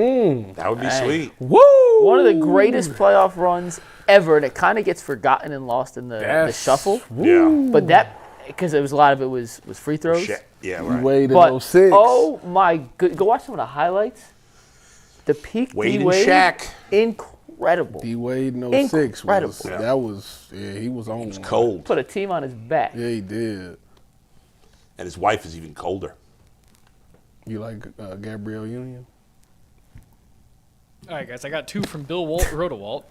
That would be sweet. Woo! One of the greatest playoff runs ever, and it kind of gets forgotten and lost in the shuffle. Yeah. But that, because a lot of it was free throws. Shit. Yeah, right. Wade in But, 06. oh my good, go watch some of the highlights. The peak Wade and D-Wade, Shaq. incredible. D-Wade in 06 Incredible. he was on. It's cold. Put a team on his back. Yeah, he did. And his wife is even colder. You like Gabrielle Union? All right, guys, I got two from Bill Rodewalt.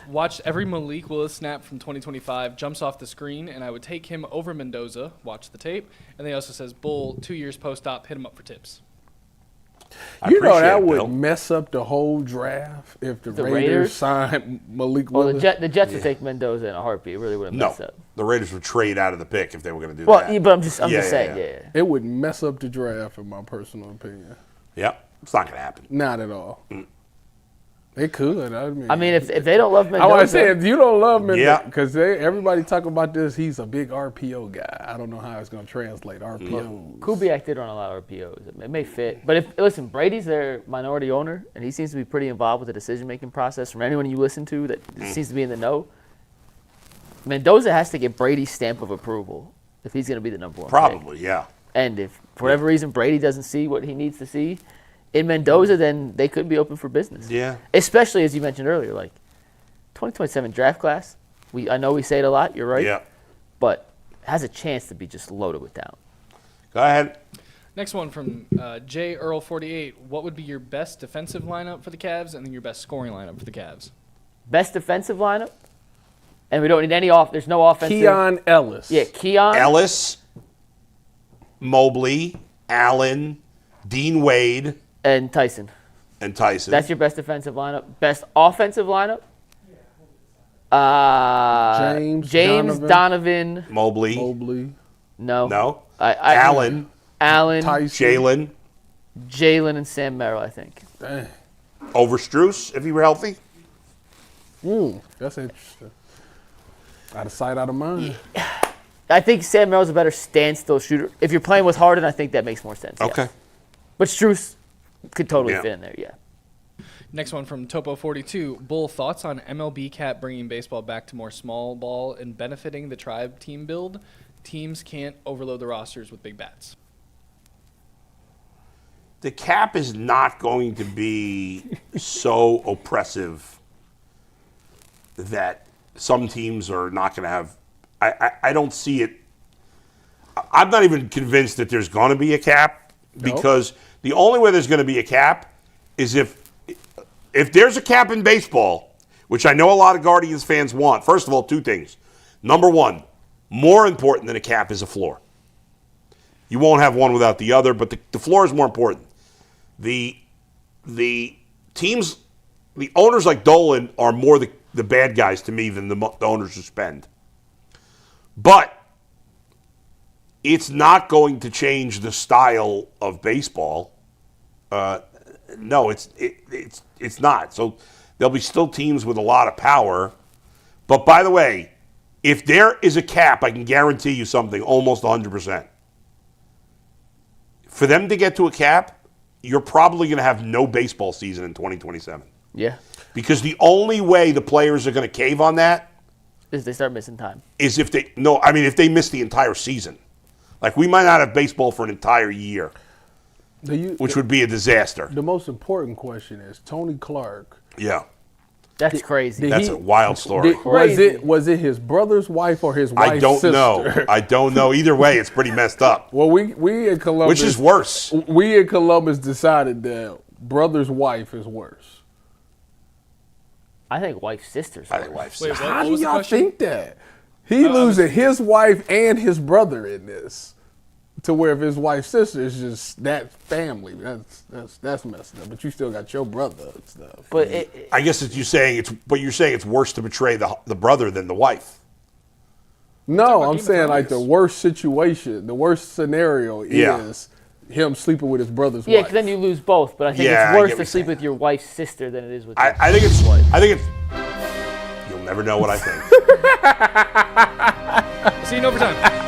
Watched every Malik Willis snap from 2025, jumps off the screen, and I would take him over Mendoza, watch the tape. And then he also says, Bull, 2 years post-op, hit him up for tips. You know appreciate that it, would Bill. mess up the whole draft if the Raiders Raiders? signed Malik Well, Willis. the Jets would take Mendoza in a heartbeat. It really wouldn't No, mess up. the Raiders would trade out of the pick if they were going to do Well, that. but I'm just Yeah, saying, yeah. yeah. It would mess up the draft, in my personal opinion. Yep, it's not going to happen. Not at all. It could. I mean, if they don't love I Mendoza, want to say, if you don't love him, Yeah. because everybody talk about this, he's a big RPO guy. I don't know how it's going to translate RPO. Kubiak did run a lot of RPOs. It may fit. But listen, Brady's their minority owner, and he seems to be pretty involved with the decision-making process. From anyone you listen to that seems to be in the know, Mendoza has to get Brady's stamp of approval if he's going to be the number one pick. Probably, yeah. And if, for whatever reason, Brady doesn't see what he needs to see in Mendoza, then they could be open for business. Yeah. Especially, as you mentioned earlier, like 2027 draft class. I know we say it a lot. You're right. Yeah. But has a chance to be just loaded with talent. Go ahead. Next one from J. Earl48. What would be your best defensive lineup for the Cavs and then your best scoring lineup for the Cavs? Best defensive lineup, and we don't need any off. There's no offensive. Keon Ellis. Yeah, Keon. Ellis, Mobley, Allen, Dean Wade, and Tyson. and Tyson. That's your best defensive lineup. Best offensive lineup. James Donovan. Mobley. No. No. Allen. Tyson. Jalen. And Sam Merrill, I think. Dang. Over Strus, if he were healthy. That's interesting. Out of sight, out of mind. I think Sam Merrill's a better standstill shooter. If you're playing with Harden, I think that makes more sense. Okay. Yes. But Strus could totally Yeah. fit in there, yeah. Next one from Topo42. Bull, thoughts on MLB Cap bringing baseball back to more small ball and benefiting the tribe team build? Teams can't overload the rosters with big bats. The cap is not going to be so oppressive that some teams are not going to have. I don't see it. I'm not even convinced that there's going to be a cap because the only way there's going to be a cap is if there's a cap in baseball, which I know a lot of Guardians fans want. First of all, two things. Number one, more important than a cap is a floor. You won't have one without the other, but the floor is more important. The teams, the owners like Dolan are more the bad guys to me than the owners who spend. But it's not going to change the style of baseball. No, it's not. So there'll be still teams with a lot of power. But by the way, if there is a cap, I can guarantee you something, almost 100%. For them to get to a cap, you're probably going to have no baseball season in 2027. Yeah. Because the only way the players are going to cave on that Is they start missing time. is if they miss the entire season. Like, we might not have baseball for an entire year, which would be a disaster. The most important question is Tony Clark. Yeah. That's crazy. That's a wild story. Was it his brother's wife or his wife's sister? I don't know. Either way, it's pretty messed up. Well, we in Columbus. Which is worse? We in Columbus decided that brother's wife is worse. I think wife's sister's worse. I think wife's sister. How do y'all think that? He losing his wife and his brother in this. To where if his wife's sister is just that family, that's messed up. But you still got your brother and stuff. But I guess you're saying it's worse to betray the brother than the wife. No, I'm saying like the worst situation, the worst scenario is him sleeping with his brother's wife. Yeah, because then you lose both. But I think it's worse to sleep with your wife's sister than it is with. I think it's. You'll never know what I think. See you in overtime.